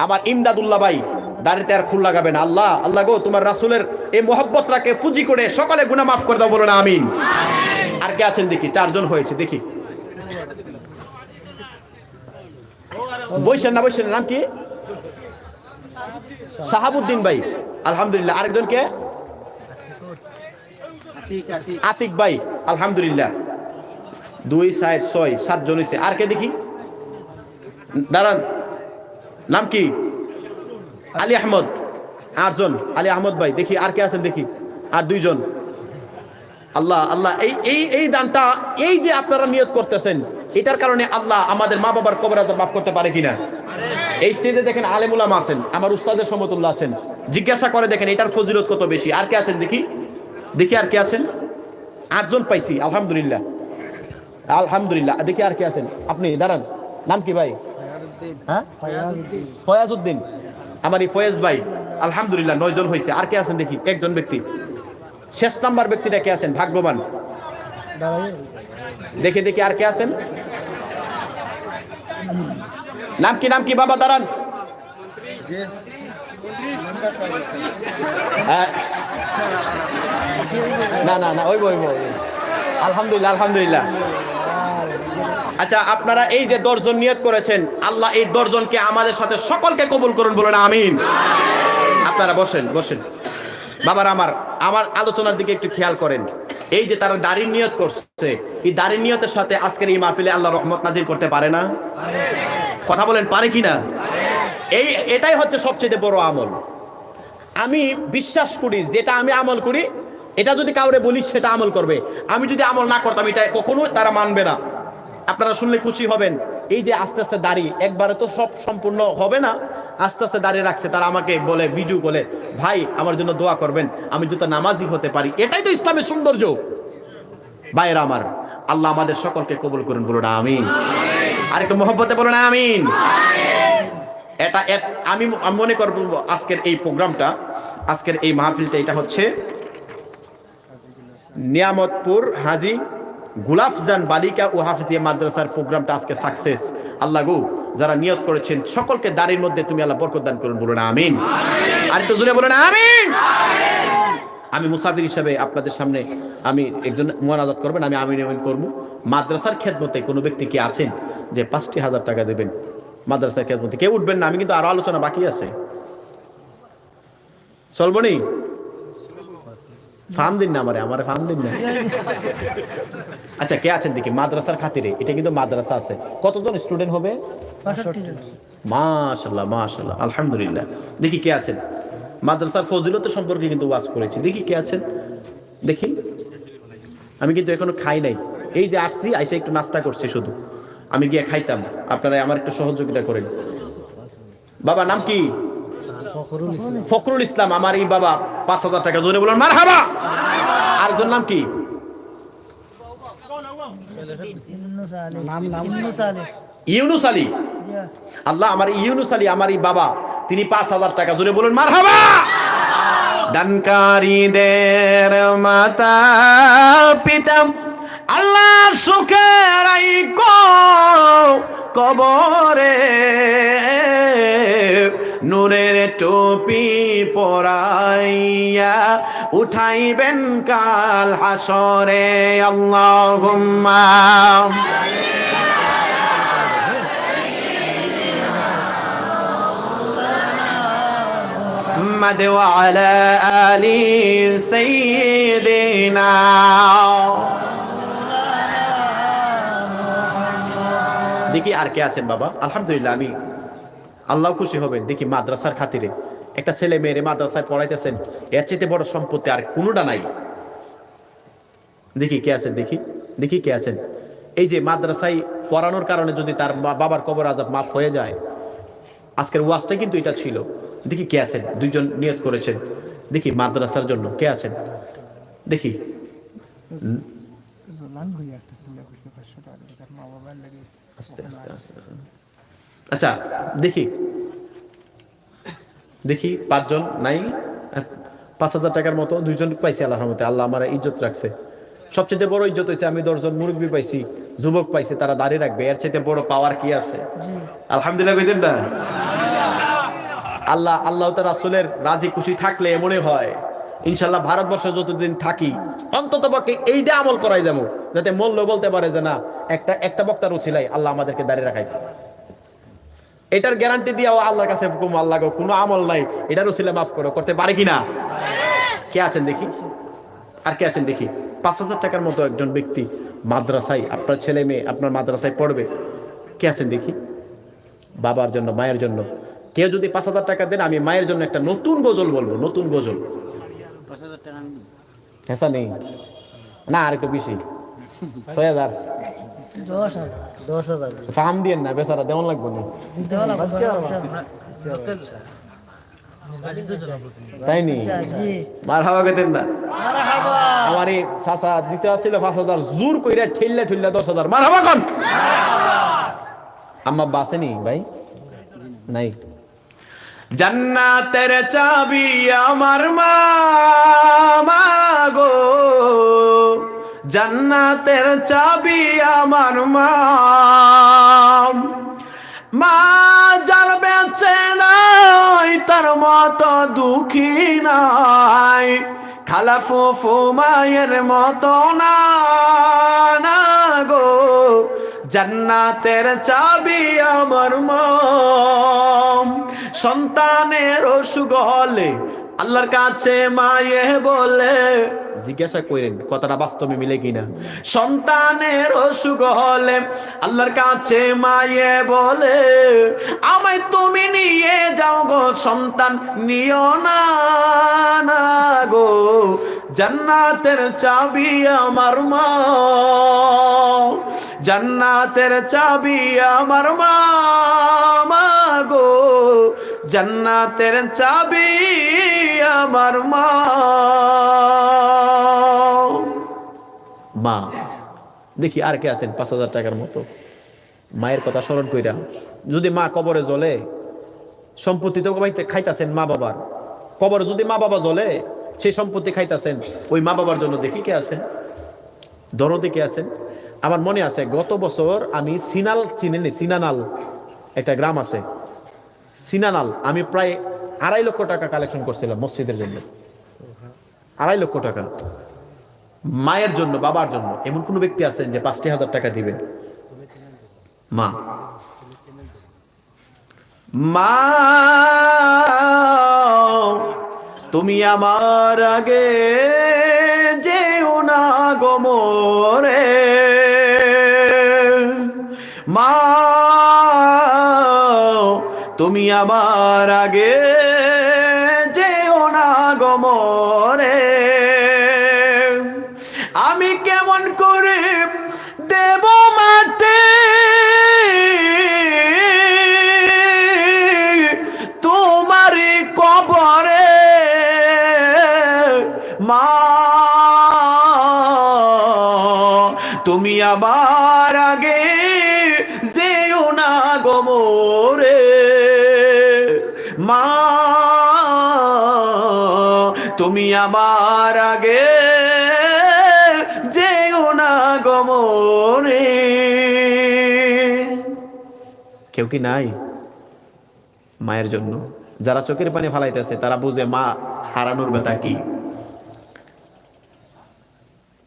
আমার ইমদাদুল্লাহ ভাই, দাড়িতে আর খুল লাগাবে না। আল্লাহ গো, তোমার রাসূলের এই মোহাব্বত রাখে পুঁজি করে সকলে গুনাহ মাফ করে দাও, বলো না আমিন। আর কে আছেন দেখি? 4 জন হয়েছে, দেখি। বসেন না। নাম কি? শাহাবুদ্দিন ভাই, আলহামদুলিল্লাহ। আরেকজন কে? আতিক ভাই, আলহামদুলিল্লাহ। 2, 4, 6, 7 জন হয়েছে। আর কে দেখি? দাঁড়ান। নাম কি? আলী আহমদ। 8 জন। আলী আহমদ ভাই, দেখি আর কে আছেন দেখি? আর 2 জন। আল্লাহ, এই দানটা, এই যে আপনারা নিয়ত করতেছেন, এটার কারণে আল্লাহ আমাদের মা বাবার কবর আযাব মাফ করতে পারে কিনা? এই স্টেজে দেখেন আলেম উলামা আছেন, আমার উস্তাদের সমতুল্য আছেন, জিজ্ঞাসা করে দেখেন এটার ফজিলত কত বেশি। আর কে আছেন দেখি? আর কে আছেন? 8 জন পাইছি, আলহামদুলিল্লাহ। দেখি আর কে আছেন? আপনি দাঁড়ান। নাম কি ভাই? হ্যাঁ, ফয়াজউদ্দিন। আমার এই ফয়েজ ভাই, আলহামদুলিল্লাহ, 9 জন হয়েছে। আর কে আছেন দেখি? একজন ব্যক্তি। শেষ নাম্বার ব্যক্তিটা কে আছেন? ভাগ্যবান। দেখি আর কে আছেন? নাম কি বাবা? দাঁড়ান। না, ওই আলহামদুলিল্লাহ। আচ্ছা, আপনারা এই যে 10 জন নিয়ত করেছেন, আল্লাহ এই 10 জনকে আমাদের সাথে সকলকে কবুল করুন, বলুন আমিন। আপনারা বসেন। বাবার, আমার আলোচনার দিকে একটু খেয়াল করেন। এই যে তারা দাড়ির নিয়ত করছে, এই দাড়ির নিয়তের সাথে আজকের এই মাহফিলে আল্লাহ রহমত নাজিল করতে পারে না? কথা বলেন, পারে কিনা? এটাই হচ্ছে সবচেয়ে বড় আমল। আমি বিশ্বাস করি, যেটা আমি আমল করি, এটা যদি কাউরে বলি সেটা আমল করবে। আমি যদি আমল না করতাম, এটা কখনো তারা মানবে না। আপনারা শুনলে খুশি হবেন, এই যে আস্তে আস্তে দাড়ি একবারে তো সব সম্পূর্ণ হবে না, আস্তে আস্তে দাঁড়িয়ে রাখছে। তারা আমাকে বলে, ভিডিও বলে, ভাই আমার জন্য দোয়া করবেন, আমি যাতে নামাজি হতে পারি। এটাই তো ইসলামের সৌন্দর্য। ভাইয়েরা আমার, আল্লাহ আমাদের সকলকে কবুল করুন, বলুন আমিন। আর একটু মহব্বতে বলুন আমিন। এটা আমি মনে করব আজকের এই প্রোগ্রামটা, আজকের এই মাহফিলটা, এটা হচ্ছে নিয়ামতপুর হাজী গুলাফজান বালিকা ও হাফিজিয়া মাদ্রাসার প্রোগ্রামটা আজকে সাকসেস। আল্লাহ গো, যারা নিয়ত করেছেন সকলকে দাড়ির মধ্যে তুমি আল্লাহ বরকত দান করুন, বলুন আমিন। আর একটু জোরে বলুন আমিন। আমি মুসাফির হিসাবে আপনাদের সামনে আমি একজন মোনাজাত করবেন, আমি আমিন আমিন করবো। মাদ্রাসার খেদমতে কোনো ব্যক্তি কি আছেন যে ৫,০০০ টাকা দেবেন মাদ্রাসার খেদমতে? কেউ উঠবেন না, আমি কিন্তু আরো আলোচনা বাকি আছে। চলবো নি? ফার্ম দিন না আমার ফার্ম দিন না। আচ্ছা, কে আছেন দেখি মাদ্রাসার খাতিরে? এটা কিন্তু মাদ্রাসা আছে। কতজন স্টুডেন্ট হবে? মাশাআল্লাহ মাশাআল্লাহ, আলহামদুলিল্লাহ। দেখি কে আছেন। মাদ্রাসার ফজিলত সম্পর্কে কিন্তু ওয়াজ করেছি। দেখি কে আছেন, দেখি। আমি কিন্তু এখনো খাই নাই, এই যে আসছি, আইসা একটু নাস্তা করছি শুধু। আমি গিয়ে খাইতাম, আপনারা আমার একটু সহযোগিতা করেন। বাবা নাম কি? ফখরুল ইসলাম। আমার এই বাবা ৫,০০০ টাকা, জোরে বলুন মারহাবা। আরেকজন নাম কি? ইউনুস আলী। আল্লাহ, আমার ইউনুস আলী, আমার এই বাবা, তিনি ৫,০০০ টাকা, জোরে বলুন মারহাবা। দানকারীদের মাতা পিতা আল্লাহ সুখে রাইখো কবরে, নূরের টুপি পরাইয়া উঠাইবেন কাল হাসরে। আল্লাহুম্মা মুহাম্মাদ ওয়া আলা আলি সাইয়্যিদিনা। দেখি আর কে আছেন বাবা? আলহামদুলিল্লাহ, আমি আল্লাহ খুশি হবেন। দেখি মাদ্রাসার খাতিরে একটা ছেলে মেয়েরে মাদ্রাসায় পড়াইতেছেন, এর চাইতে বড় সম্পত্তি আর কোনোটা নাই। দেখি কে আছেন, দেখি দেখি কে আছেন। এই যে মাদ্রাসায় পড়ানোর কারণে যদি তার বাবার কবর আযাব মাফ হয়ে যায়, আজকের ওয়াজটা কিন্তু এটা ছিল। দেখি কে আছেন, দুইজন নিয়ত করেছেন। দেখি মাদ্রাসার জন্য কে আছেন, দেখি। আস্তে আস্তে আস্তে, আচ্ছা দেখি দেখি ৫ জন নাই? ৫,০০০ টাকার মতো ২ জন পাইছি আল্লাহর রহমতে। আল্লাহ আমার ইজ্জত রাখছে। সবচেয়ে বড় ইজ্জত হয়েছে আমি ১০ জন মুরব্বী পাইছি, যুবক পাইছি, তারা দাঁড়িয়ে রাখবে। এর চাইতে বড় পাওয়ার কি আছে? আলহামদুলিল্লাহ কইতেন না? আল্লাহ আল্লাহ তার রাসূলের রাজি খুশি থাকলে এমনই হয়। ইনশাআল্লাহ ভারতবর্ষে যতদিন থাকি অন্তত পক্ষে এইটা আমল করাই যাবো, যাতে মূল্য বলতে পারে যে না, একটা বক্তার উছিলাই আল্লাহ আমাদেরকে দাঁড়িয়ে রাখাইছে। এটার গ্যারান্টি দিয়েও আল্লাহর কাছে আল্লাহ কোনো আমল নাই, এটার উছিলা মাফ করো, করতে পারে কিনা? কে আছেন দেখি, আর কে আছেন দেখি। ৫,০০০ টাকার মতো একজন ব্যক্তি মাদ্রাসায়, আপনার ছেলে মেয়ে আপনার মাদ্রাসায় পড়বে, কে আছেন দেখি। বাবার জন্য, মায়ের জন্য কেউ যদি ৫,০০০ টাকা দেন, আমি মায়ের জন্য একটা নতুন গজল বলবো, নতুন গজল। হ্যাঁ নেই না, আর একটু বেশি, ৬,০০০, ১০,০০০ ফার্ম দিয়েন না, বেচারা দেওয়ান লাগবে না, তাই নি? মারহাবা কইতেন না? আমার এই চাচা দিতে আসছিল ৫,০০০, জোর কইরা ঠেললা ১০,০০০। মারহাবা কোন? আম্মা বাসেনি ভাই? নাই। জান্নাতের চাবি আমার মা গো, জান্নাতের চাবি আমার মা, মা যার বেঁচে নাই তার মতো দুঃখী নাই, খালা ফুফু মায়ের মতো না গো, জান্নাতের চাবি আমার মা। সন্তানের অসুখ হলে আল্লাহর কাছে মায়ে বলে, জিজ্ঞাসা করেন কথাটা বাস্তবে মিলে কিনা। সন্তানের অসুখ হলে আল্লাহর কাছে মায়ে বলে, আমায় তুমি নিয়ে যাও গো সন্তান, নিও না গো, জান্নাতের চাবি আমার মা। জান্নাতের চাবি আমার মা, মা গো জান্নাতের চাবি আমার মা। মা দেখি আর কে আছেন 5,000 টাকার মতো মায়ের কথা স্মরণ কইরা যদি মা কবরে জ্বলে, সম্পত্তি তো খাইতাছেন মা বাবার, কবরে যদি মা বাবা জ্বলে সেই সম্পত্তি খাইতাছেন ওই মা বাবার জন্য দেখি কে আছেন, দরদে কে আছেন। আমার মনে আছে গত বছর আমি সিনাল চিনেনি, সিনানাল একটা গ্রাম আছে সিনানাল, আমি প্রায় 2.5 লক্ষ টাকা কালেকশন করছিলাম মসজিদের জন্য, 2.5 লক্ষ টাকা মায়ের জন্য বাবার জন্য। এমন কোন ব্যক্তি আছেন যে 50,000 টাকা দিবেন? মা মা তুমি আমার আগে যেও না গো মোরে, মা তুমি আমার আগে যেও না গো মোরে, আমি কেমন করে দেব মাটি তোমার কবরে, মা তুমি আমার আগে যেও না গো মোরে, মা তুমি আমার আগে যেও না গো মোরে। কেউ কি নাই মায়ের জন্য? যারা চোখের পানি ফালাইতেছে তারা বুঝে মা হারানোর ব্যথা কি।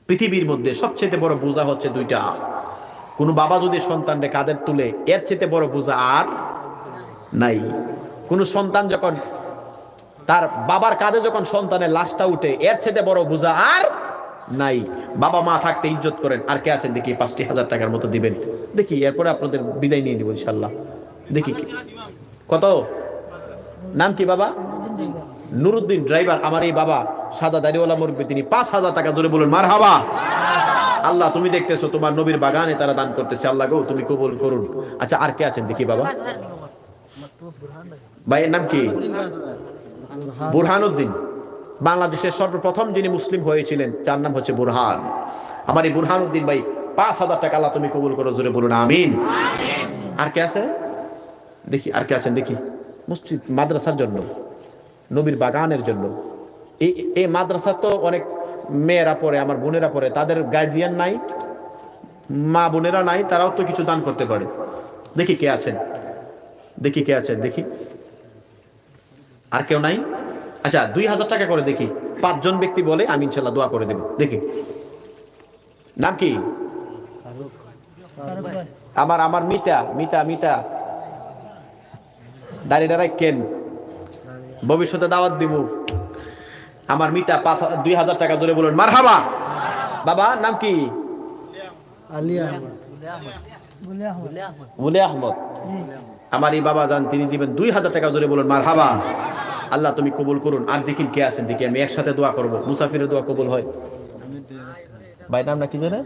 পৃথিবীর মধ্যে সবচেয়ে বড় বোঝা হচ্ছে দুইটা, কোন বাবা যদি সন্তানকে কাঁধে তুলে এর চেয়ে বড় বোঝা আর নাই। কোন সন্তান যখন তার বাবার কাঁধে যখন সন্তানের লাশটা উঠে এর চেয়ে বড় বোঝা আর নাই। বাবা মা থাকতে ইজ্জত করেন। আর কে আছেন দেখি 50,000 টাকার মতো দিবেন দেখি, এরপরে আপনাদের বিদায় নিয়ে নিব ইনশাল্লাহ। দেখি কত, নাম কি বাবা? নুরুদ্দিন ড্রাইভার। আমার এই বাবা সাদা দাড়িওয়ালা মুরব্বি, তিনি 5,000 টাকা জোরে বলুন মারহাবা। আল্লাহ তুমি দেখতেছো তোমার নবীর বাগানে তারা দান করতেছে, আল্লাহ গো তুমি কবুল করুন। আচ্ছা আর কে আছেন দেখি বাবা? ভাইয়ের নাম কি? বুরহানুদ্দিন। বাংলাদেশের সর্বপ্রথম যিনি মুসলিম হয়েছিলেন যার নাম হচ্ছে বুরহান। আমার এই বুরহানুদ্দিন ভাই 5,000 টাকা আল্লাহ তুমি কবুল করো, জোরে বলুন আমিন। আর কে আছে দেখি, আর কে আছেন দেখি? মসজিদ মাদ্রাসার জন্য, নবীর বাগানের জন্য। এই মাদ্রাসা তো অনেক মেয়েরা পড়ে, আমার বোনেরা পড়ে, তাদের গার্ডিয়ান নাই, মা বোনেরা নাই, তারাও তো কিছু দান করতে পারে। দেখি কে আছেন দেখি, কে আছেন দেখি? আর কেউ নাই? আচ্ছা 2,000 টাকা করে দেখি 5 জন ব্যক্তি বলে আমি ইনশাল্লাহ দোয়া করে দেব। দেখি নাম কি? আমার মিতা মিতা মিতা দাঁড়িয়ে দাঁড়ায় কেন, ভবিষ্যতে দাওয়াত দিব। আমার মিতা 2,000 টাকা জোরে বলুন মারহাবা। বাবা নাম কি? মুলে আহমদ। আমার এই বাবা জান তিনি দিবেন 2,000 টাকা জোরে বলুন মারহাবা। আল্লাহ তুমি কবুল করুন। আর দেখি কে আছেন দেখি, আমি একসাথে দোয়া করব, মুসাফিরের দোয়া কবুল হয়। ভাই নাম না কি জানেন?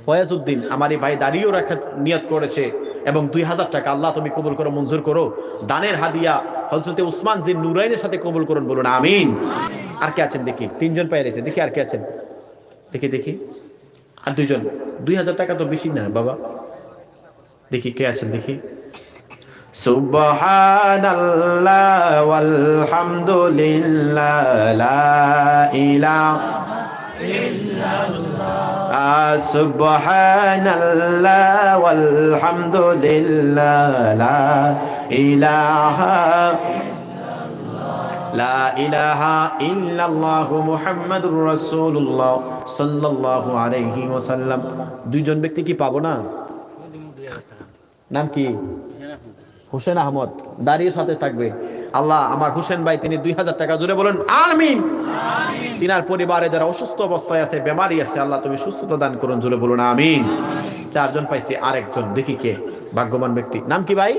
ফয়াজউদ্দিন। আমার এই ভাই দাঁড়িয়েও রাখা নিয়ত করেছে এবং 2,000 টাকা আল্লাহ তুমি কবুল করো, মঞ্জুর করো। দানের হাদিয়া হযরতে উসমান জিন নুরাইনের সাথে কবুল করুন, বলুন আমিন। আর কে আছেন দেখি? 3 জন পাই রয়েছে দেখি, আর কে আছেন দেখি দেখি? আর 2 জন। 2,000 টাকা তো বেশি না বাবা, দেখি কে আছেন দেখি? সুবহানাল্লাহ ওয়ালহামদুলিল্লাহ লা ইলাহা ইল্লাল্লাহ, সুবহানাল্লাহ ওয়ালহামদুলিল্লাহ লা ইলাহা লা ইলাহা ইল্লাল্লাহ মুহাম্মাদুর রাসূলুল্লাহ সাল্লাল্লাহু আলাইহি ওয়াসাল্লাম। 2 জন ব্যক্তি কি পাবো না? নাম কি? হোসেন আহমদ। দাঁড়িয়ে সাথে থাকবে। আল্লাহ আমার হোসেন ভাই তিনি 2,000 টাকা জোরে বলেন আমিন। তিনার পরিবারে যারা অসুস্থ অবস্থায় আছে, বেমারি আছে, আল্লাহ তুমি সুস্থতা দান করুন, জোরে বলুন আমিন। 4 জন পাইছি। আরেকজন দেখি কে ভাগ্যবান ব্যক্তি? নাম কি ভাই?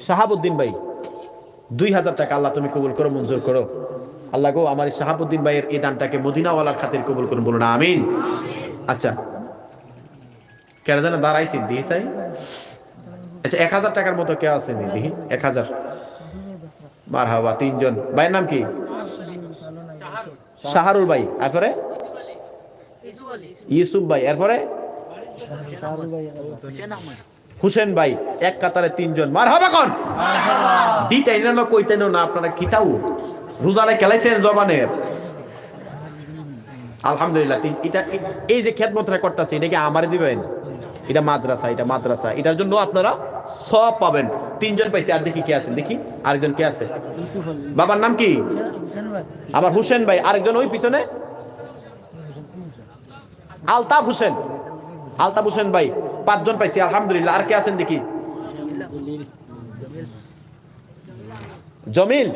শাহাবুদ্দিন ভাই। 2,000 টাকা আল্লাহ তুমি কবুল করো, মঞ্জুর করো। আল্লাহ গো আমার শাহাবুদ্দিন ভাইয়ের এই দানটাকে মদিনাওয়ালার খাতির কবুল করুন, বলুন আমিন। আচ্ছা কেন জানে দাঁড়াইছি দিহি চাই। আচ্ছা 1000 টাকার মতো কে আছে নি দিহি 1000। মারহাবা, 3 জন। ভাইয়ের নাম কি? শাহরুল ভাই, এরপরে ইউসুফ ভাই, এরপরে হুসেন ভাই। এক কাতারে 3 জন। মারহাবা কোন দিটাই না কইতেন না আপনারা কিতাও রোজারে খেলাইছেন জবানের। আলহামদুলিল্লাহ। এটা এই যে খেদমতটা করতেছে এটা কি আমারে দিবেন? এটা মাদ্রাসা, এটা মাদ্রাসা, এটার জন্য আপনারা সব পাবেন। 3 জন পাইছে। আর দেখি কে আছেন, দেখি আরেকজন কে আছে? বাবার নাম কি? আমার হুসেন ভাই। আরেকজন ওই পিছনে আলতাফ হোসেন, আলতাফ হোসেন ভাই। 5 জন পাইছি আলহামদুলিল্লাহ। আর কে আছেন দেখি? জমিল,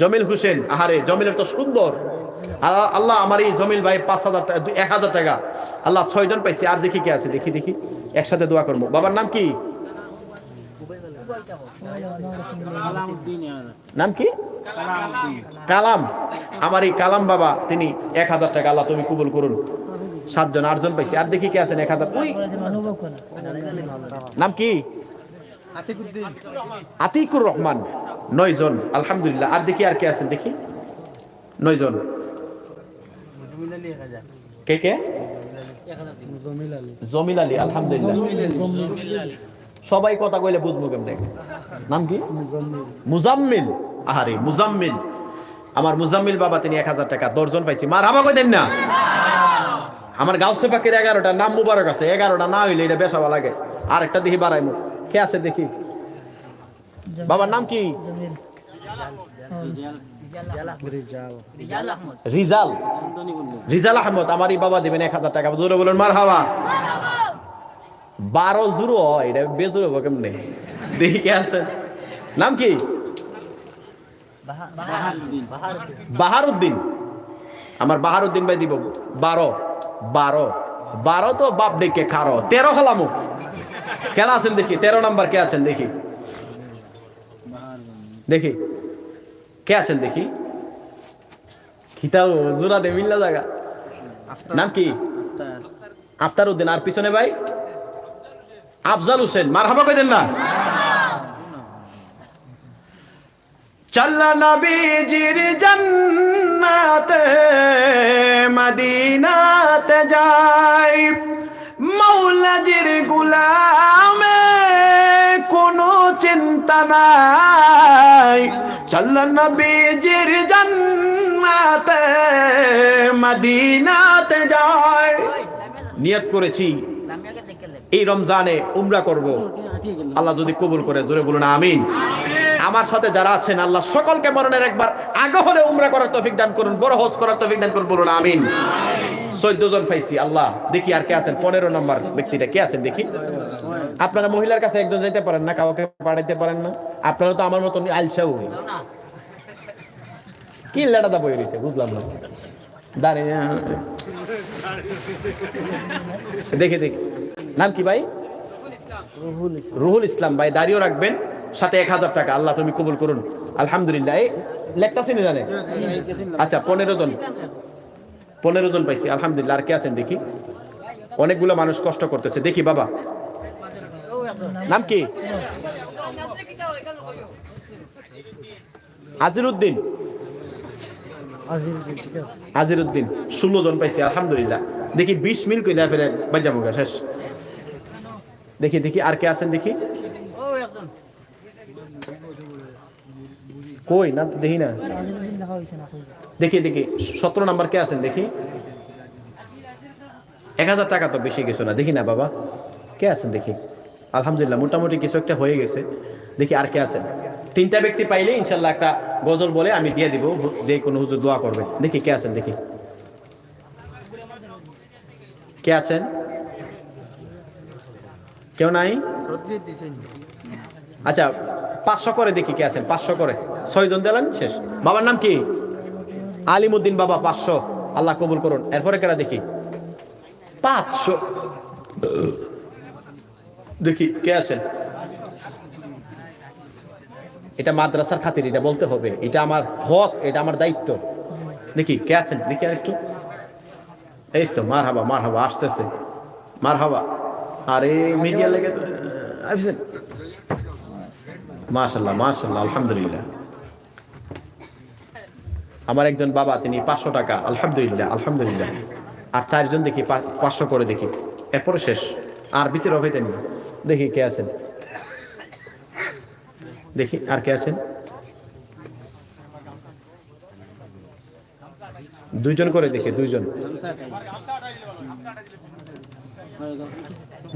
জমিল হোসেন। আহারে জমিলের তো সুন্দর। আল্লাহ আমার এই জমিল ভাই 5000 টাকা 1000 টাকা আল্লাহ 6 জন পাইছি। আর দেখি কে আছে, দেখি দেখি একসাথে দোয়া করবো। বাবার নাম কি? নাম কি? কালাম। আমার এই কালাম বাবা, তিনি 1000 টাকা আল্লাহ তুমি কবুল করুন। 7 জন 8 জন পাইছি। আর দেখি কে আছেন 1000। নাম কি? আতিকুর রহমান। 9 জন আলহামদুলিল্লাহ। আর দেখি আর কে আছেন দেখি? 9 জন। কে কে? জমিল আলী আলহামদুলিল্লাহ। সবাই কথা কইলে বুঝবো কেমনে। নাম কি? মুজাম্মিল। আহারে মুজাম্মিল। আমার মুজাম্মিল বাবা, তিনি 1000 টাকা। 10 জন পাইছি। মারহাবা কই দেন না। আমার গাউসে পাখির 11টা নাম মুবারক আছে। 11টা না হইলে এটা বেশাবা লাগে। আরেকটা দেখি বাড়াইমু। কে আছে দেখি? বাবার নাম কি? রিজাল, রিজাল আহমদ। আমারই বাবা দিবেন 1000 টাকা। জোরে বলুন মারহাবা। 12 জুরো এটা বেজুর হবো কেমনে। দেখি কে আছে? নাম কি? বাহারউদ্দিন। আমার বাহারউদ্দিন ভাই দিব 12 12 12 তো বাপ ডেকে খারো 13 হলামু। কেন আছেন দেখি? 13 নাম্বার কে আছেন দেখি? দেখি কে আছেন দেখি? খিতাও জোড়া দে মিল্লা জায়গা। নাম কি? আফতার উদ্দিন। আর পিছনে ভাই আফজাল হোসেন। মারহাবা কই দেন না। চল্লা নবীজির জান্নাতে মদিনাতে যাই, মাওলাজির গোলামে কোনো চিন্তা নাই। চল্লা নবীজির জান্নাতে মদিনাতে যাই। নিয়ত করেছি এই রমজানে উমরা করব। আল্লাহ যদি কবুল করে জোরে বলুন আমিন। আমার সাথে যারা আছেন আল্লাহ সকলকে মরণের একবার আগে হলে উমরা করার তৌফিক দান করুন, বড় হজ করার তৌফিক দান করুন, বলুন আমিন। 14 জন পাইছি আল্লাহ। দেখি আর কে আছেন? 15 নম্বর ব্যক্তিটা কে আছেন দেখি? আপনারা মহিলার কাছে একজন যাইতে পারেন না, কাউকে পাঠাইতে পারেন না? আপনারা তো আমার মতন আলসাও কি লেটাদা বই রয়েছে বুঝলাম না। দাঁড়িয়ে দেখে দেখি নাম কি ভাই? রুহুল ইসলাম ভাই। দাঁড়িয়েও রাখবেন, সাথে 1000 টাকা। আল্লাহ তুমি কবুল করুন আলহামদুলিল্লাহ। এই লেখতাছি না জানে? আচ্ছা 15 জন 15 জন পাইছি আলহামদুলিল্লাহ। আর কে আছেন দেখি? অনেকগুলো মানুষ কষ্ট করতেছে। দেখি বাবা নাম কি? আজিরউদ্দিন। আজিরউদ্দিন। 16 জন পাইছি আলহামদুলিল্লাহ। দেখি 20 মিনিট কইলা ফেরে বাজামুগা শেষ। দেখি দেখি আর কে আছেন দেখি? কই না তো দেখি না। দেখি দেখি 17 নাম্বার কে আছেন দেখি? 1000 টাকা তো বেশি কিছু না। দেখি না বাবা কে আছেন দেখি? আলহামদুলিল্লাহ মোটামুটি কিছু একটা হয়ে গেছে। দেখি আর কে আছেন? 3টা ব্যক্তি পাইলে ইনশাল্লাহ একটা গজল বলে আমি দিয়ে দিব, যে কোনো হুজুর দোয়া করবে। দেখি কে আছেন দেখি? কে আছেন? কেউ নাই? আচ্ছা 500 করে দেখি কে আছেন? 500 করে 6 জন দিলেন শেষ। বাবার নাম কি? আলিমউদ্দিন বাবা 500 আল্লাহ কবুল করুন। এরপরে কেডা দেখি? 500 দেখি কে আছেন? এটা মাদ্রাসার খাতির, এটা বলতে হবে, এটা আমার হক, এটা আমার দায়িত্ব। দেখি কে আছেন দেখি আর একটু এই তো মারহাবা মারহাবা আসতেছে, মারহাবা। আরে মিডিয়া লেগে আসছেন, মাশাআল্লাহ মাশাআল্লাহ, আলহামদুলিল্লাহ। আমার একজন বাবা, তিনি 500 টাকা, আলহামদুলিল্লাহ আলহামদুলিল্লাহ। আর 4 জন দেখি 500 করে দেখি, এরপরে শেষ। আর বিচের অভাইতেন না, দেখি কে আছেন, দেখি আর কে আছেন। 2 জন করে দেখি, 2 জন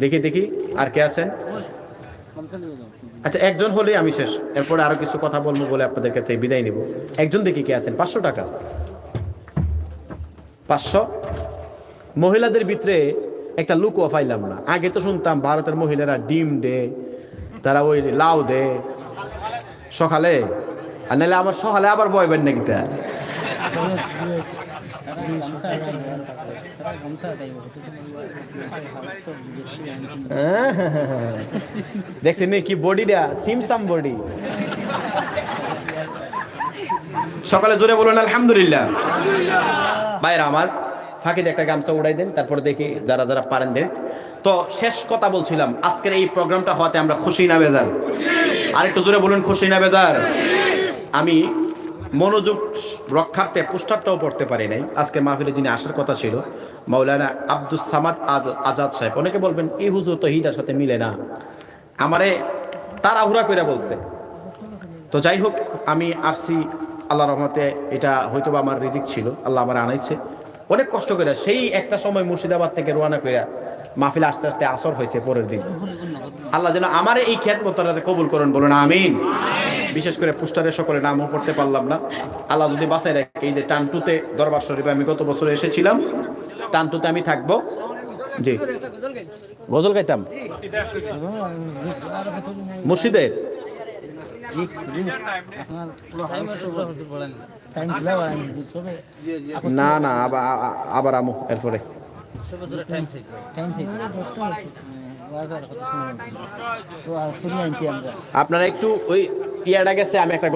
দেখি দেখি আর কে আছেন। আচ্ছা, একজন হলেই আমি শেষ, এরপরে আরো কিছু কথা বলবো বলে আপনাদের কাছে বিদায় নিব। একজন দেখি কে আছেন। 500 টাকা, 500। মহিলাদের ভিতরে একটা লুকও পাইলাম না। আগে তো শুনতাম ভারতের মহিলারা ডিম দে, তারা ওই লাউ দে সকালে, আর নাহলে আমার সকালে আবার বয়বেন নাকি তা। দেখছেন কি বডিটা, সিমসাম বডি। সকালে জোরে বলুন আলহামদুলিল্লাহ। ভাইরা আমার, ফাঁকিতে একটা গামছা উড়াই দেন, তারপর দেখি যারা যারা পারেন দেন। তো শেষ কথা বলছিলাম, আজকের এই প্রোগ্রামটা হওয়াতে আমরা খুশি না বেজার? আরেকটু জোরে বলুন, খুশি না বেজার? আমি মনোযোগ রক্ষার্থে পোস্টারটাও পড়তে পারি নাই। আজকে মাহফিলে যিনি আসার কথা ছিল, মাওলানা আব্দুস সামাদ আজাদ সাহেব। অনেকে বলবেন এই হুজুর তো হিদার সাথে মিলে না, আমারে তাড়াহুড়া করে বলছে। তো যাই হোক, আমি আসছি আল্লাহ রহমতে। এটা হয়তো বা আমার রিজিক ছিল, আল্লাহ আমার আনাইছে অনেক কষ্ট করে। সেই একটা সময় মুর্শিদাবাদ থেকে রওনা করে মাহফিল আস্তে আস্তে আসর হয়েছে পরের দিন। আল্লাহ যেন আমার এই খিয়াতমতটাকে কবুল করুন, বলুন আমিন। বিশেষ করে পোস্টারের সকলে নামও পড়তে পারলাম না। আল্লাহ যদি বাঁচায় রাখে, এই যে টানটুতে দরবার শরীফে আমি গত বছর এসেছিলাম, টানটুতে আমি থাকবো। জি, গজল গাইতাম মুর্শিদের। না না, আবার আমু এরপরে। আপনারা একটু ওই ইয়াটা গেছে, আমি একটা